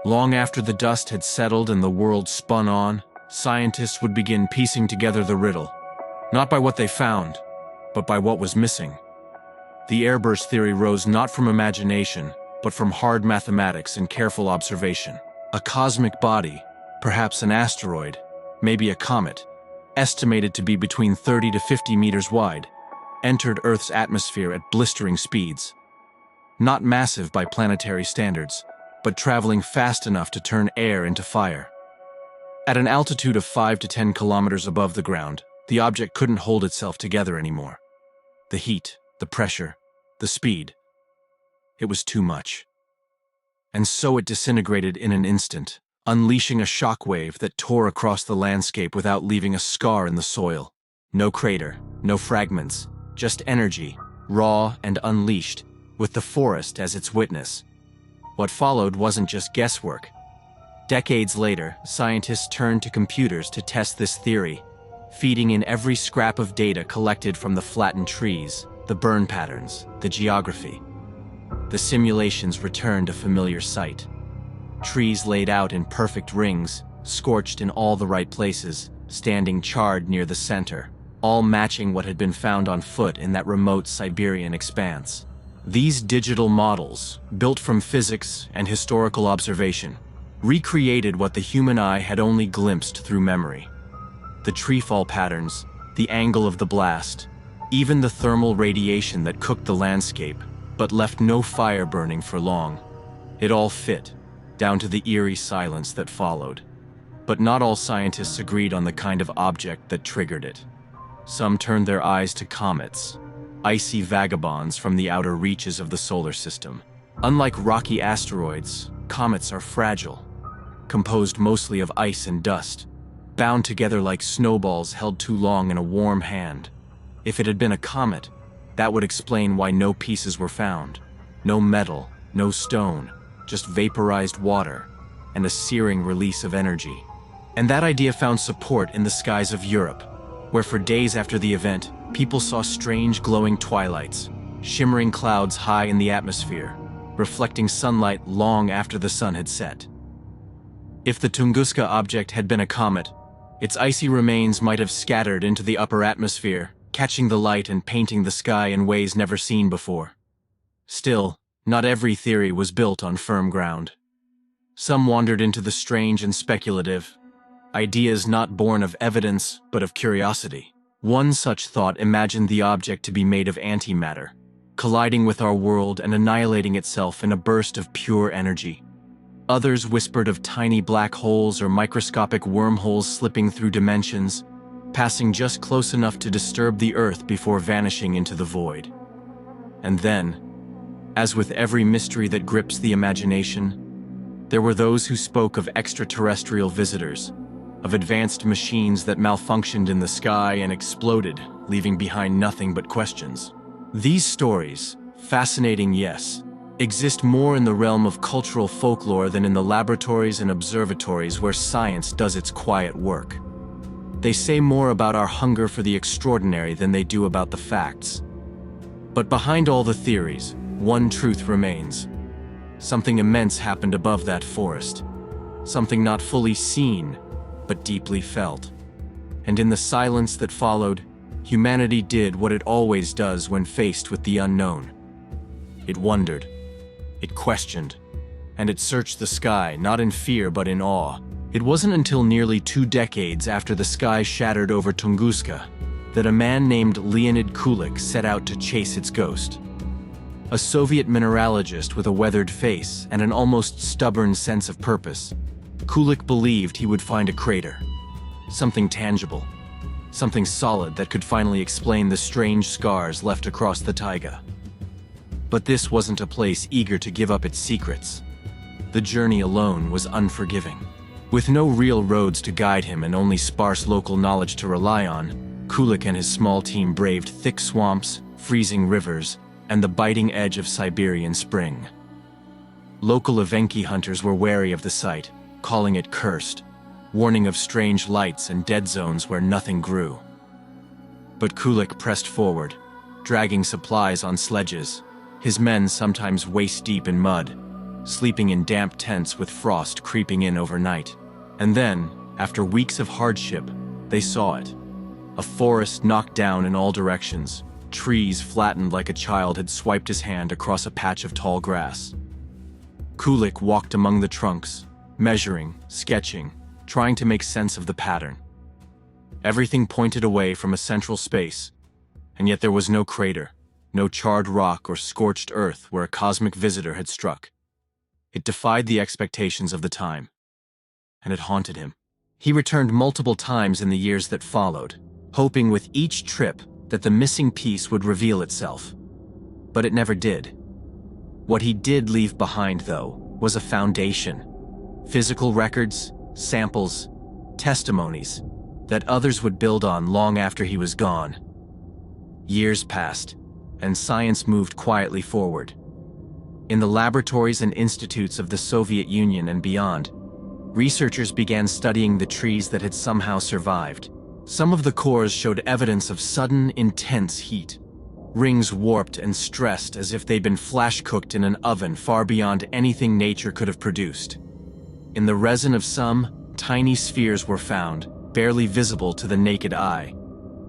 Long after the dust had settled and the world spun on, scientists would begin piecing together the riddle, not by what they found, but by what was missing. The airburst theory rose not from imagination, but from hard mathematics and careful observation. A cosmic body, perhaps an asteroid, maybe a comet, estimated to be between 30 to 50 meters wide, entered Earth's atmosphere at blistering speeds. Not massive by planetary standards, but traveling fast enough to turn air into fire. At an altitude of 5 to 10 kilometers above the ground, the object couldn't hold itself together anymore. The heat, the pressure, the speed. It was too much. And so it disintegrated in an instant, unleashing a shockwave that tore across the landscape without leaving a scar in the soil. No crater, no fragments, just energy, raw and unleashed, with the forest as its witness. What followed wasn't just guesswork. Decades later, scientists turned to computers to test this theory, feeding in every scrap of data collected from the flattened trees, the burn patterns, the geography. The simulations returned a familiar sight. Trees laid out in perfect rings, scorched in all the right places, standing charred near the center, all matching what had been found on foot in that remote Siberian expanse. These digital models, built from physics and historical observation, recreated what the human eye had only glimpsed through memory. The treefall patterns, the angle of the blast, even the thermal radiation that cooked the landscape, but left no fire burning for long. It all fit, down to the eerie silence that followed. But not all scientists agreed on the kind of object that triggered it. Some turned their eyes to comets, icy vagabonds from the outer reaches of the solar system. Unlike rocky asteroids, comets are fragile, composed mostly of ice and dust, bound together like snowballs held too long in a warm hand. If it had been a comet, that would explain why no pieces were found. No metal, no stone, just vaporized water, and a searing release of energy. And that idea found support in the skies of Europe, where for days after the event, people saw strange glowing twilights, shimmering clouds high in the atmosphere, reflecting sunlight long after the sun had set. If the Tunguska object had been a comet, its icy remains might have scattered into the upper atmosphere, catching the light and painting the sky in ways never seen before. Still, not every theory was built on firm ground. Some wandered into the strange and speculative, ideas not born of evidence but of curiosity. One such thought imagined the object to be made of antimatter, colliding with our world and annihilating itself in a burst of pure energy. Others whispered of tiny black holes or microscopic wormholes slipping through dimensions, passing just close enough to disturb the Earth before vanishing into the void. And then, as with every mystery that grips the imagination, there were those who spoke of extraterrestrial visitors, of advanced machines that malfunctioned in the sky and exploded, leaving behind nothing but questions. These stories, fascinating yes, exist more in the realm of cultural folklore than in the laboratories and observatories where science does its quiet work. They say more about our hunger for the extraordinary than they do about the facts. But behind all the theories, one truth remains. Something immense happened above that forest. Something not fully seen, but deeply felt. And in the silence that followed, humanity did what it always does when faced with the unknown. It wondered, it questioned, and it searched the sky, not in fear but in awe. It wasn't until nearly 2 decades after the sky shattered over Tunguska that a man named Leonid Kulik set out to chase its ghost. A Soviet mineralogist with a weathered face and an almost stubborn sense of purpose, Kulik believed he would find a crater. Something tangible. Something solid that could finally explain the strange scars left across the taiga. But this wasn't a place eager to give up its secrets. The journey alone was unforgiving. With no real roads to guide him and only sparse local knowledge to rely on, Kulik and his small team braved thick swamps, freezing rivers, and the biting edge of Siberian spring. Local Evenki hunters were wary of the site, calling it cursed. warning of strange lights and dead zones where nothing grew. But Kulik pressed forward, dragging supplies on sledges, his men sometimes waist-deep in mud, sleeping in damp tents with frost creeping in overnight. And then, after weeks of hardship, they saw it. A forest knocked down in all directions, trees flattened like a child had swiped his hand across a patch of tall grass. Kulik walked among the trunks, measuring, sketching, trying to make sense of the pattern. Everything pointed away from a central space, and yet there was no crater, no charred rock or scorched earth where a cosmic visitor had struck. It defied the expectations of the time, and it haunted him. He returned multiple times in the years that followed, hoping with each trip that the missing piece would reveal itself. But it never did. What he did leave behind, though, was a foundation. Physical records, samples, testimonies that others would build on long after he was gone. Years passed, and science moved quietly forward. In the laboratories and institutes of the Soviet Union and beyond, researchers began studying the trees that had somehow survived. Some of the cores showed evidence of sudden, intense heat. Rings warped and stressed as if they'd been flash-cooked in an oven far beyond anything nature could have produced. In the resin of some, tiny spheres were found, barely visible to the naked eye.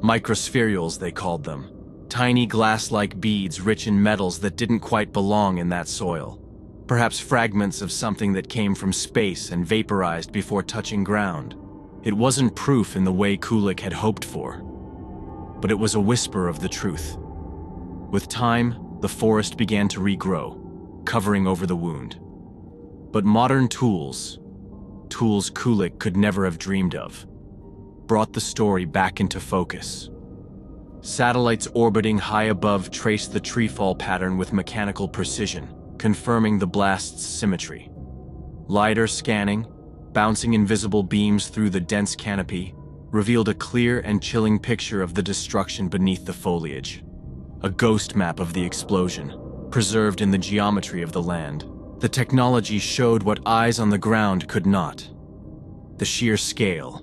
Microspherules, they called them. Tiny glass-like beads rich in metals that didn't quite belong in that soil. Perhaps fragments of something that came from space and vaporized before touching ground. It wasn't proof in the way Kulik had hoped for, but it was a whisper of the truth. With time, the forest began to regrow, covering over the wound. But modern tools Kulik could never have dreamed of, brought the story back into focus. Satellites orbiting high above traced the treefall pattern with mechanical precision, confirming the blast's symmetry. LiDAR scanning, bouncing invisible beams through the dense canopy, revealed a clear and chilling picture of the destruction beneath the foliage. A ghost map of the explosion, preserved in the geometry of the land. The technology showed what eyes on the ground could not. The sheer scale,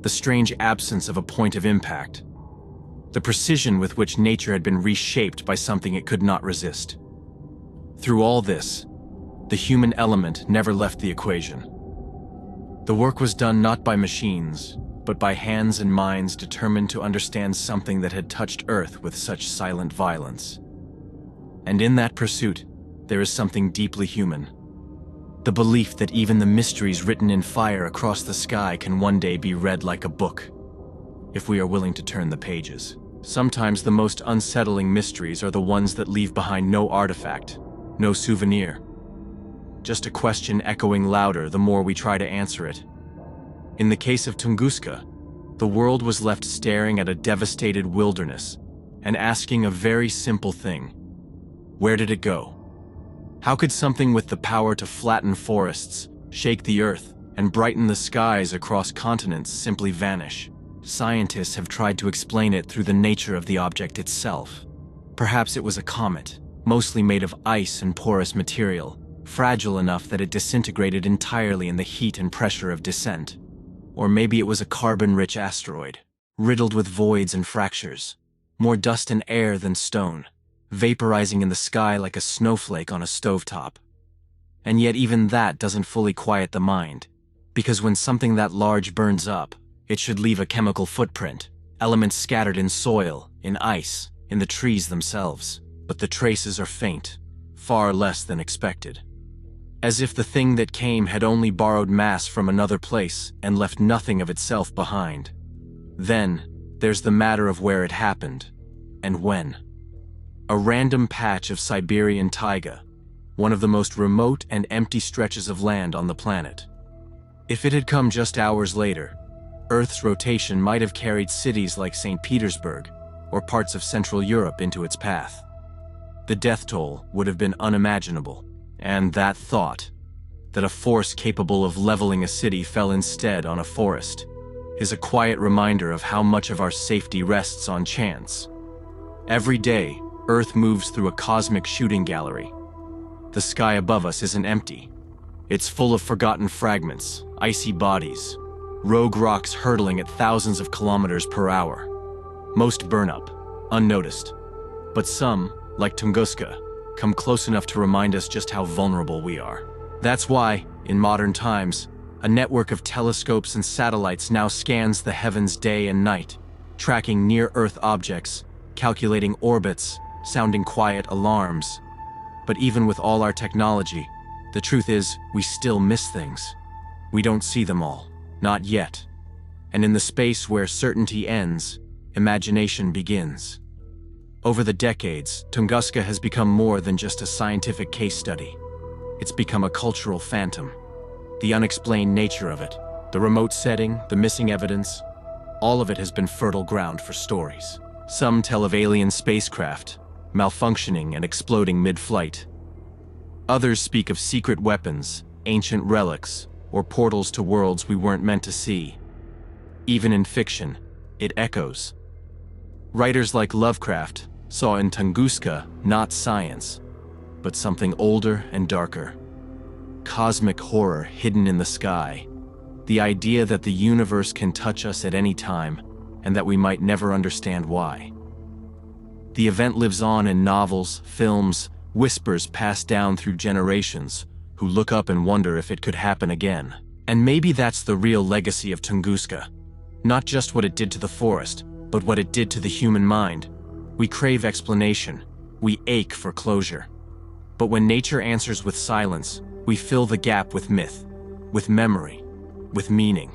the strange absence of a point of impact, the precision with which nature had been reshaped by something it could not resist. Through all this, the human element never left the equation. The work was done not by machines, but by hands and minds determined to understand something that had touched Earth with such silent violence. And in that pursuit, there is something deeply human. The belief that even the mysteries written in fire across the sky can one day be read like a book, if we are willing to turn the pages. Sometimes the most unsettling mysteries are the ones that leave behind no artifact, no souvenir. Just a question echoing louder the more we try to answer it. In the case of Tunguska, the world was left staring at a devastated wilderness and asking a very simple thing. Where did it go? How could something with the power to flatten forests, shake the earth, and brighten the skies across continents simply vanish? Scientists have tried to explain it through the nature of the object itself. Perhaps it was a comet, mostly made of ice and porous material, fragile enough that it disintegrated entirely in the heat and pressure of descent. Or maybe it was a carbon-rich asteroid, riddled with voids and fractures, more dust and air than stone, vaporizing in the sky like a snowflake on a stovetop. And yet even that doesn't fully quiet the mind, because when something that large burns up, it should leave a chemical footprint, elements scattered in soil, in ice, in the trees themselves. But the traces are faint, far less than expected. As if the thing that came had only borrowed mass from another place and left nothing of itself behind. Then, there's the matter of where it happened, and when. A random patch of Siberian taiga, one of the most remote and empty stretches of land on the planet. If it had come just hours later, Earth's rotation might have carried cities like St. Petersburg or parts of Central Europe into its path. The death toll would have been unimaginable, and that thought, that a force capable of leveling a city fell instead on a forest, is a quiet reminder of how much of our safety rests on chance. Every day, Earth moves through a cosmic shooting gallery. The sky above us isn't empty. It's full of forgotten fragments, icy bodies, rogue rocks hurtling at thousands of kilometers per hour. Most burn up, unnoticed. But some, like Tunguska, come close enough to remind us just how vulnerable we are. That's why, in modern times, a network of telescopes and satellites now scans the heavens day and night, tracking near-Earth objects, calculating orbits, sounding quiet alarms. But even with all our technology, the truth is, we still miss things. We don't see them all, not yet. And in the space where certainty ends, imagination begins. Over the decades, Tunguska has become more than just a scientific case study. It's become a cultural phantom. The unexplained nature of it, the remote setting, the missing evidence, all of it has been fertile ground for stories. Some tell of alien spacecraft, malfunctioning and exploding mid-flight. Others speak of secret weapons, ancient relics, or portals to worlds we weren't meant to see. Even in fiction, it echoes. Writers like Lovecraft saw in Tunguska not science, but something older and darker. Cosmic horror hidden in the sky. The idea that the universe can touch us at any time, and that we might never understand why. The event lives on in novels, films, whispers passed down through generations, who look up and wonder if it could happen again. And maybe that's the real legacy of Tunguska. Not just what it did to the forest, but what it did to the human mind. We crave explanation. We ache for closure. But when nature answers with silence, we fill the gap with myth, with memory, with meaning.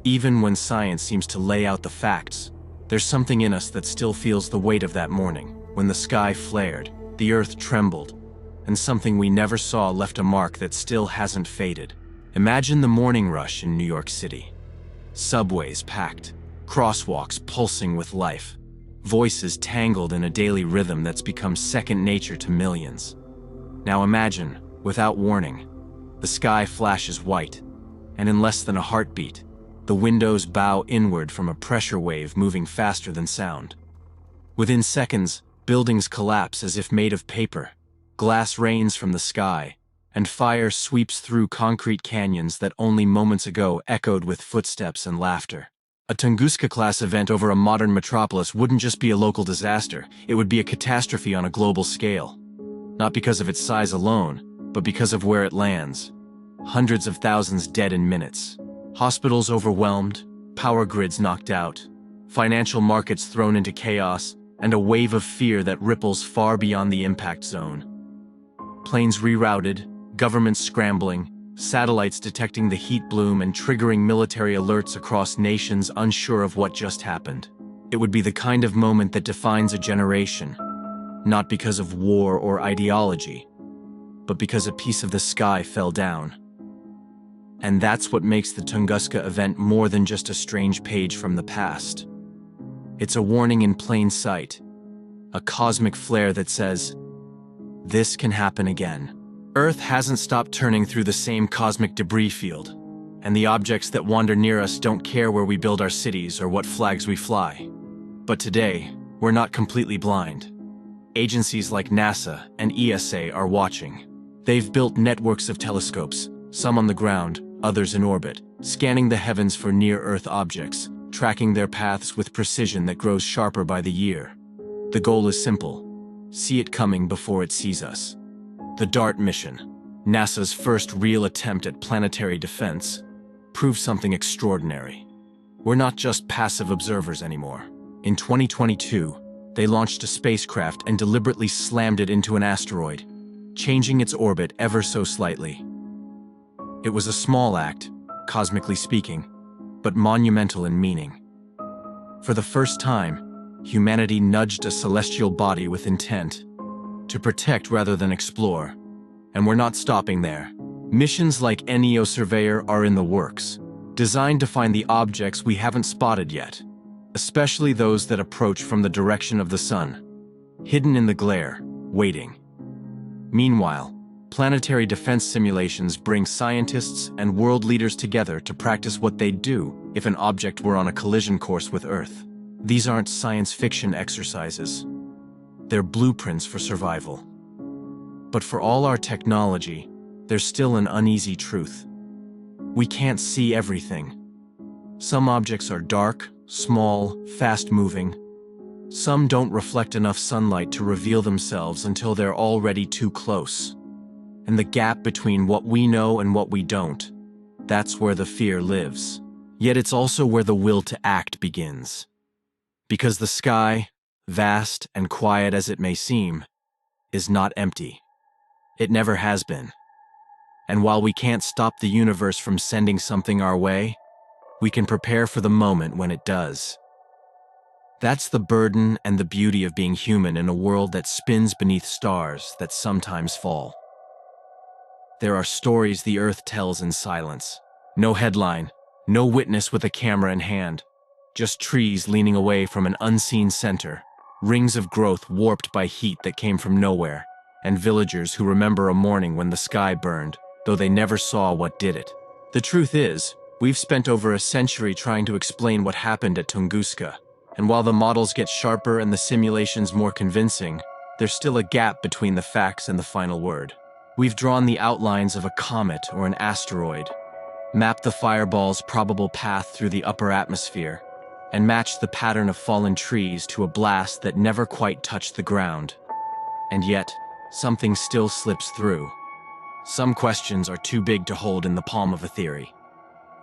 Even when science seems to lay out the facts, there's something in us that still feels the weight of that morning, when the sky flared, the earth trembled, and something we never saw left a mark that still hasn't faded. Imagine the morning rush in New York City. Subways packed, crosswalks pulsing with life, voices tangled in a daily rhythm that's become second nature to millions. Now imagine, without warning, the sky flashes white, and in less than a heartbeat, the windows bow inward from a pressure wave moving faster than sound. Within seconds, buildings collapse as if made of paper, glass rains from the sky, and fire sweeps through concrete canyons that only moments ago echoed with footsteps and laughter. A Tunguska-class event over a modern metropolis wouldn't just be a local disaster, it would be a catastrophe on a global scale. Not because of its size alone, but because of where it lands. Hundreds of thousands dead in minutes. Hospitals overwhelmed, power grids knocked out, financial markets thrown into chaos, and a wave of fear that ripples far beyond the impact zone. Planes rerouted, governments scrambling, satellites detecting the heat bloom and triggering military alerts across nations unsure of what just happened. It would be the kind of moment that defines a generation, not because of war or ideology, but because a piece of the sky fell down. And that's what makes the Tunguska event more than just a strange page from the past. It's a warning in plain sight, a cosmic flare that says, this can happen again. Earth hasn't stopped turning through the same cosmic debris field, and the objects that wander near us don't care where we build our cities or what flags we fly. But today, we're not completely blind. Agencies like NASA and ESA are watching. They've built networks of telescopes, some on the ground, others in orbit, scanning the heavens for near-Earth objects, tracking their paths with precision that grows sharper by the year. The goal is simple: see it coming before it sees us. The DART mission, NASA's first real attempt at planetary defense, proved something extraordinary. We're not just passive observers anymore. In 2022, they launched a spacecraft and deliberately slammed it into an asteroid, changing its orbit ever so slightly. It was a small act, cosmically speaking, but monumental in meaning. For the first time, humanity nudged a celestial body with intent, to protect rather than explore. And we're not stopping there. Missions like NEO Surveyor are in the works, designed to find the objects we haven't spotted yet, especially those that approach from the direction of the sun, hidden in the glare, waiting. Meanwhile, planetary defense simulations bring scientists and world leaders together to practice what they'd do if an object were on a collision course with Earth. These aren't science fiction exercises. They're blueprints for survival. But for all our technology, there's still an uneasy truth. We can't see everything. Some objects are dark, small, fast-moving. Some don't reflect enough sunlight to reveal themselves until they're already too close. And the gap between what we know and what we don't, that's where the fear lives. Yet it's also where the will to act begins. Because the sky, vast and quiet as it may seem, is not empty. It never has been. And while we can't stop the universe from sending something our way, we can prepare for the moment when it does. That's the burden and the beauty of being human in a world that spins beneath stars that sometimes fall. There are stories the Earth tells in silence. No headline, no witness with a camera in hand. Just trees leaning away from an unseen center, rings of growth warped by heat that came from nowhere, and villagers who remember a morning when the sky burned, though they never saw what did it. The truth is, we've spent over a century trying to explain what happened at Tunguska, and while the models get sharper and the simulations more convincing, there's still a gap between the facts and the final word. We've drawn the outlines of a comet or an asteroid, mapped the fireball's probable path through the upper atmosphere, and matched the pattern of fallen trees to a blast that never quite touched the ground. And yet, something still slips through. Some questions are too big to hold in the palm of a theory.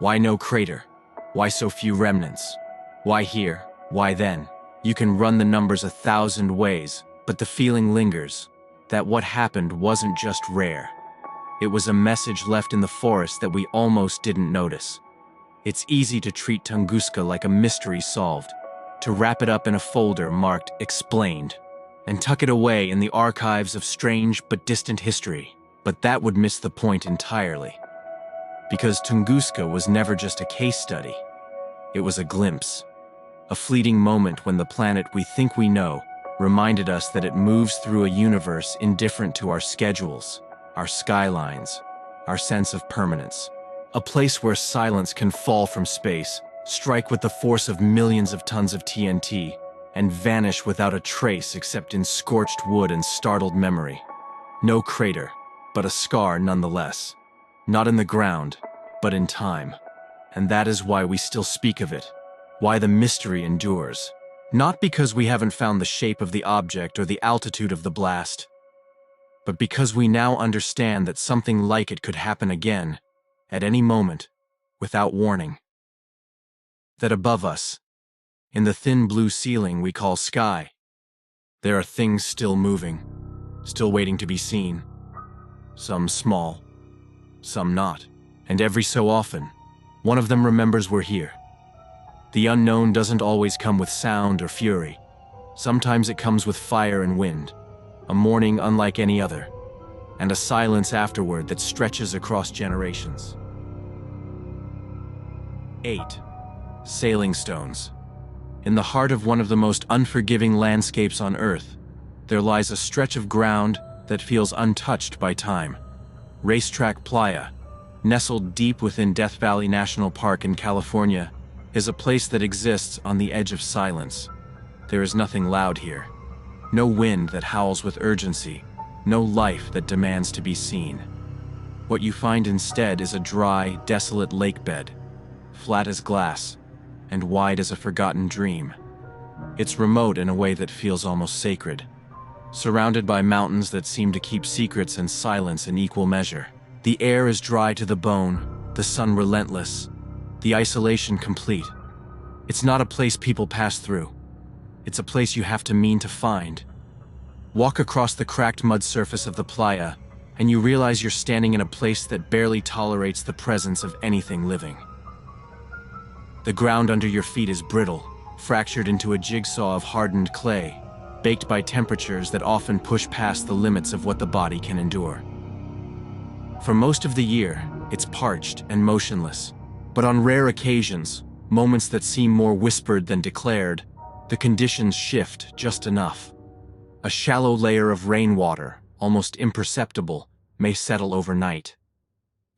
Why no crater? Why so few remnants? Why here? Why then? You can run the numbers 1,000 ways, but the feeling lingers that what happened wasn't just rare. It was a message left in the forest that we almost didn't notice. It's easy to treat Tunguska like a mystery solved, to wrap it up in a folder marked Explained, and tuck it away in the archives of strange but distant history. But that would miss the point entirely. Because Tunguska was never just a case study. It was a glimpse. A fleeting moment when the planet we think we know reminded us that it moves through a universe indifferent to our schedules, our skylines, our sense of permanence. A place where silence can fall from space, strike with the force of millions of tons of TNT, and vanish without a trace except in scorched wood and startled memory. No crater, but a scar nonetheless. Not in the ground, but in time. And that is why we still speak of it, why the mystery endures. Not because we haven't found the shape of the object or the altitude of the blast, but because we now understand that something like it could happen again, at any moment, without warning. That above us, in the thin blue ceiling we call sky, there are things still moving, still waiting to be seen. Some small, some not. And every so often, one of them remembers we're here. The unknown doesn't always come with sound or fury. Sometimes it comes with fire and wind, a morning unlike any other, and a silence afterward that stretches across generations. 8. Sailing stones. In the heart of one of the most unforgiving landscapes on Earth, there lies a stretch of ground that feels untouched by time. Racetrack Playa, nestled deep within Death Valley National Park in California, is a place that exists on the edge of silence. There is nothing loud here. No wind that howls with urgency. No life that demands to be seen. What you find instead is a dry, desolate lake bed, flat as glass, and wide as a forgotten dream. It's remote in a way that feels almost sacred, surrounded by mountains that seem to keep secrets and silence in equal measure. The air is dry to the bone, the sun relentless, the isolation complete. It's not a place people pass through. It's a place you have to mean to find. Walk across the cracked mud surface of the playa, and you realize you're standing in a place that barely tolerates the presence of anything living. The ground under your feet is brittle, fractured into a jigsaw of hardened clay, baked by temperatures that often push past the limits of what the body can endure. For most of the year, it's parched and motionless, but on rare occasions, moments that seem more whispered than declared, the conditions shift just enough. A shallow layer of rainwater, almost imperceptible, may settle overnight.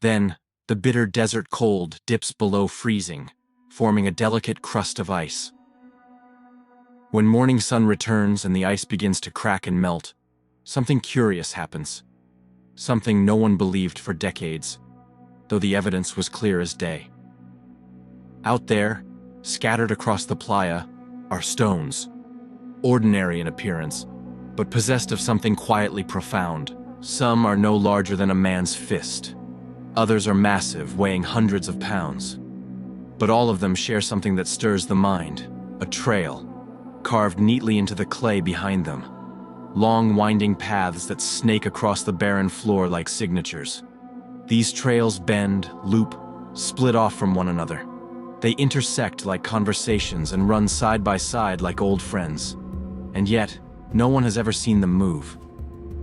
Then, the bitter desert cold dips below freezing, forming a delicate crust of ice. When morning sun returns and the ice begins to crack and melt, something curious happens. Something no one believed for decades, though the evidence was clear as day. Out there, scattered across the playa, are stones, ordinary in appearance, but possessed of something quietly profound. Some are no larger than a man's fist. Others are massive, weighing hundreds of pounds. But all of them share something that stirs the mind: a trail, carved neatly into the clay behind them. Long, winding paths that snake across the barren floor like signatures. These trails bend, loop, split off from one another. They intersect like conversations and run side by side like old friends. And yet, no one has ever seen them move.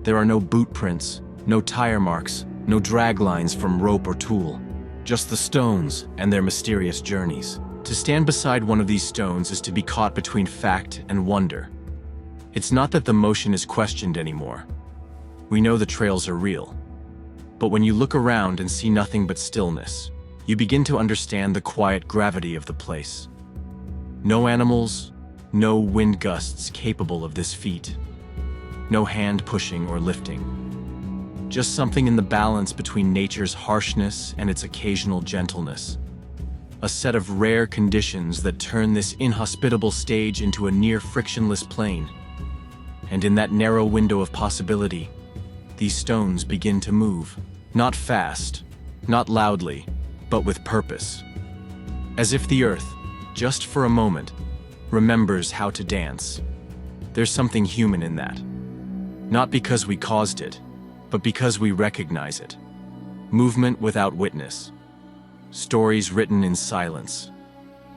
There are no boot prints, no tire marks, no drag lines from rope or tool. Just the stones and their mysterious journeys. To stand beside one of these stones is to be caught between fact and wonder. It's not that the motion is questioned anymore. We know the trails are real. But when you look around and see nothing but stillness, you begin to understand the quiet gravity of the place. No animals, no wind gusts capable of this feat. No hand pushing or lifting. Just something in the balance between nature's harshness and its occasional gentleness. A set of rare conditions that turn this inhospitable stage into a near frictionless plain. And in that narrow window of possibility, these stones begin to move. Not fast, not loudly, but with purpose. As if the earth, just for a moment, remembers how to dance. There's something human in that. Not because we caused it, but because we recognize it. Movement without witness. Stories written in silence.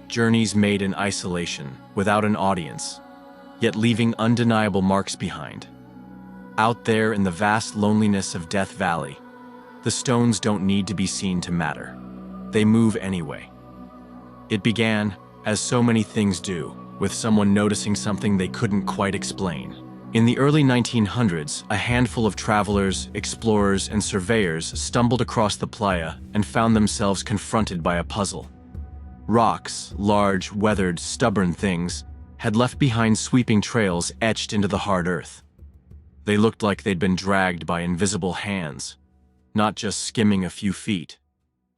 Journeys made in isolation, without an audience, yet leaving undeniable marks behind. Out there in the vast loneliness of Death Valley, the stones don't need to be seen to matter. They move anyway. It began, as so many things do, with someone noticing something they couldn't quite explain. In the early 1900s, a handful of travelers, explorers, and surveyors stumbled across the playa and found themselves confronted by a puzzle. Rocks, large, weathered, stubborn things, had left behind sweeping trails etched into the hard earth. They looked like they'd been dragged by invisible hands, not just skimming a few feet,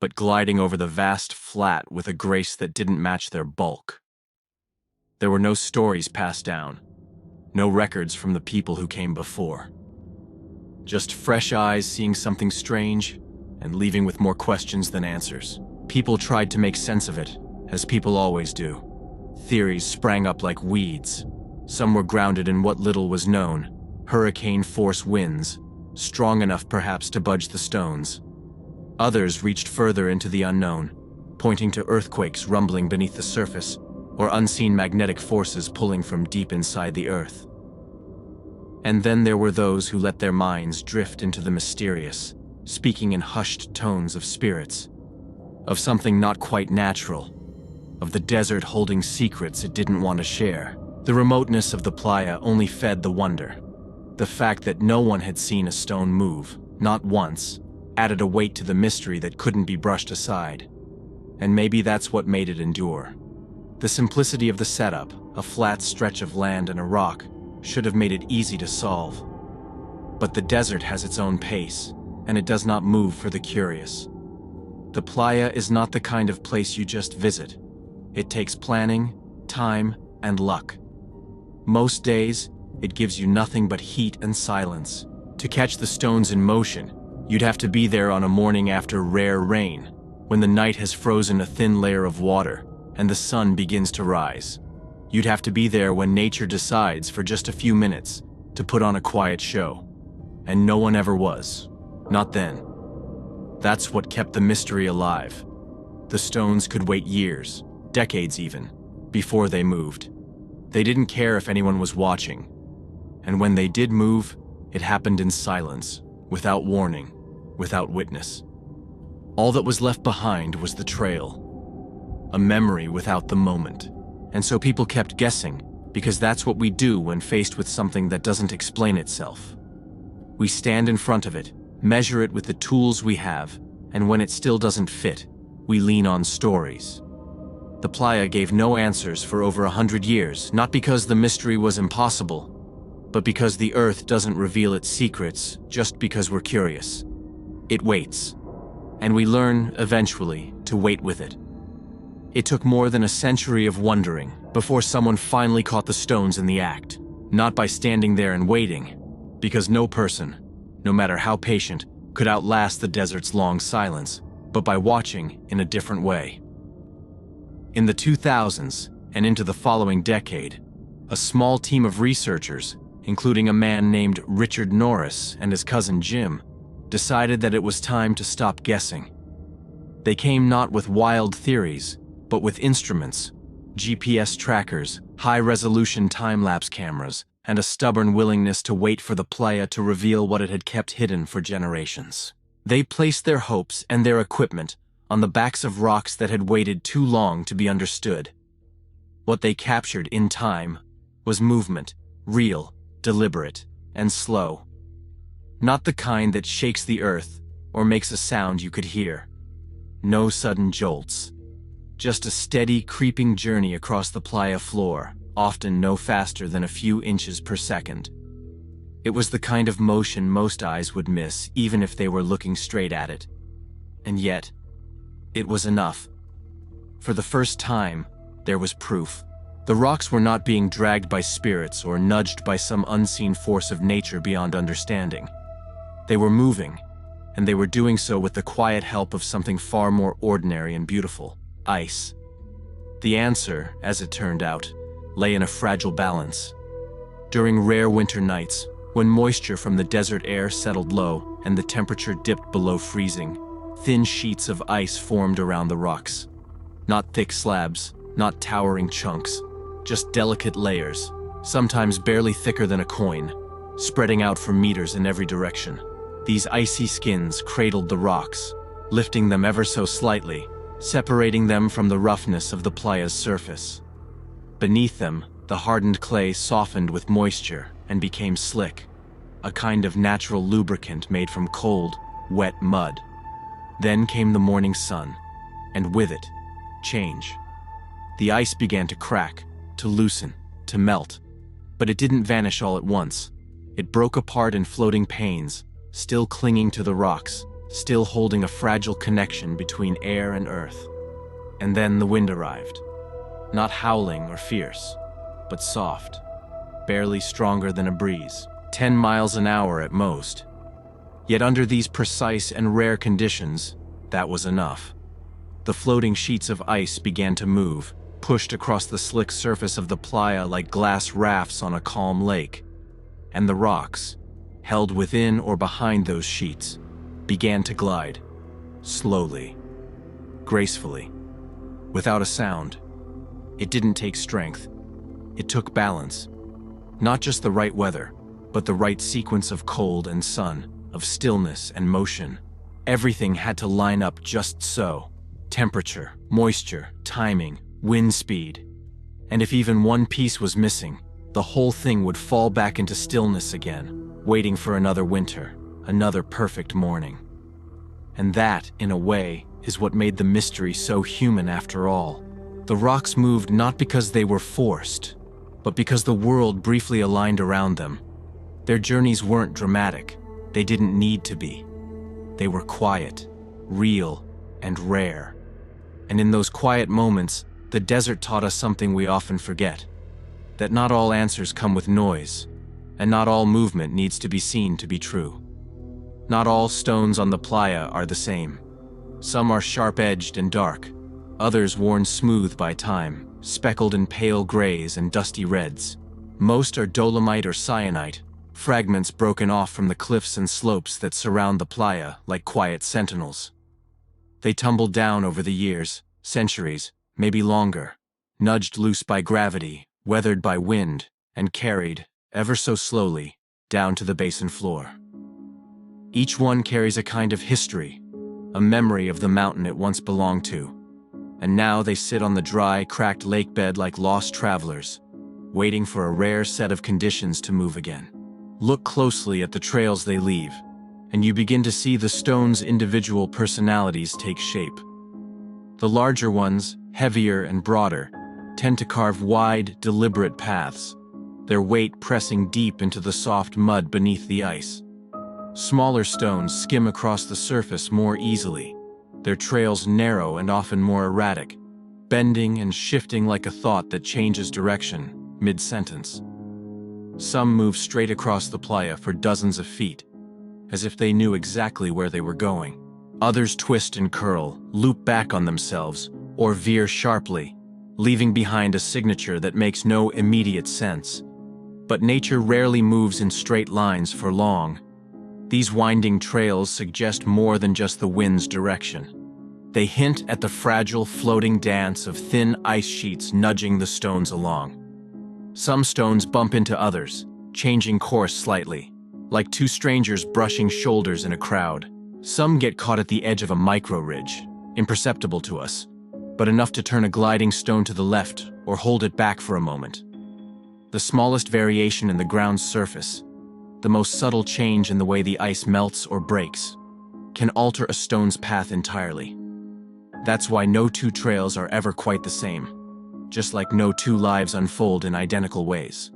but gliding over the vast flat with a grace that didn't match their bulk. There were no stories passed down, no records from the people who came before. Just fresh eyes seeing something strange and leaving with more questions than answers. People tried to make sense of it, as people always do. Theories sprang up like weeds. Some were grounded in what little was known: hurricane-force winds, strong enough perhaps to budge the stones. Others reached further into the unknown, pointing to earthquakes rumbling beneath the surface, or unseen magnetic forces pulling from deep inside the earth. And then there were those who let their minds drift into the mysterious, speaking in hushed tones of spirits, of something not quite natural, of the desert holding secrets it didn't want to share. The remoteness of the playa only fed the wonder. The fact that no one had seen a stone move, not once, added a weight to the mystery that couldn't be brushed aside. And maybe that's what made it endure. The simplicity of the setup, a flat stretch of land and a rock, should have made it easy to solve. But the desert has its own pace, and it does not move for the curious. The playa is not the kind of place you just visit. It takes planning, time, and luck. Most days, it gives you nothing but heat and silence. To catch the stones in motion, you'd have to be there on a morning after rare rain, when the night has frozen a thin layer of water, and the sun begins to rise. You'd have to be there when nature decides for just a few minutes to put on a quiet show. And no one ever was. Not then. That's what kept the mystery alive. The stones could wait years, decades even, before they moved. They didn't care if anyone was watching. And when they did move, it happened in silence, without warning, without witness. All that was left behind was the trail. A memory without the moment. And so people kept guessing, because that's what we do when faced with something that doesn't explain itself. We stand in front of it, measure it with the tools we have, and when it still doesn't fit, we lean on stories. The playa gave no answers for over 100 years, not because the mystery was impossible, but because the earth doesn't reveal its secrets just because we're curious. It waits, and we learn, eventually, to wait with it. It took more than a century of wondering before someone finally caught the stones in the act. Not by standing there and waiting, because no person, no matter how patient, could outlast the desert's long silence, but by watching in a different way. In the 2000s and into the following decade, a small team of researchers, including a man named Richard Norris and his cousin Jim, decided that it was time to stop guessing. They came not with wild theories, but with instruments, GPS trackers, high-resolution time-lapse cameras, and a stubborn willingness to wait for the playa to reveal what it had kept hidden for generations. They placed their hopes and their equipment on the backs of rocks that had waited too long to be understood. What they captured in time was movement, real, deliberate, and slow. Not the kind that shakes the earth or makes a sound you could hear. No sudden jolts. Just a steady, creeping journey across the playa floor, often no faster than a few inches per second. It was the kind of motion most eyes would miss, even if they were looking straight at it. And yet, it was enough. For the first time, there was proof. The rocks were not being dragged by spirits or nudged by some unseen force of nature beyond understanding. They were moving, and they were doing so with the quiet help of something far more ordinary and beautiful: ice. The answer, as it turned out, lay in a fragile balance. During rare winter nights, when moisture from the desert air settled low and the temperature dipped below freezing, thin sheets of ice formed around the rocks. Not thick slabs, not towering chunks, just delicate layers, sometimes barely thicker than a coin, spreading out for meters in every direction. These icy skins cradled the rocks, lifting them ever so slightly, separating them from the roughness of the playa's surface. Beneath them, the hardened clay softened with moisture and became slick, a kind of natural lubricant made from cold, wet mud. Then came the morning sun, and with it, change. The ice began to crack, to loosen, to melt, but it didn't vanish all at once. It broke apart in floating panes, still clinging to the rocks, still holding a fragile connection between air and earth. And then the wind arrived. Not howling or fierce, but soft, barely stronger than a breeze, 10 miles an hour at most. Yet under these precise and rare conditions, that was enough. The floating sheets of ice began to move, pushed across the slick surface of the playa like glass rafts on a calm lake. And the rocks, held within or behind those sheets, began to glide, slowly, gracefully, without a sound. It didn't take strength. It took balance. Not just the right weather, but the right sequence of cold and sun, of stillness and motion. Everything had to line up just so. Temperature, moisture, timing, wind speed. And if even one piece was missing, the whole thing would fall back into stillness again, waiting for another winter, another perfect morning. And that, in a way, is what made the mystery so human after all. The rocks moved not because they were forced, but because the world briefly aligned around them. Their journeys weren't dramatic. They didn't need to be. They were quiet, real, and rare. And in those quiet moments, the desert taught us something we often forget: that not all answers come with noise, and not all movement needs to be seen to be true. Not all stones on the playa are the same. Some are sharp-edged and dark, others worn smooth by time, speckled in pale grays and dusty reds. Most are dolomite or syenite, fragments broken off from the cliffs and slopes that surround the playa like quiet sentinels. They tumbled down over the years, centuries, maybe longer, nudged loose by gravity, weathered by wind, and carried, ever so slowly, down to the basin floor. Each one carries a kind of history, a memory of the mountain it once belonged to, and now they sit on the dry, cracked lake bed like lost travelers, waiting for a rare set of conditions to move again. Look closely at the trails they leave, and you begin to see the stones' individual personalities take shape. The larger ones, heavier and broader, tend to carve wide, deliberate paths, their weight pressing deep into the soft mud beneath the ice. Smaller stones skim across the surface more easily, their trails narrow and often more erratic, bending and shifting like a thought that changes direction mid-sentence. Some move straight across the playa for dozens of feet, as if they knew exactly where they were going. Others twist and curl, loop back on themselves, or veer sharply, leaving behind a signature that makes no immediate sense. But nature rarely moves in straight lines for long. These winding trails suggest more than just the wind's direction. They hint at the fragile, floating dance of thin ice sheets nudging the stones along. Some stones bump into others, changing course slightly, like two strangers brushing shoulders in a crowd. Some get caught at the edge of a micro-ridge, imperceptible to us, but enough to turn a gliding stone to the left or hold it back for a moment. The smallest variation in the ground's surface, the most subtle change in the way the ice melts or breaks, can alter a stone's path entirely. That's why no two trails are ever quite the same, just like no two lives unfold in identical ways.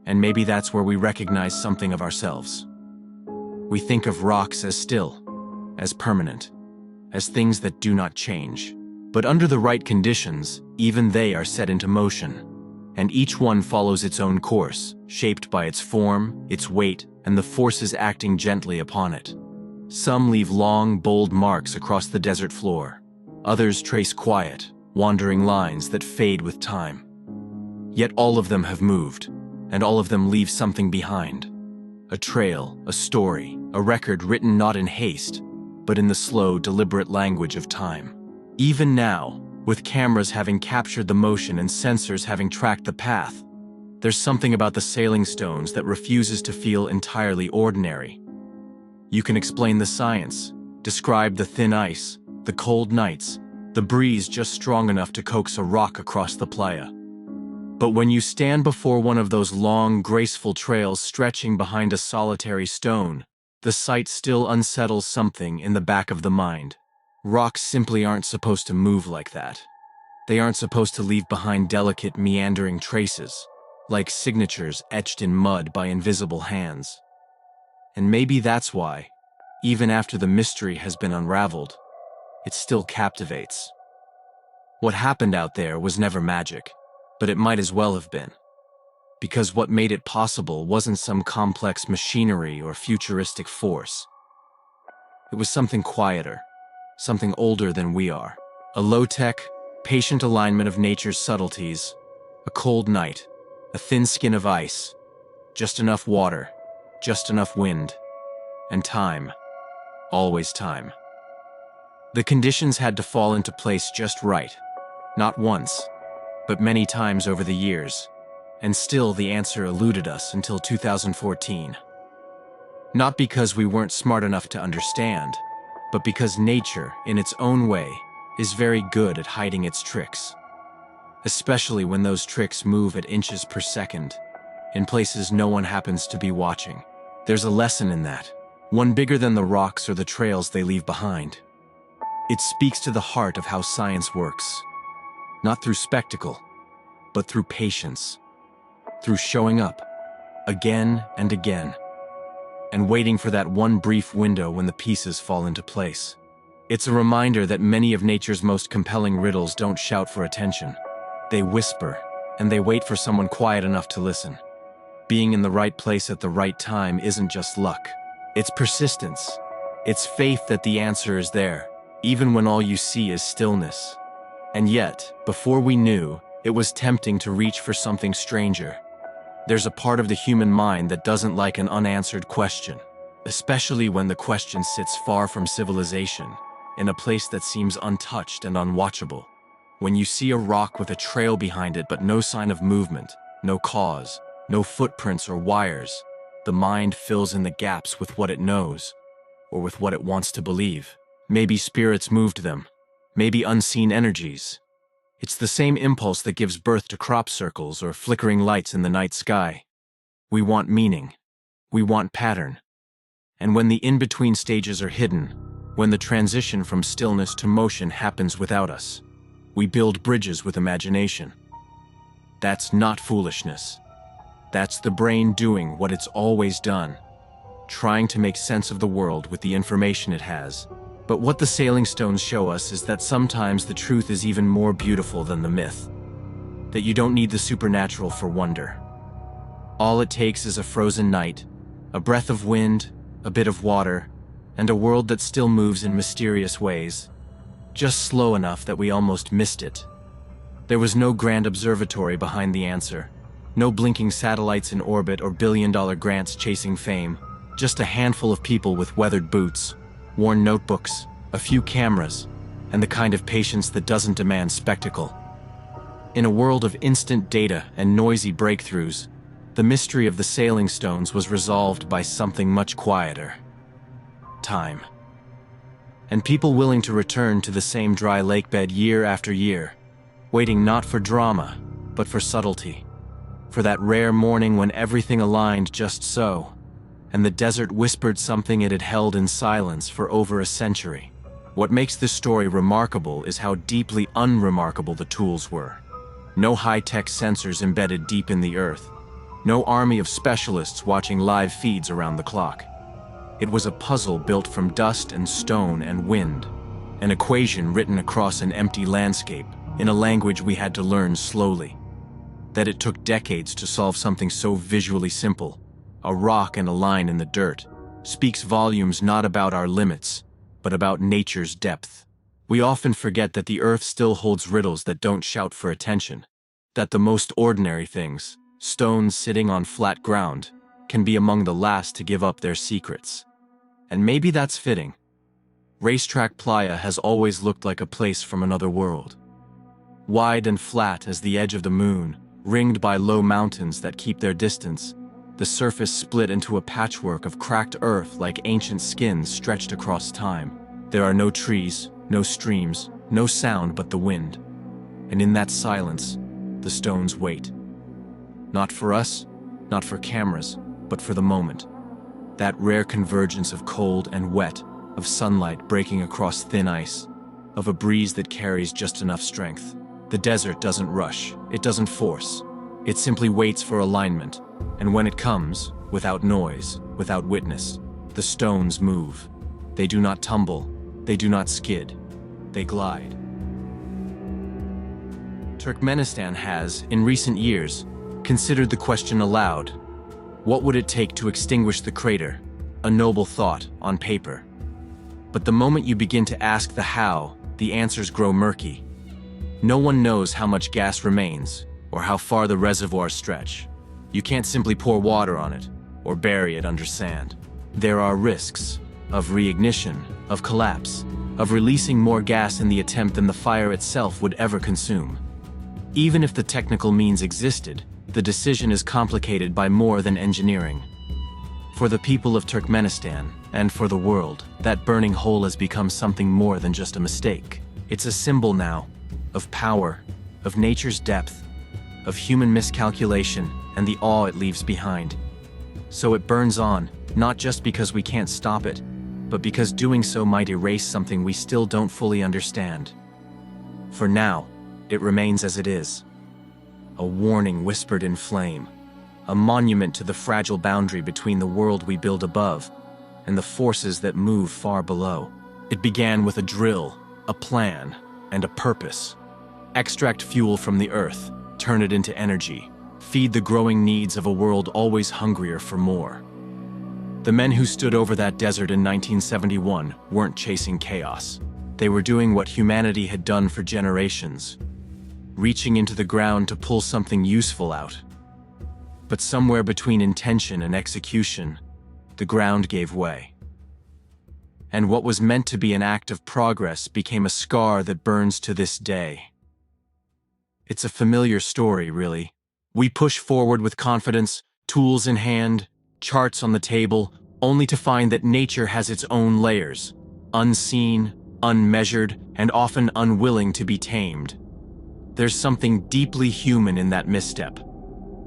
And maybe that's where we recognize something of ourselves. We think of rocks as still, as permanent, as things that do not change. But under the right conditions, even they are set into motion. And each one follows its own course, shaped by its form, its weight, and the forces acting gently upon it. Some leave long, bold marks across the desert floor. Others trace quiet, wandering lines that fade with time. Yet all of them have moved, and all of them leave something behind. A trail, a story, a record written not in haste, but in the slow, deliberate language of time. Even now, with cameras having captured the motion and sensors having tracked the path, there's something about the sailing stones that refuses to feel entirely ordinary. You can explain the science, describe the thin ice, the cold nights, the breeze just strong enough to coax a rock across the playa. But when you stand before one of those long, graceful trails stretching behind a solitary stone, the sight still unsettles something in the back of the mind. Rocks simply aren't supposed to move like that. They aren't supposed to leave behind delicate, meandering traces, like signatures etched in mud by invisible hands. And maybe that's why, even after the mystery has been unraveled, it still captivates. What happened out there was never magic, but it might as well have been. Because what made it possible wasn't some complex machinery or futuristic force. It was something quieter, something older than we are. A low-tech, patient alignment of nature's subtleties, a cold night, a thin skin of ice, just enough water, just enough wind, and time. Always time. The conditions had to fall into place just right, not once, but many times over the years, and still the answer eluded us until 2014. Not because we weren't smart enough to understand, but because nature, in its own way, is very good at hiding its tricks. Especially when those tricks move at inches per second, in places no one happens to be watching. There's a lesson in that, one bigger than the rocks or the trails they leave behind. It speaks to the heart of how science works, not through spectacle, but through patience, through showing up, again and again, and waiting for that one brief window when the pieces fall into place. It's a reminder that many of nature's most compelling riddles don't shout for attention. They whisper, and they wait for someone quiet enough to listen. Being in the right place at the right time isn't just luck. It's persistence. It's faith that the answer is there, even when all you see is stillness. And yet, before we knew, it was tempting to reach for something stranger. There's a part of the human mind that doesn't like an unanswered question, especially when the question sits far from civilization, in a place that seems untouched and unwatchable. When you see a rock with a trail behind it but no sign of movement, no cause, no footprints or wires, the mind fills in the gaps with what it knows, or with what it wants to believe. Maybe spirits moved them, maybe unseen energies. It's the same impulse that gives birth to crop circles or flickering lights in the night sky. We want meaning. We want pattern. And when the in-between stages are hidden, when the transition from stillness to motion happens without us, we build bridges with imagination. That's not foolishness. That's the brain doing what it's always done, trying to make sense of the world with the information it has, But what the sailing stones show us is that sometimes the truth is even more beautiful than the myth. That you don't need the supernatural for wonder. All it takes is a frozen night, a breath of wind, a bit of water, and a world that still moves in mysterious ways. Just slow enough that we almost missed it. There was no grand observatory behind the answer. No blinking satellites in orbit or billion-dollar grants chasing fame. Just a handful of people with weathered boots, worn notebooks, a few cameras, and the kind of patience that doesn't demand spectacle. In a world of instant data and noisy breakthroughs, the mystery of the sailing stones was resolved by something much quieter. Time. And people willing to return to the same dry lakebed year after year, waiting not for drama, but for subtlety. For that rare morning when everything aligned just so, and the desert whispered something it had held in silence for over a century. What makes this story remarkable is how deeply unremarkable the tools were. No high-tech sensors embedded deep in the earth. No army of specialists watching live feeds around the clock. It was a puzzle built from dust and stone and wind. An equation written across an empty landscape in a language we had to learn slowly. That it took decades to solve something so visually simple, a rock and a line in the dirt, speaks volumes not about our limits, but about nature's depth. We often forget that the earth still holds riddles that don't shout for attention. That the most ordinary things, stones sitting on flat ground, can be among the last to give up their secrets. And maybe that's fitting. Racetrack Playa has always looked like a place from another world. Wide and flat as the edge of the moon, ringed by low mountains that keep their distance, the surface split into a patchwork of cracked earth like ancient skins stretched across time. There are no trees, no streams, no sound but the wind. And in that silence, the stones wait. Not for us, not for cameras, but for the moment. That rare convergence of cold and wet, of sunlight breaking across thin ice, of a breeze that carries just enough strength. The desert doesn't rush, it doesn't force. It simply waits for alignment, and when it comes, without noise, without witness, the stones move. They do not tumble, they do not skid, they glide. Turkmenistan has, in recent years, considered the question aloud. What would it take to extinguish the crater? A noble thought, on paper. But the moment you begin to ask the how, the answers grow murky. No one knows how much gas remains, or how far the reservoirs stretch. You can't simply pour water on it, or bury it under sand. There are risks of reignition, of collapse, of releasing more gas in the attempt than the fire itself would ever consume. Even if the technical means existed, the decision is complicated by more than engineering. For the people of Turkmenistan, and for the world, that burning hole has become something more than just a mistake. It's a symbol now, of power, of nature's depth, of human miscalculation, and the awe it leaves behind. So it burns on, not just because we can't stop it, but because doing so might erase something we still don't fully understand. For now, it remains as it is. A warning whispered in flame, a monument to the fragile boundary between the world we build above and the forces that move far below. It began with a drill, a plan, and a purpose. Extract fuel from the earth, turn it into energy, feed the growing needs of a world always hungrier for more. The men who stood over that desert in 1971 weren't chasing chaos. They were doing what humanity had done for generations, reaching into the ground to pull something useful out. But somewhere between intention and execution, the ground gave way. And what was meant to be an act of progress became a scar that burns to this day. It's a familiar story, really. We push forward with confidence, tools in hand, charts on the table, only to find that nature has its own layers, unseen, unmeasured, and often unwilling to be tamed. There's something deeply human in that misstep.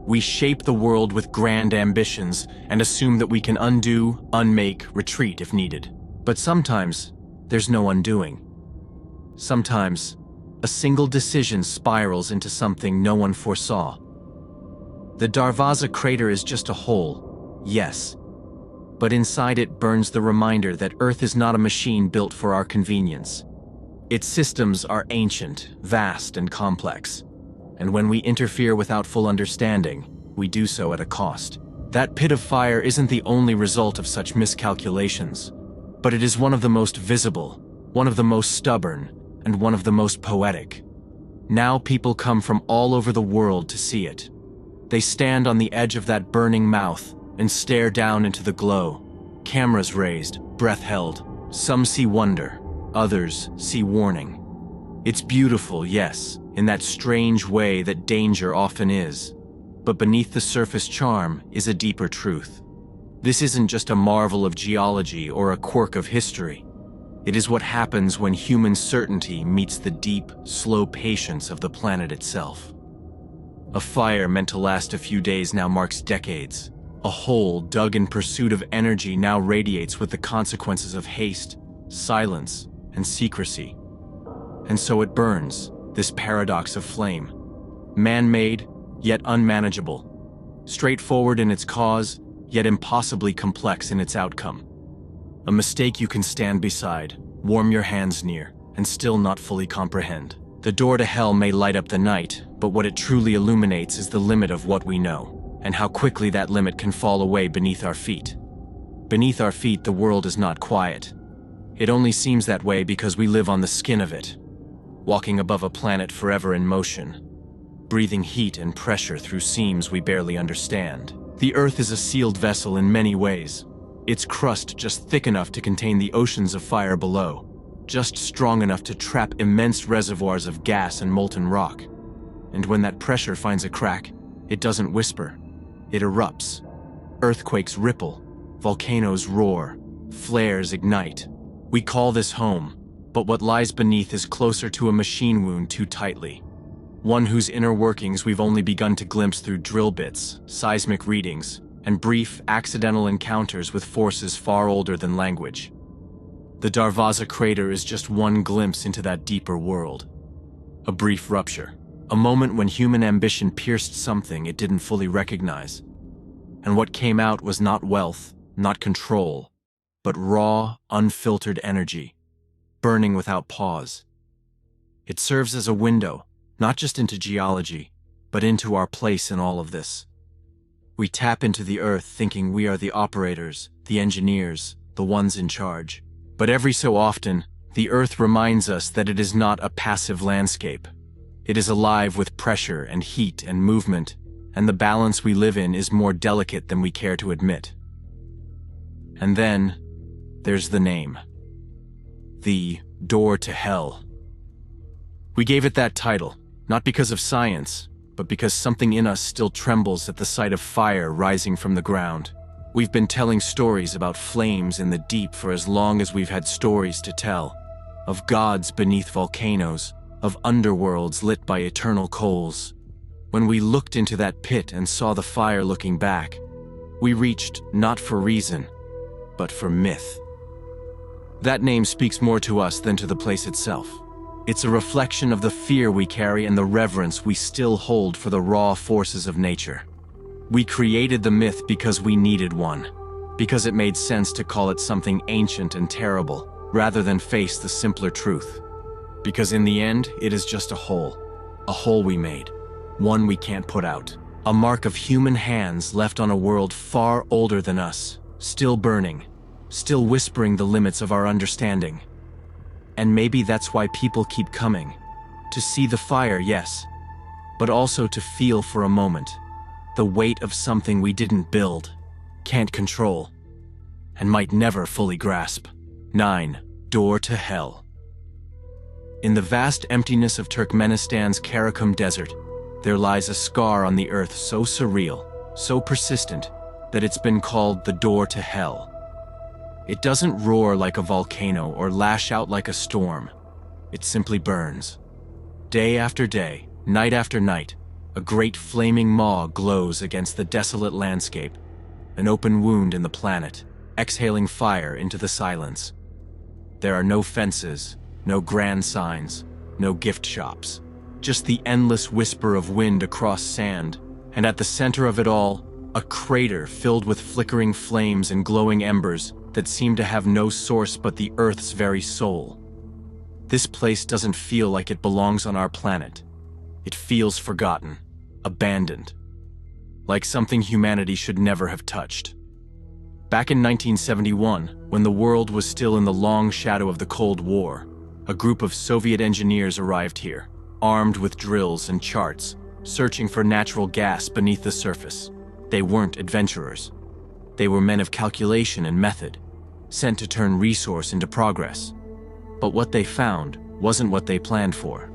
We shape the world with grand ambitions and assume that we can undo, unmake, retreat if needed. But sometimes, there's no undoing. Sometimes, a single decision spirals into something no one foresaw. The Darvaza crater is just a hole, yes. but inside it burns the reminder that Earth is not a machine built for our convenience. Its systems are ancient, vast, and complex. And when we interfere without full understanding, we do so at a cost. That pit of fire isn't the only result of such miscalculations, but it is one of the most visible, one of the most stubborn, and one of the most poetic. Now people come from all over the world to see it. They stand on the edge of that burning mouth and stare down into the glow. Cameras raised, breath held. Some see wonder, others see warning. It's beautiful, yes, in that strange way that danger often is. But beneath the surface charm is a deeper truth. This isn't just a marvel of geology or a quirk of history. It is what happens when human certainty meets the deep, slow patience of the planet itself. A fire meant to last a few days now marks decades. A hole dug in pursuit of energy now radiates with the consequences of haste, silence, and secrecy. And so it burns, this paradox of flame. Man-made, yet unmanageable. Straightforward in its cause, yet impossibly complex in its outcome. A mistake you can stand beside, warm your hands near, and still not fully comprehend. The door to hell may light up the night, but what it truly illuminates is the limit of what we know, and how quickly that limit can fall away beneath our feet. Beneath our feet, the world is not quiet. It only seems that way because we live on the skin of it, walking above a planet forever in motion, breathing heat and pressure through seams we barely understand. The Earth is a sealed vessel in many ways. Its crust just thick enough to contain the oceans of fire below, just strong enough to trap immense reservoirs of gas and molten rock. And when that pressure finds a crack, it doesn't whisper, it erupts. Earthquakes ripple, volcanoes roar, flares ignite. We call this home, but what lies beneath is closer to a machine wound too tightly. One whose inner workings we've only begun to glimpse through drill bits, seismic readings, and brief, accidental encounters with forces far older than language. The Darvaza crater is just one glimpse into that deeper world. A brief rupture, a moment when human ambition pierced something it didn't fully recognize. And what came out was not wealth, not control, but raw, unfiltered energy, burning without pause. It serves as a window, not just into geology, but into our place in all of this. We tap into the Earth thinking we are the operators, the engineers, the ones in charge. But every so often, the Earth reminds us that it is not a passive landscape. It is alive with pressure and heat and movement, and the balance we live in is more delicate than we care to admit. And then, there's the name. The Door to Hell. We gave it that title, not because of science, but because something in us still trembles at the sight of fire rising from the ground. We've been telling stories about flames in the deep for as long as we've had stories to tell, of gods beneath volcanoes, of underworlds lit by eternal coals. When we looked into that pit and saw the fire looking back, we reached not for reason, but for myth. That name speaks more to us than to the place itself. It's a reflection of the fear we carry and the reverence we still hold for the raw forces of nature. We created the myth because we needed one, because it made sense to call it something ancient and terrible, rather than face the simpler truth. Because in the end, it is just a hole we made, one we can't put out, a mark of human hands left on a world far older than us, still burning, still whispering the limits of our understanding. And maybe that's why people keep coming, to see the fire, yes, but also to feel for a moment the weight of something we didn't build, can't control, and might never fully grasp. 9. Door to Hell. In the vast emptiness of Turkmenistan's Karakum Desert, there lies a scar on the earth so surreal, so persistent, that it's been called the Door to Hell. It doesn't roar like a volcano or lash out like a storm. It simply burns. Day after day, night after night, a great flaming maw glows against the desolate landscape, an open wound in the planet, exhaling fire into the silence. There are no fences, no grand signs, no gift shops, just the endless whisper of wind across sand, and at the center of it all, A crater filled with flickering flames and glowing embers that seemed to have no source but the Earth's very soul. This place doesn't feel like it belongs on our planet. It feels forgotten, abandoned, like something humanity should never have touched. Back in 1971, when the world was still in the long shadow of the Cold War, a group of Soviet engineers arrived here, armed with drills and charts, searching for natural gas beneath the surface. They weren't adventurers. They were men of calculation and method, sent to turn resource into progress. But what they found wasn't what they planned for.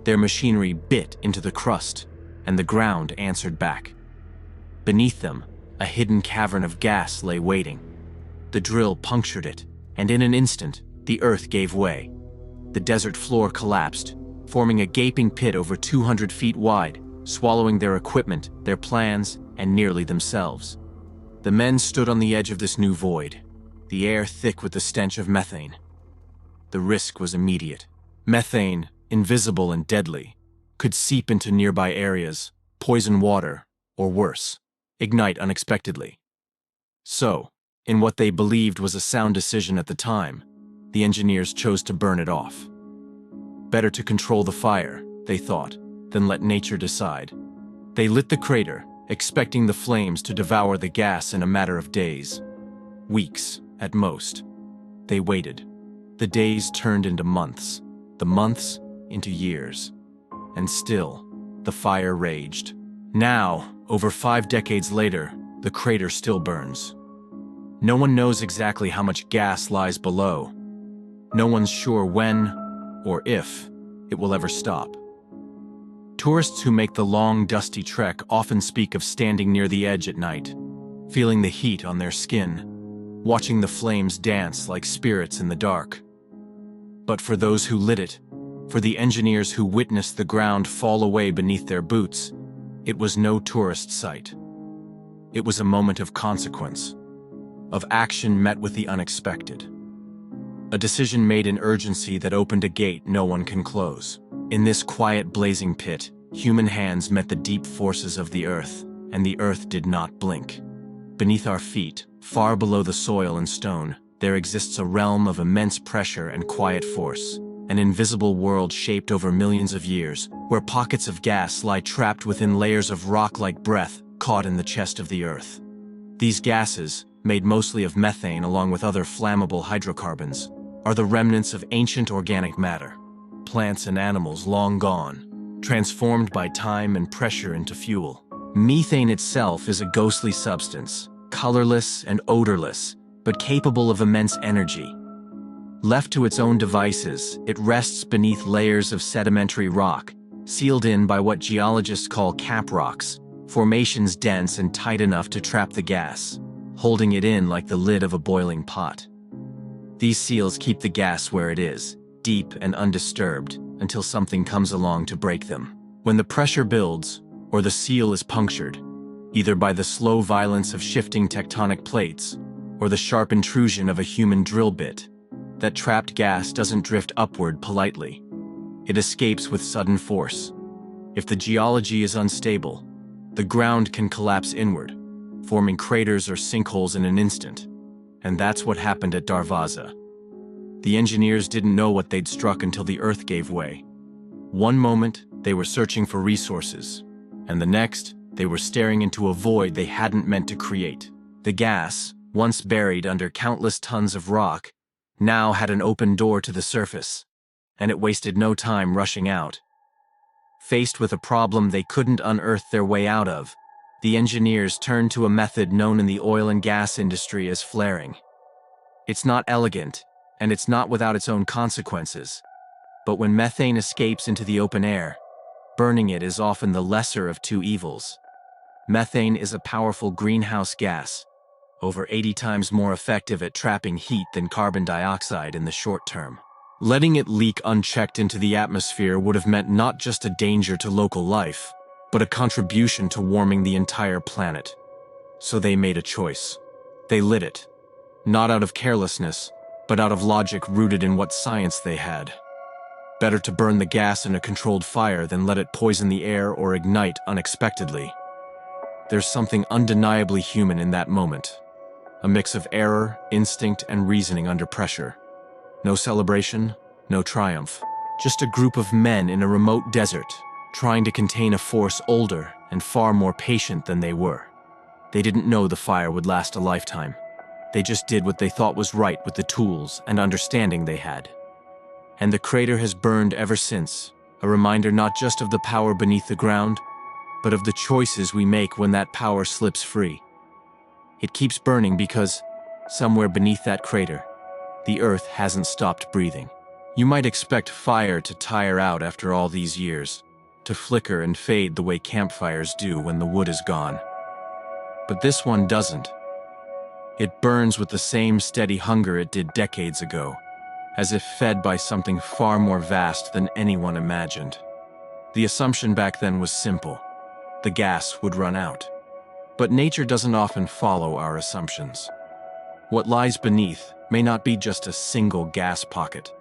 Their machinery bit into the crust, and the ground answered back. Beneath them, a hidden cavern of gas lay waiting. The drill punctured it, and in an instant, the earth gave way. The desert floor collapsed, forming a gaping pit over 200 feet wide, swallowing their equipment, their plans, and nearly themselves. The men stood on the edge of this new void, the air thick with the stench of methane. The risk was immediate. Methane, invisible and deadly, could seep into nearby areas, poison water, or worse, ignite unexpectedly. So, in what they believed was a sound decision at the time, the engineers chose to burn it off. Better to control the fire, they thought, than let nature decide. They lit the crater, expecting the flames to devour the gas in a matter of days. Weeks, at most. They waited. The days turned into months, the months into years. And still, the fire raged. Now, over 5 decades later, the crater still burns. No one knows exactly how much gas lies below. No one's sure when, or if, it will ever stop. Tourists who make the long, dusty trek often speak of standing near the edge at night, feeling the heat on their skin, watching the flames dance like spirits in the dark. But for those who lit it, for the engineers who witnessed the ground fall away beneath their boots, it was no tourist sight. It was a moment of consequence, of action met with the unexpected. A decision made in urgency that opened a gate no one can close. In this quiet, blazing pit, human hands met the deep forces of the earth, and the earth did not blink. Beneath our feet, far below the soil and stone, there exists a realm of immense pressure and quiet force, an invisible world shaped over millions of years, where pockets of gas lie trapped within layers of rock-like breath caught in the chest of the earth. These gases, made mostly of methane along with other flammable hydrocarbons, are the remnants of ancient organic matter, plants and animals long gone, transformed by time and pressure into fuel. Methane itself is a ghostly substance, colorless and odorless, but capable of immense energy. Left to its own devices, it rests beneath layers of sedimentary rock, sealed in by what geologists call cap rocks, formations dense and tight enough to trap the gas, holding it in like the lid of a boiling pot. These seals keep the gas where it is, deep and undisturbed, until something comes along to break them. When the pressure builds, or the seal is punctured, either by the slow violence of shifting tectonic plates, or the sharp intrusion of a human drill bit, that trapped gas doesn't drift upward politely. It escapes with sudden force. If the geology is unstable, the ground can collapse inward, forming craters or sinkholes in an instant. And that's what happened at Darvaza. The engineers didn't know what they'd struck until the earth gave way. One moment, they were searching for resources, and the next, they were staring into a void they hadn't meant to create. The gas, once buried under countless tons of rock, now had an open door to the surface, and it wasted no time rushing out. Faced with a problem they couldn't unearth their way out of, the engineers turned to a method known in the oil and gas industry as flaring. It's not elegant, and it's not without its own consequences. But when methane escapes into the open air, burning it is often the lesser of two evils. Methane is a powerful greenhouse gas, over 80 times more effective at trapping heat than carbon dioxide in the short term. Letting it leak unchecked into the atmosphere would have meant not just a danger to local life, but a contribution to warming the entire planet. So they made a choice. They lit it. Not out of carelessness, but out of logic rooted in what science they had. Better to burn the gas in a controlled fire than let it poison the air or ignite unexpectedly. There's something undeniably human in that moment. A mix of error, instinct, and reasoning under pressure. No celebration, no triumph. Just a group of men in a remote desert, trying to contain a force older and far more patient than they were. They didn't know the fire would last a lifetime. They just did what they thought was right with the tools and understanding they had. And the crater has burned ever since, a reminder not just of the power beneath the ground, but of the choices we make when that power slips free. It keeps burning because, somewhere beneath that crater, the Earth hasn't stopped breathing. You might expect fire to tire out after all these years, to flicker and fade the way campfires do when the wood is gone. But this one doesn't. It burns with the same steady hunger it did decades ago, as if fed by something far more vast than anyone imagined. The assumption back then was simple. The gas would run out. But nature doesn't often follow our assumptions. What lies beneath may not be just a single gas pocket,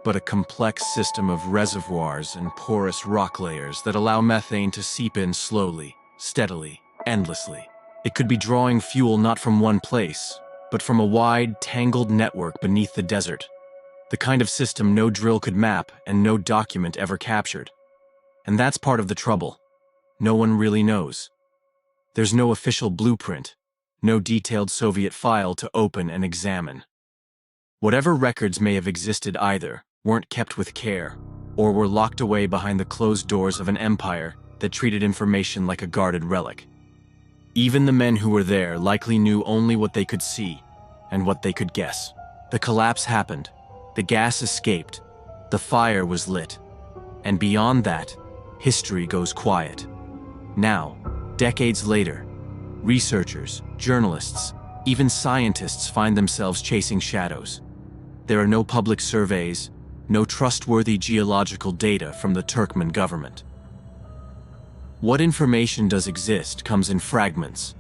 but a complex system of reservoirs and porous rock layers that allow methane to seep in slowly, steadily, endlessly. It could be drawing fuel not from one place, but from a wide, tangled network beneath the desert. The kind of system no drill could map and no document ever captured. And that's part of the trouble. No one really knows. There's no official blueprint, no detailed Soviet file to open and examine. Whatever records may have existed either weren't kept with care, or were locked away behind the closed doors of an empire that treated information like a guarded relic. Even the men who were there likely knew only what they could see and what they could guess. The collapse happened, the gas escaped, the fire was lit, and beyond that, history goes quiet. Now, decades later, researchers, journalists, even scientists find themselves chasing shadows. There are no public surveys, no trustworthy geological data from the Turkmen government. What information does exist comes in fragments,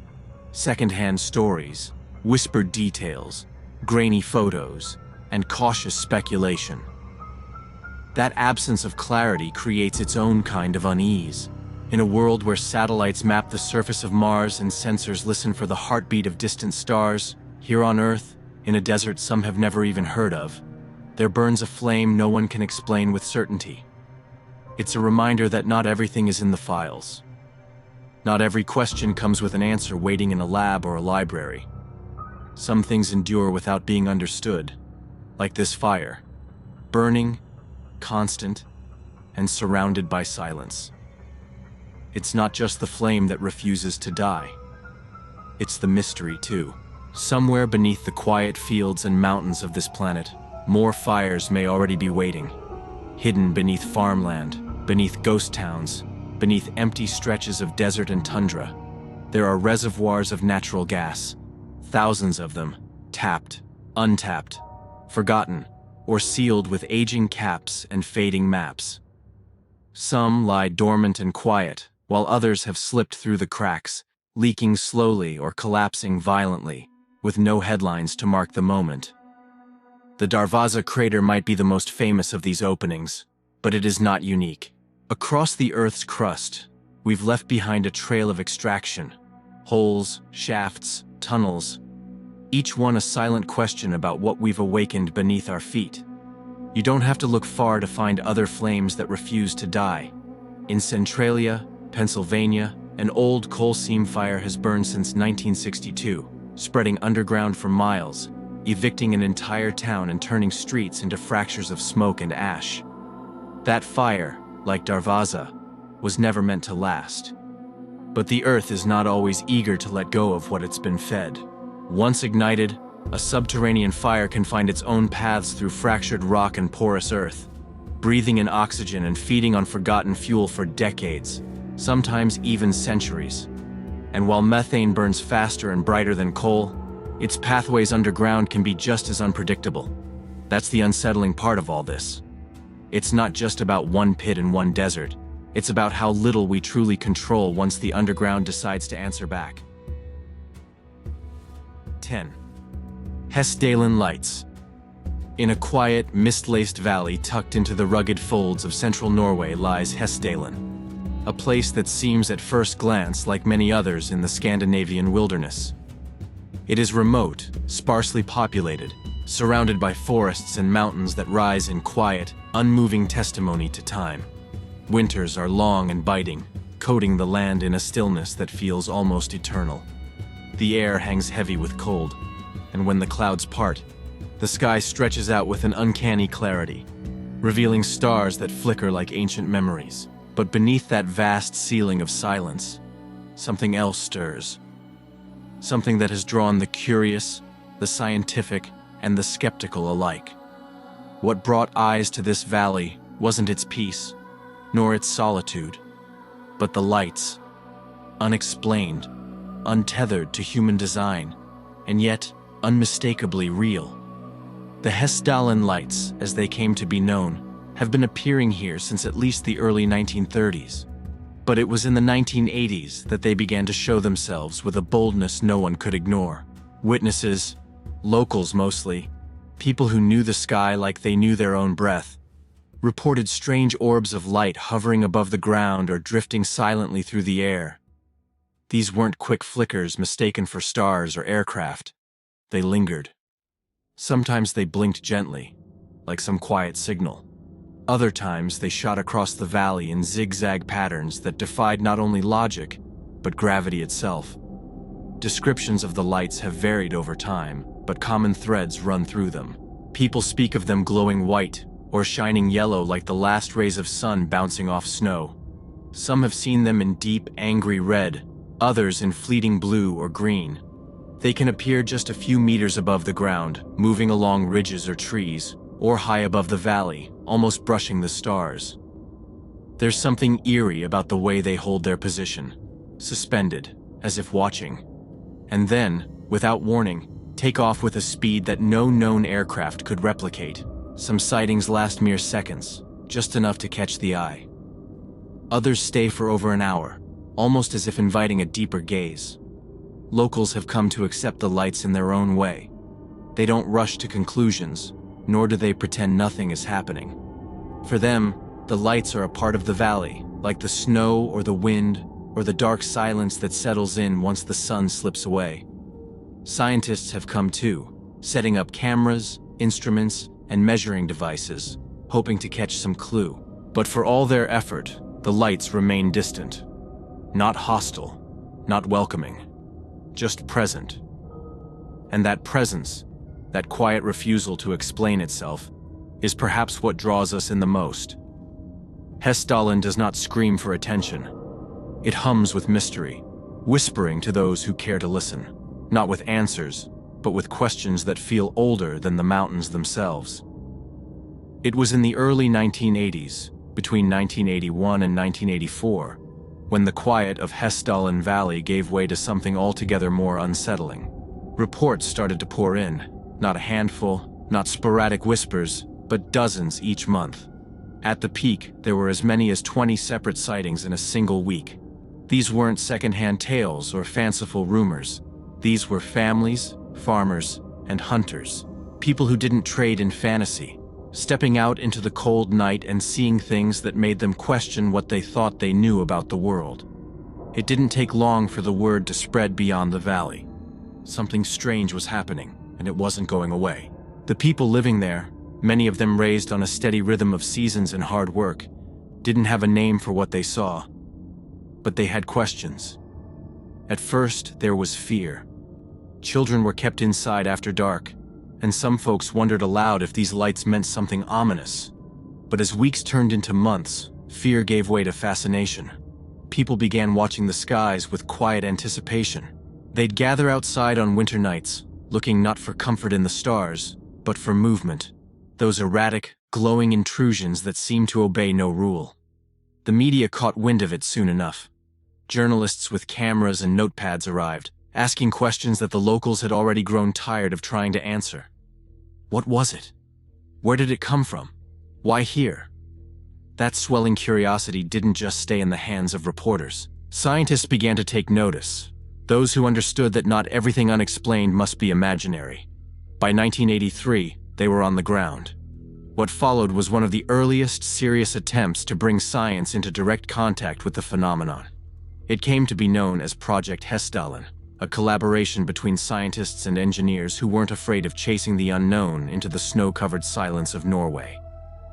second-hand stories, whispered details, grainy photos, and cautious speculation. That absence of clarity creates its own kind of unease. In a world where satellites map the surface of Mars and sensors listen for the heartbeat of distant stars, here on Earth, in a desert some have never even heard of, there burns a flame no one can explain with certainty. It's a reminder that not everything is in the files. Not every question comes with an answer waiting in a lab or a library. Some things endure without being understood, like this fire, burning, constant, and surrounded by silence. It's not just the flame that refuses to die. It's the mystery, too. Somewhere beneath the quiet fields and mountains of this planet, more fires may already be waiting. Hidden beneath farmland, beneath ghost towns, beneath empty stretches of desert and tundra, there are reservoirs of natural gas, thousands of them, tapped, untapped, forgotten, or sealed with aging caps and fading maps. Some lie dormant and quiet, while others have slipped through the cracks, leaking slowly or collapsing violently, with no headlines to mark the moment. The Darvaza crater might be the most famous of these openings, but it is not unique. Across the Earth's crust, we've left behind a trail of extraction, holes, shafts, tunnels, each one a silent question about what we've awakened beneath our feet. You don't have to look far to find other flames that refuse to die. In Centralia, Pennsylvania, an old coal seam fire has burned since 1962, spreading underground for miles, evicting an entire town and turning streets into fractures of smoke and ash. That fire, like Darvaza, was never meant to last. But the Earth is not always eager to let go of what it's been fed. Once ignited, a subterranean fire can find its own paths through fractured rock and porous earth, breathing in oxygen and feeding on forgotten fuel for decades, sometimes even centuries. And while methane burns faster and brighter than coal, its pathways underground can be just as unpredictable. That's the unsettling part of all this. It's not just about one pit in one desert. It's about how little we truly control once the underground decides to answer back. 10. Hessdalen Lights. In a quiet, mist-laced valley tucked into the rugged folds of central Norway lies Hessdalen, a place that seems at first glance like many others in the Scandinavian wilderness. It is remote, sparsely populated, surrounded by forests and mountains that rise in quiet, unmoving testimony to time. Winters are long and biting, coating the land in a stillness that feels almost eternal. The air hangs heavy with cold, and when the clouds part, the sky stretches out with an uncanny clarity, revealing stars that flicker like ancient memories. But beneath that vast ceiling of silence, something else stirs. Something that has drawn the curious, the scientific, and the skeptical alike. What brought eyes to this valley wasn't its peace, nor its solitude, but the lights, unexplained, untethered to human design, and yet unmistakably real. The Hessdalen lights, as they came to be known, have been appearing here since at least the early 1930s. But it was in the 1980s that they began to show themselves with a boldness no one could ignore. Witnesses, locals mostly, people who knew the sky like they knew their own breath, reported strange orbs of light hovering above the ground or drifting silently through the air. These weren't quick flickers mistaken for stars or aircraft. They lingered. Sometimes they blinked gently, like some quiet signal. Other times they shot across the valley in zigzag patterns that defied not only logic, but gravity itself. Descriptions of the lights have varied over time, but common threads run through them. People speak of them glowing white or shining yellow like the last rays of sun bouncing off snow. Some have seen them in deep, angry red, others in fleeting blue or green. They can appear just a few meters above the ground, moving along ridges or trees, or high above the valley, almost brushing the stars. There's something eerie about the way they hold their position, suspended, as if watching. And then, without warning, take off with a speed that no known aircraft could replicate. Some sightings last mere seconds, just enough to catch the eye. Others stay for over an hour, almost as if inviting a deeper gaze. Locals have come to accept the lights in their own way. They don't rush to conclusions, nor do they pretend nothing is happening. For them, the lights are a part of the valley, like the snow or the wind or the dark silence that settles in once the sun slips away. Scientists have come too, setting up cameras, instruments, and measuring devices, hoping to catch some clue. But for all their effort, the lights remain distant. Not hostile, not welcoming, just present. And that presence, that quiet refusal to explain itself, is perhaps what draws us in the most. Hessdalen does not scream for attention. It hums with mystery, whispering to those who care to listen, not with answers, but with questions that feel older than the mountains themselves. It was in the early 1980s, between 1981 and 1984, when the quiet of Hessdalen Valley gave way to something altogether more unsettling. Reports started to pour in, not a handful, not sporadic whispers, but dozens each month. At the peak, there were as many as 20 separate sightings in a single week. These weren't secondhand tales or fanciful rumors. These were families, farmers, and hunters, people who didn't trade in fantasy, stepping out into the cold night and seeing things that made them question what they thought they knew about the world. It didn't take long for the word to spread beyond the valley. Something strange was happening, and it wasn't going away. The people living there, many of them raised on a steady rhythm of seasons and hard work, didn't have a name for what they saw. But they had questions. At first, there was fear. Children were kept inside after dark, and some folks wondered aloud if these lights meant something ominous. But as weeks turned into months, fear gave way to fascination. People began watching the skies with quiet anticipation. They'd gather outside on winter nights, looking not for comfort in the stars, but for movement. Those erratic, glowing intrusions that seemed to obey no rule. The media caught wind of it soon enough. Journalists with cameras and notepads arrived, asking questions that the locals had already grown tired of trying to answer. What was it? Where did it come from? Why here? That swelling curiosity didn't just stay in the hands of reporters. Scientists began to take notice, those who understood that not everything unexplained must be imaginary. By 1983, they were on the ground, What followed was one of the earliest serious attempts to bring science into direct contact with the phenomenon. It came to be known as Project Hessdalen, a collaboration between scientists and engineers who weren't afraid of chasing the unknown into the snow-covered silence of Norway.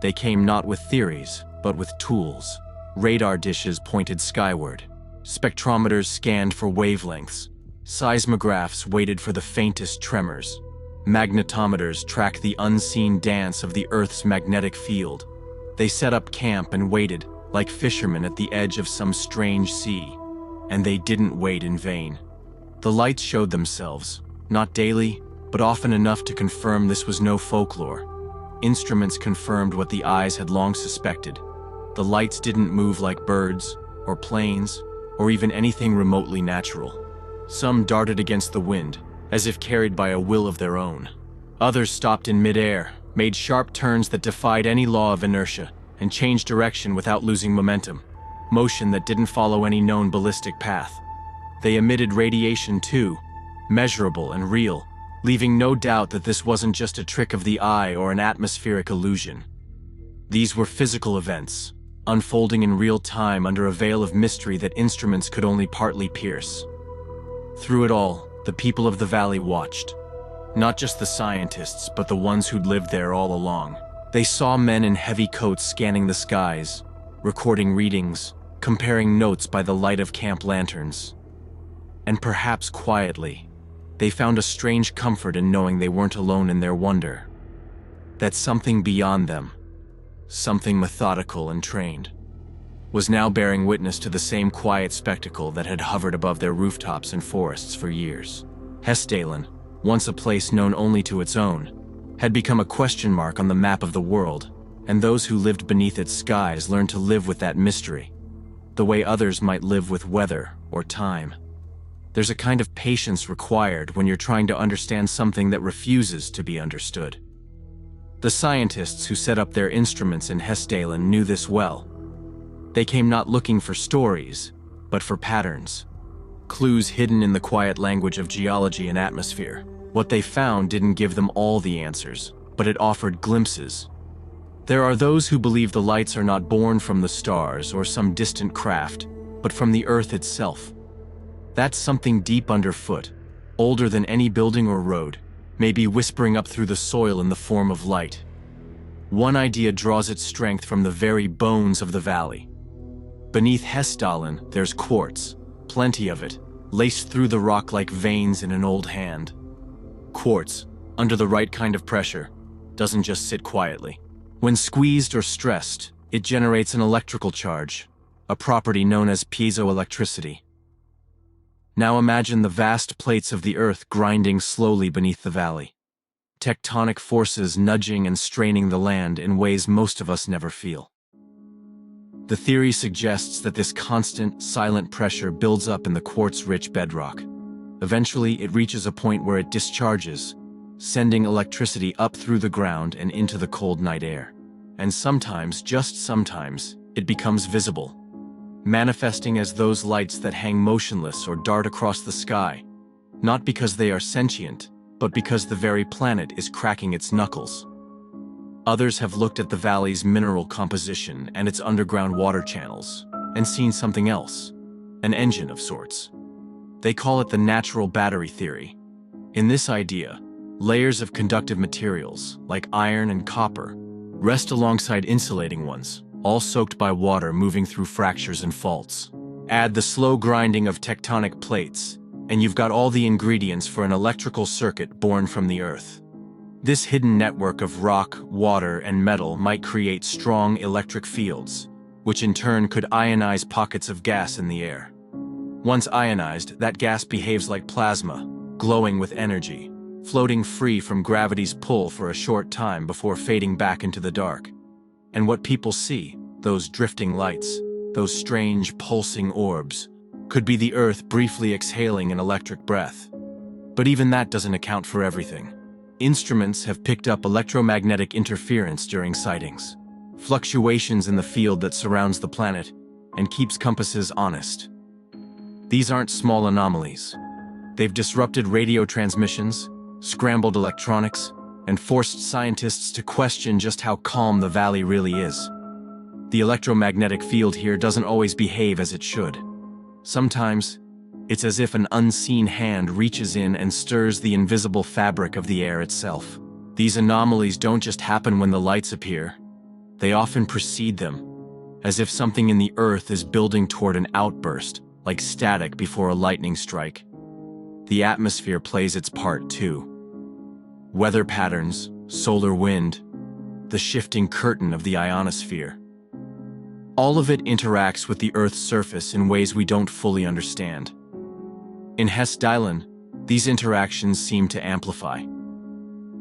They came not with theories, but with tools. Radar dishes pointed skyward. Spectrometers scanned for wavelengths. Seismographs waited for the faintest tremors. Magnetometers tracked the unseen dance of the Earth's magnetic field. They set up camp and waited, like fishermen at the edge of some strange sea. And they didn't wait in vain. The lights showed themselves, not daily, but often enough to confirm this was no folklore. Instruments confirmed what the eyes had long suspected. The lights didn't move like birds, or planes, or even anything remotely natural. Some darted against the wind, as if carried by a will of their own. Others stopped in midair, made sharp turns that defied any law of inertia, and changed direction without losing momentum, motion that didn't follow any known ballistic path. They emitted radiation too, measurable and real, leaving no doubt that this wasn't just a trick of the eye or an atmospheric illusion. These were physical events, unfolding in real time under a veil of mystery that instruments could only partly pierce. Through it all, the people of the valley watched. Not just the scientists, but the ones who'd lived there all along. They saw men in heavy coats scanning the skies, recording readings, comparing notes by the light of camp lanterns. And perhaps quietly, they found a strange comfort in knowing they weren't alone in their wonder. That something beyond them, something methodical and trained, was now bearing witness to the same quiet spectacle that had hovered above their rooftops and forests for years. Hessdalen, once a place known only to its own, had become a question mark on the map of the world, and those who lived beneath its skies learned to live with that mystery, the way others might live with weather or time. There's a kind of patience required when you're trying to understand something that refuses to be understood. The scientists who set up their instruments in Hessdalen knew this well. They came not looking for stories, but for patterns. Clues hidden in the quiet language of geology and atmosphere. What they found didn't give them all the answers, but it offered glimpses. There are those who believe the lights are not born from the stars or some distant craft, but from the Earth itself. That's something deep underfoot, older than any building or road, maybe whispering up through the soil in the form of light. One idea draws its strength from the very bones of the valley. Beneath Hessdalen, there's quartz, plenty of it, laced through the rock like veins in an old hand. Quartz, under the right kind of pressure, doesn't just sit quietly. When squeezed or stressed, it generates an electrical charge, a property known as piezoelectricity. Now imagine the vast plates of the Earth grinding slowly beneath the valley. Tectonic forces nudging and straining the land in ways most of us never feel. The theory suggests that this constant, silent pressure builds up in the quartz-rich bedrock. Eventually, it reaches a point where it discharges, sending electricity up through the ground and into the cold night air. And sometimes, just sometimes, it becomes visible, manifesting as those lights that hang motionless or dart across the sky, not because they are sentient, but because the very planet is cracking its knuckles. Others have looked at the valley's mineral composition and its underground water channels, and seen something else, an engine of sorts. They call it the natural battery theory. In this idea, layers of conductive materials, like iron and copper, rest alongside insulating ones, all soaked by water moving through fractures and faults. Add the slow grinding of tectonic plates, and you've got all the ingredients for an electrical circuit born from the Earth. This hidden network of rock, water, and metal might create strong electric fields, which in turn could ionize pockets of gas in the air. Once ionized, that gas behaves like plasma, glowing with energy, floating free from gravity's pull for a short time before fading back into the dark. And what people see, those drifting lights, those strange pulsing orbs, could be the Earth briefly exhaling an electric breath. But even that doesn't account for everything. Instruments have picked up electromagnetic interference during sightings, fluctuations in the field that surrounds the planet and keeps compasses honest. These aren't small anomalies. They've disrupted radio transmissions, scrambled electronics, and forced scientists to question just how calm the valley really is. The electromagnetic field here doesn't always behave as it should. Sometimes, it's as if an unseen hand reaches in and stirs the invisible fabric of the air itself. These anomalies don't just happen when the lights appear. They often precede them, as if something in the earth is building toward an outburst, like static before a lightning strike. The atmosphere plays its part too. Weather patterns, solar wind, the shifting curtain of the ionosphere. All of it interacts with the Earth's surface in ways we don't fully understand. In Hessdalen, these interactions seem to amplify.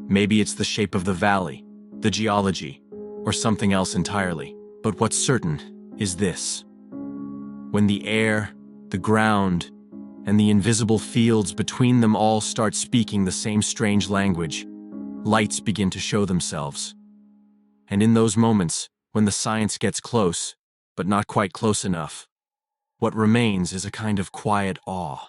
Maybe it's the shape of the valley, the geology, or something else entirely. But what's certain is this. When the air, the ground, and the invisible fields between them all start speaking the same strange language, lights begin to show themselves. And in those moments, when the science gets close, but not quite close enough, what remains is a kind of quiet awe.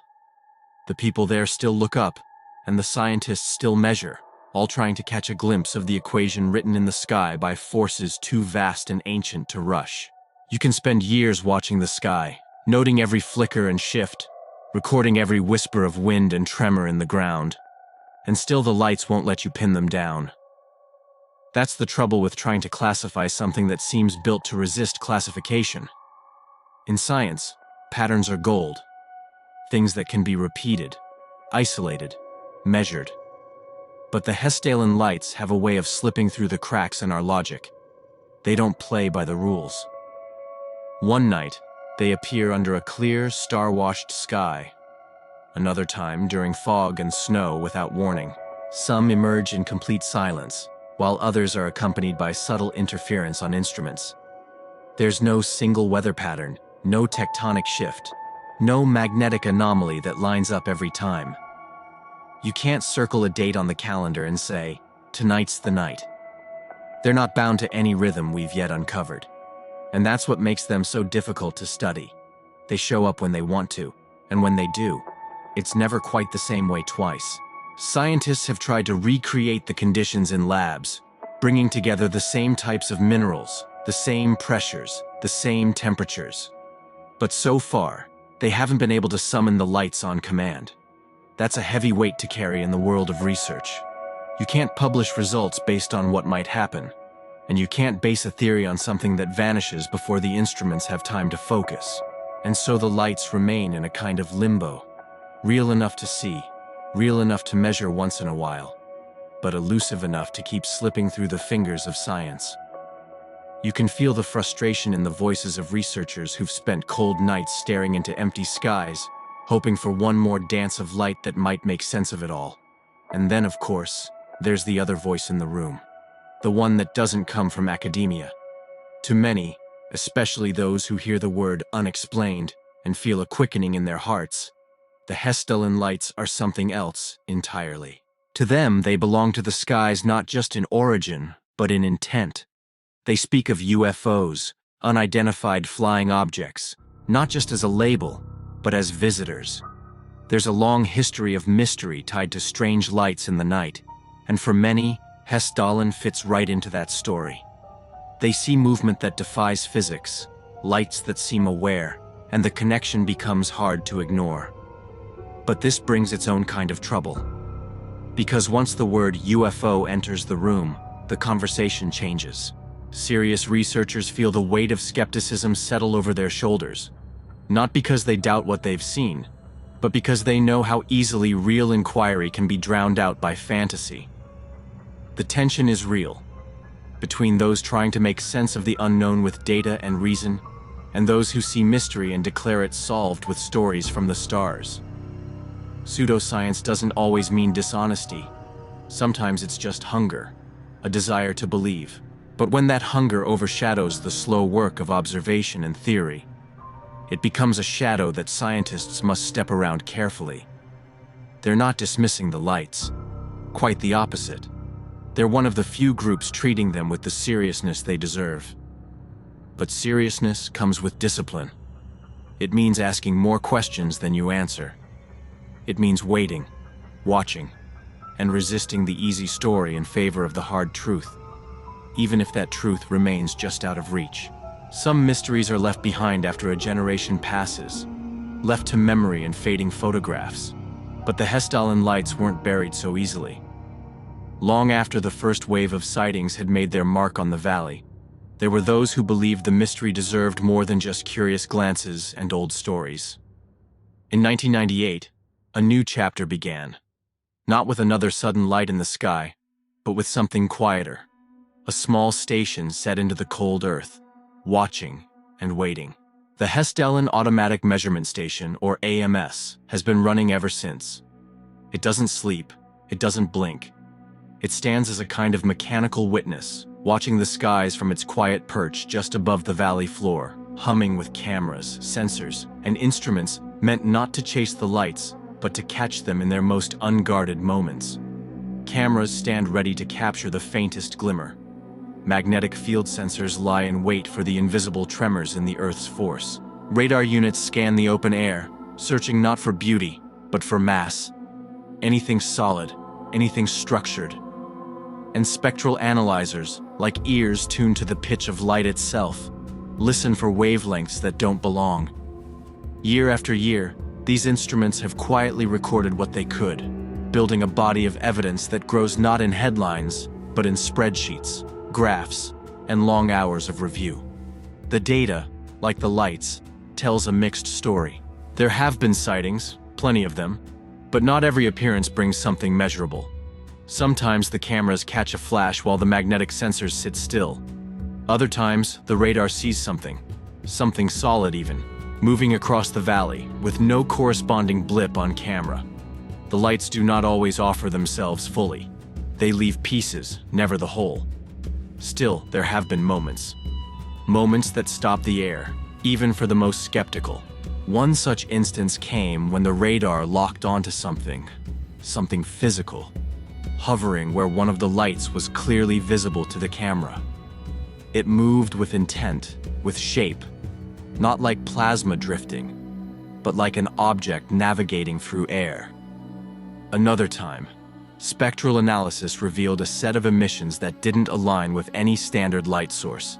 The people there still look up, and the scientists still measure, all trying to catch a glimpse of the equation written in the sky by forces too vast and ancient to rush. You can spend years watching the sky, noting every flicker and shift, recording every whisper of wind and tremor in the ground, and still the lights won't let you pin them down. That's the trouble with trying to classify something that seems built to resist classification. In science, patterns are gold, things that can be repeated, isolated, measured. But the Hessdalen lights have a way of slipping through the cracks in our logic. They don't play by the rules. One night, they appear under a clear, star-washed sky. Another time, during fog and snow without warning. Some emerge in complete silence, while others are accompanied by subtle interference on instruments. There's no single weather pattern, no tectonic shift, no magnetic anomaly that lines up every time. You can't circle a date on the calendar and say, tonight's the night. They're not bound to any rhythm we've yet uncovered. And that's what makes them so difficult to study. They show up when they want to, and when they do, it's never quite the same way twice. Scientists have tried to recreate the conditions in labs, bringing together the same types of minerals, the same pressures, the same temperatures. But so far, they haven't been able to summon the lights on command. That's a heavy weight to carry in the world of research. You can't publish results based on what might happen, and you can't base a theory on something that vanishes before the instruments have time to focus. And so the lights remain in a kind of limbo, real enough to see, real enough to measure once in a while, but elusive enough to keep slipping through the fingers of science. You can feel the frustration in the voices of researchers who've spent cold nights staring into empty skies, hoping for one more dance of light that might make sense of it all. And then, of course, there's the other voice in the room, the one that doesn't come from academia. To many, especially those who hear the word unexplained and feel a quickening in their hearts, the Hessdalen lights are something else entirely. To them, they belong to the skies not just in origin, but in intent. They speak of UFOs, unidentified flying objects, not just as a label, but as visitors. There's a long history of mystery tied to strange lights in the night, and for many, Hessdalen fits right into that story. They see movement that defies physics, lights that seem aware, and the connection becomes hard to ignore. But this brings its own kind of trouble. Because once the word UFO enters the room, the conversation changes. Serious researchers feel the weight of skepticism settle over their shoulders. Not because they doubt what they've seen, but because they know how easily real inquiry can be drowned out by fantasy. The tension is real, between those trying to make sense of the unknown with data and reason, and those who see mystery and declare it solved with stories from the stars. Pseudoscience doesn't always mean dishonesty. Sometimes it's just hunger, a desire to believe. But when that hunger overshadows the slow work of observation and theory, it becomes a shadow that scientists must step around carefully. They're not dismissing the lights. Quite the opposite. They're one of the few groups treating them with the seriousness they deserve. But seriousness comes with discipline. It means asking more questions than you answer. It means waiting, watching, and resisting the easy story in favor of the hard truth, even if that truth remains just out of reach. Some mysteries are left behind after a generation passes, left to memory and fading photographs. But the Hessdalen lights weren't buried so easily. Long after the first wave of sightings had made their mark on the valley, there were those who believed the mystery deserved more than just curious glances and old stories. In 1998, a new chapter began. Not with another sudden light in the sky, but with something quieter. A small station set into the cold earth, watching and waiting. The Hessdalen Automatic Measurement Station, or AMS, has been running ever since. It doesn't sleep, it doesn't blink. It stands as a kind of mechanical witness, watching the skies from its quiet perch just above the valley floor, humming with cameras, sensors, and instruments meant not to chase the lights, but to catch them in their most unguarded moments. Cameras stand ready to capture the faintest glimmer. Magnetic field sensors lie in wait for the invisible tremors in the Earth's force. Radar units scan the open air, searching not for beauty, but for mass. Anything solid, anything structured. And spectral analyzers, like ears tuned to the pitch of light itself, listen for wavelengths that don't belong. Year after year, these instruments have quietly recorded what they could, building a body of evidence that grows not in headlines, but in spreadsheets, graphs, and long hours of review. The data, like the lights, tells a mixed story. There have been sightings, plenty of them, but not every appearance brings something measurable. Sometimes the cameras catch a flash while the magnetic sensors sit still. Other times, the radar sees something solid even, moving across the valley, with no corresponding blip on camera. The lights do not always offer themselves fully. They leave pieces, never the whole. Still, there have been moments. Moments that stop the air, even for the most skeptical. One such instance came when the radar locked onto something physical, hovering where one of the lights was clearly visible to the camera. It moved with intent, with shape, not like plasma drifting, but like an object navigating through air. Another time, spectral analysis revealed a set of emissions that didn't align with any standard light source.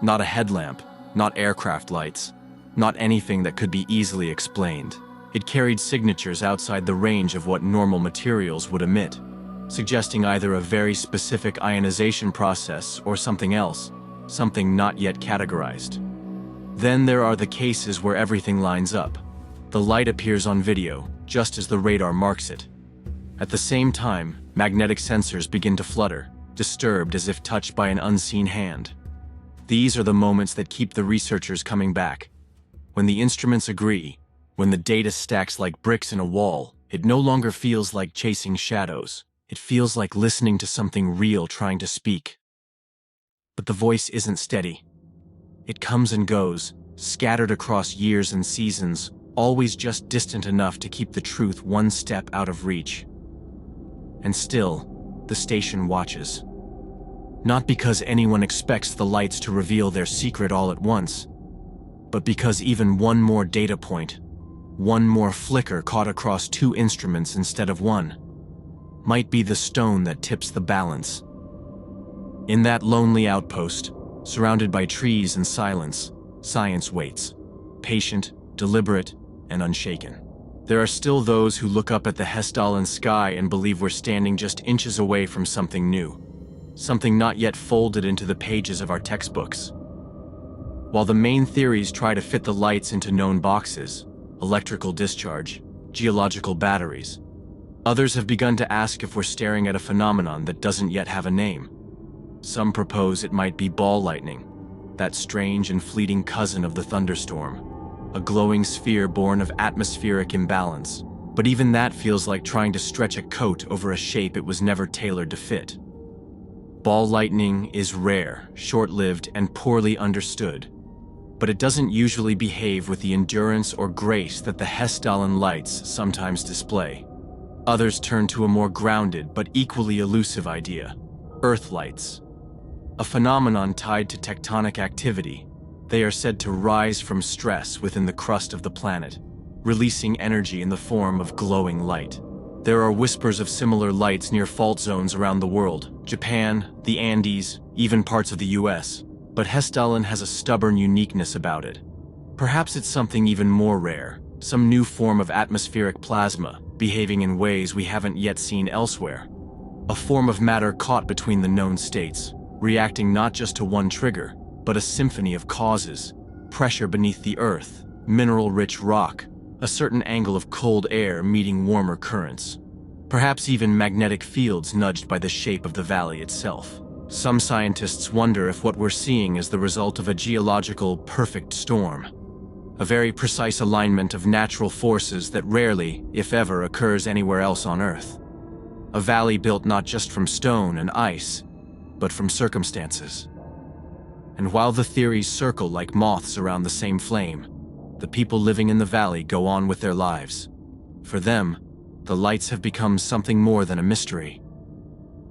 Not a headlamp, not aircraft lights, not anything that could be easily explained. It carried signatures outside the range of what normal materials would emit, suggesting either a very specific ionization process or something else, something not yet categorized. Then there are the cases where everything lines up. The light appears on video, just as the radar marks it. At the same time, magnetic sensors begin to flutter, disturbed as if touched by an unseen hand. These are the moments that keep the researchers coming back. When the instruments agree, when the data stacks like bricks in a wall, it no longer feels like chasing shadows. It feels like listening to something real trying to speak. But the voice isn't steady. It comes and goes, scattered across years and seasons, always just distant enough to keep the truth one step out of reach. And still, the station watches. Not because anyone expects the lights to reveal their secret all at once, but because even one more data point, one more flicker caught across two instruments instead of one, might be the stone that tips the balance. In that lonely outpost, surrounded by trees and silence, science waits, patient, deliberate, and unshaken. There are still those who look up at the Hessdalen sky and believe we're standing just inches away from something new, something not yet folded into the pages of our textbooks. While the main theories try to fit the lights into known boxes, electrical discharge, geological batteries, others have begun to ask if we're staring at a phenomenon that doesn't yet have a name. Some propose it might be ball lightning, that strange and fleeting cousin of the thunderstorm, a glowing sphere born of atmospheric imbalance. But even that feels like trying to stretch a coat over a shape it was never tailored to fit. Ball lightning is rare, short-lived, and poorly understood, but it doesn't usually behave with the endurance or grace that the Hessdalen lights sometimes display. Others turn to a more grounded but equally elusive idea: Earth lights. A phenomenon tied to tectonic activity. They are said to rise from stress within the crust of the planet, releasing energy in the form of glowing light. There are whispers of similar lights near fault zones around the world, Japan, the Andes, even parts of the US. But Hessdalen has a stubborn uniqueness about it. Perhaps it's something even more rare, some new form of atmospheric plasma, behaving in ways we haven't yet seen elsewhere. A form of matter caught between the known states, reacting not just to one trigger, but a symphony of causes: pressure beneath the earth, mineral-rich rock, a certain angle of cold air meeting warmer currents. Perhaps even magnetic fields nudged by the shape of the valley itself. Some scientists wonder if what we're seeing is the result of a geological perfect storm, a very precise alignment of natural forces that rarely, if ever, occurs anywhere else on Earth. A valley built not just from stone and ice, but from circumstances. And while the theories circle like moths around the same flame, the people living in the valley go on with their lives. For them, the lights have become something more than a mystery.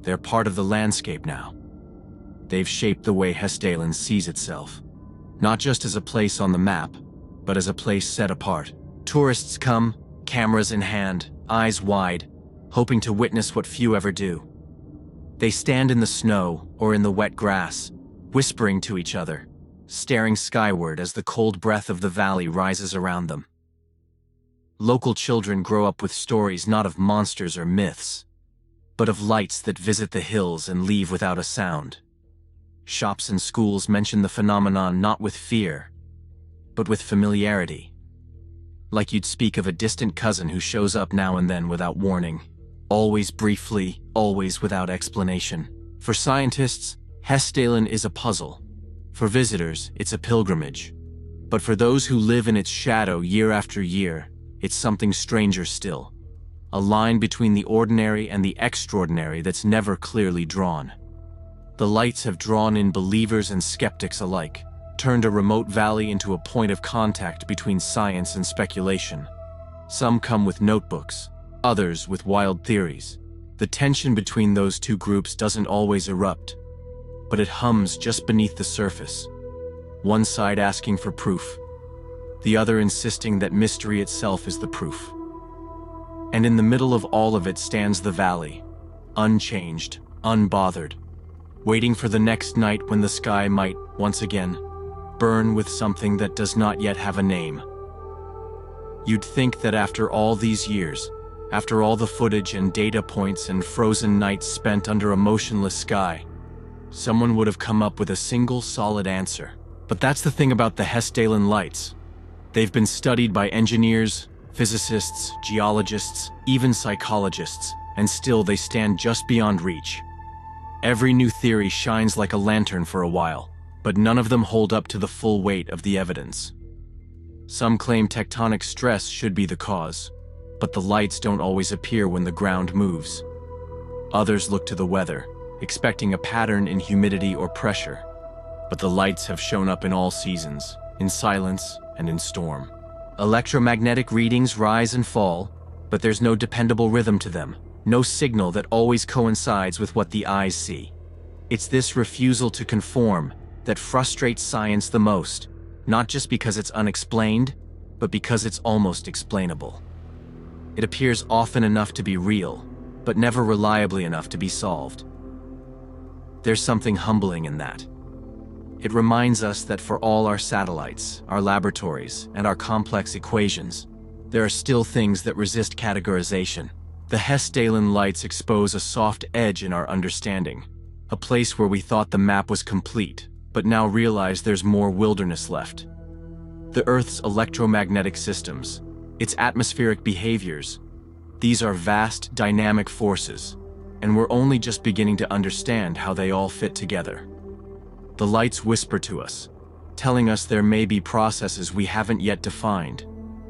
They're part of the landscape now. They've shaped the way Hessdalen sees itself, not just as a place on the map, but as a place set apart. Tourists come, cameras in hand, eyes wide, hoping to witness what few ever do. They stand in the snow or in the wet grass, whispering to each other, staring skyward as the cold breath of the valley rises around them. Local children grow up with stories not of monsters or myths, but of lights that visit the hills and leave without a sound. Shops and schools mention the phenomenon not with fear, but with familiarity. Like you'd speak of a distant cousin who shows up now and then without warning, always briefly, always without explanation. For scientists, Hessdalen is a puzzle. For visitors, it's a pilgrimage. But for those who live in its shadow year after year, it's something stranger still. A line between the ordinary and the extraordinary that's never clearly drawn. The lights have drawn in believers and skeptics alike, turned a remote valley into a point of contact between science and speculation. Some come with notebooks, others with wild theories. The tension between those two groups doesn't always erupt, but it hums just beneath the surface. One side asking for proof, the other insisting that mystery itself is the proof. And in the middle of all of it stands the valley, unchanged, unbothered, waiting for the next night when the sky might, once again, burn with something that does not yet have a name. You'd think that after all these years, after all the footage and data points and frozen nights spent under a motionless sky, someone would have come up with a single solid answer. But that's the thing about the Hessdalen lights. They've been studied by engineers, physicists, geologists, even psychologists, and still they stand just beyond reach. Every new theory shines like a lantern for a while, but none of them hold up to the full weight of the evidence. Some claim tectonic stress should be the cause, but the lights don't always appear when the ground moves. Others look to the weather, expecting a pattern in humidity or pressure, but the lights have shown up in all seasons, in silence and in storm. Electromagnetic readings rise and fall, but there's no dependable rhythm to them, no signal that always coincides with what the eyes see. It's this refusal to conform that frustrates science the most, not just because it's unexplained, but because it's almost explainable. It appears often enough to be real, but never reliably enough to be solved. There's something humbling in that. It reminds us that for all our satellites, our laboratories, and our complex equations, there are still things that resist categorization. The Hessdalen lights expose a soft edge in our understanding, a place where we thought the map was complete, but now realize there's more wilderness left. The Earth's electromagnetic systems, its atmospheric behaviors, these are vast, dynamic forces, and we're only just beginning to understand how they all fit together. The lights whisper to us, telling us there may be processes we haven't yet defined,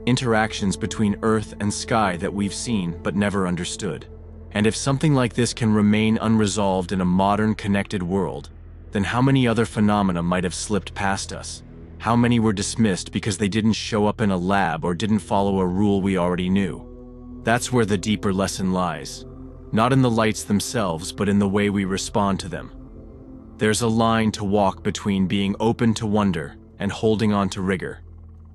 interactions between Earth and sky that we've seen but never understood. And if something like this can remain unresolved in a modern, connected world, then how many other phenomena might have slipped past us? How many were dismissed because they didn't show up in a lab or didn't follow a rule we already knew? That's where the deeper lesson lies. Not in the lights themselves, but in the way we respond to them. There's a line to walk between being open to wonder and holding on to rigor.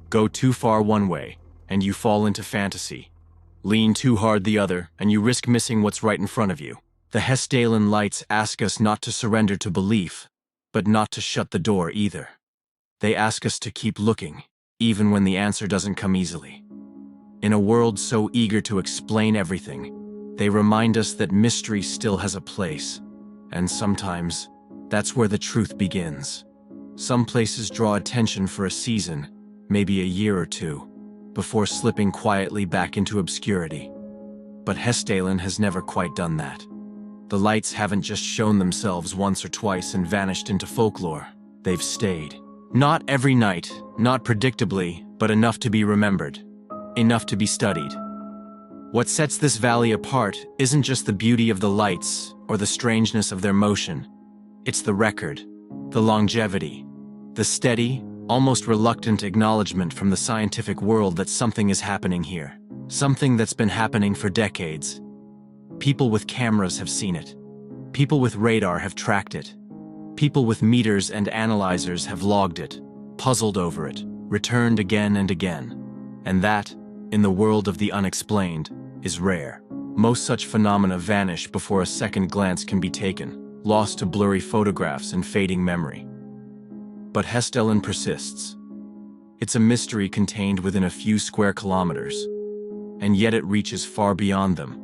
Go too far one way, and you fall into fantasy. Lean too hard the other, and you risk missing what's right in front of you. The Hessdalen lights ask us not to surrender to belief, but not to shut the door either. They ask us to keep looking, even when the answer doesn't come easily. In a world so eager to explain everything, they remind us that mystery still has a place, and sometimes, that's where the truth begins. Some places draw attention for a season, maybe a year or two, before slipping quietly back into obscurity. But Hessdalen has never quite done that. The lights haven't just shown themselves once or twice and vanished into folklore. They've stayed. Not every night, not predictably, but enough to be remembered. Enough to be studied. What sets this valley apart isn't just the beauty of the lights or the strangeness of their motion. It's the record, the longevity, the steady, almost reluctant acknowledgement from the scientific world that something is happening here. Something that's been happening for decades. People with cameras have seen it. People with radar have tracked it. People with meters and analyzers have logged it, puzzled over it, returned again and again. And that, in the world of the unexplained, is rare. Most such phenomena vanish before a second glance can be taken, lost to blurry photographs and fading memory. But Hessdalen persists. It's a mystery contained within a few square kilometers, and yet it reaches far beyond them.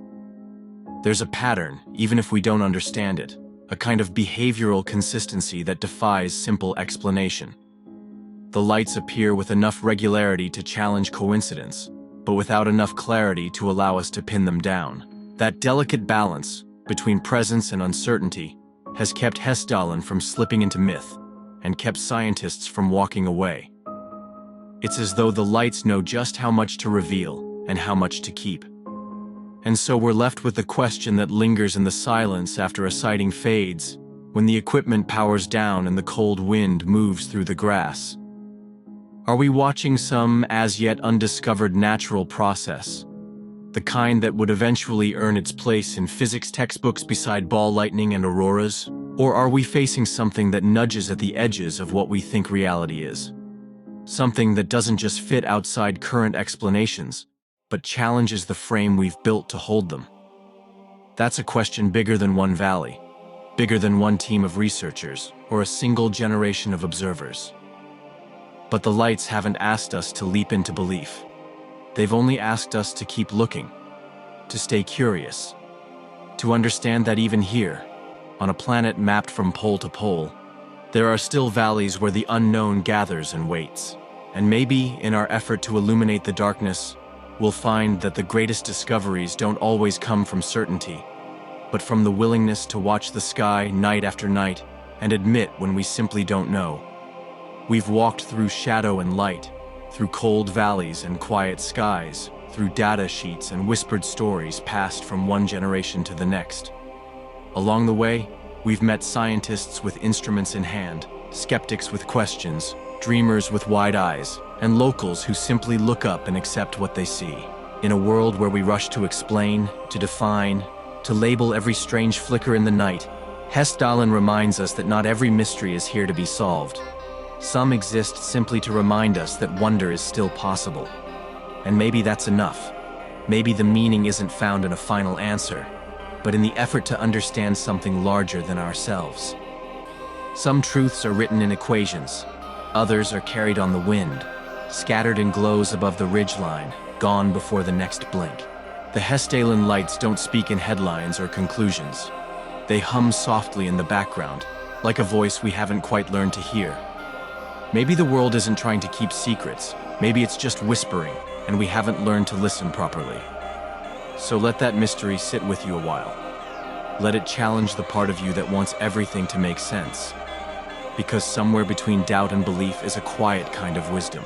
There's a pattern, even if we don't understand it, a kind of behavioral consistency that defies simple explanation. The lights appear with enough regularity to challenge coincidence, but without enough clarity to allow us to pin them down. That delicate balance between presence and uncertainty has kept Hessdalen from slipping into myth and kept scientists from walking away. It's as though the lights know just how much to reveal and how much to keep. And so we're left with the question that lingers in the silence after a sighting fades, when the equipment powers down and the cold wind moves through the grass. Are we watching some as yet undiscovered natural process, the kind that would eventually earn its place in physics textbooks beside ball lightning and auroras? Or are we facing something that nudges at the edges of what we think reality is? Something that doesn't just fit outside current explanations, but challenges the frame we've built to hold them? That's a question bigger than one valley, bigger than one team of researchers, or a single generation of observers. But the lights haven't asked us to leap into belief. They've only asked us to keep looking, to stay curious, to understand that even here, on a planet mapped from pole to pole, there are still valleys where the unknown gathers and waits. And maybe, in our effort to illuminate the darkness, we'll find that the greatest discoveries don't always come from certainty, but from the willingness to watch the sky night after night and admit when we simply don't know. We've walked through shadow and light, through cold valleys and quiet skies, through data sheets and whispered stories passed from one generation to the next. Along the way, we've met scientists with instruments in hand, skeptics with questions, dreamers with wide eyes, and locals who simply look up and accept what they see. In a world where we rush to explain, to define, to label every strange flicker in the night, Hessdalen reminds us that not every mystery is here to be solved. Some exist simply to remind us that wonder is still possible. And maybe that's enough. Maybe the meaning isn't found in a final answer, but in the effort to understand something larger than ourselves. Some truths are written in equations, others are carried on the wind, scattered in glows above the ridgeline, gone before the next blink. The Hessdalen lights don't speak in headlines or conclusions. They hum softly in the background, like a voice we haven't quite learned to hear. Maybe the world isn't trying to keep secrets, maybe it's just whispering, and we haven't learned to listen properly. So let that mystery sit with you a while. Let it challenge the part of you that wants everything to make sense. Because somewhere between doubt and belief is a quiet kind of wisdom.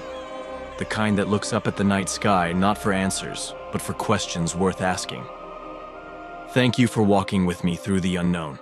The kind that looks up at the night sky not for answers, but for questions worth asking. Thank you for walking with me through the unknown.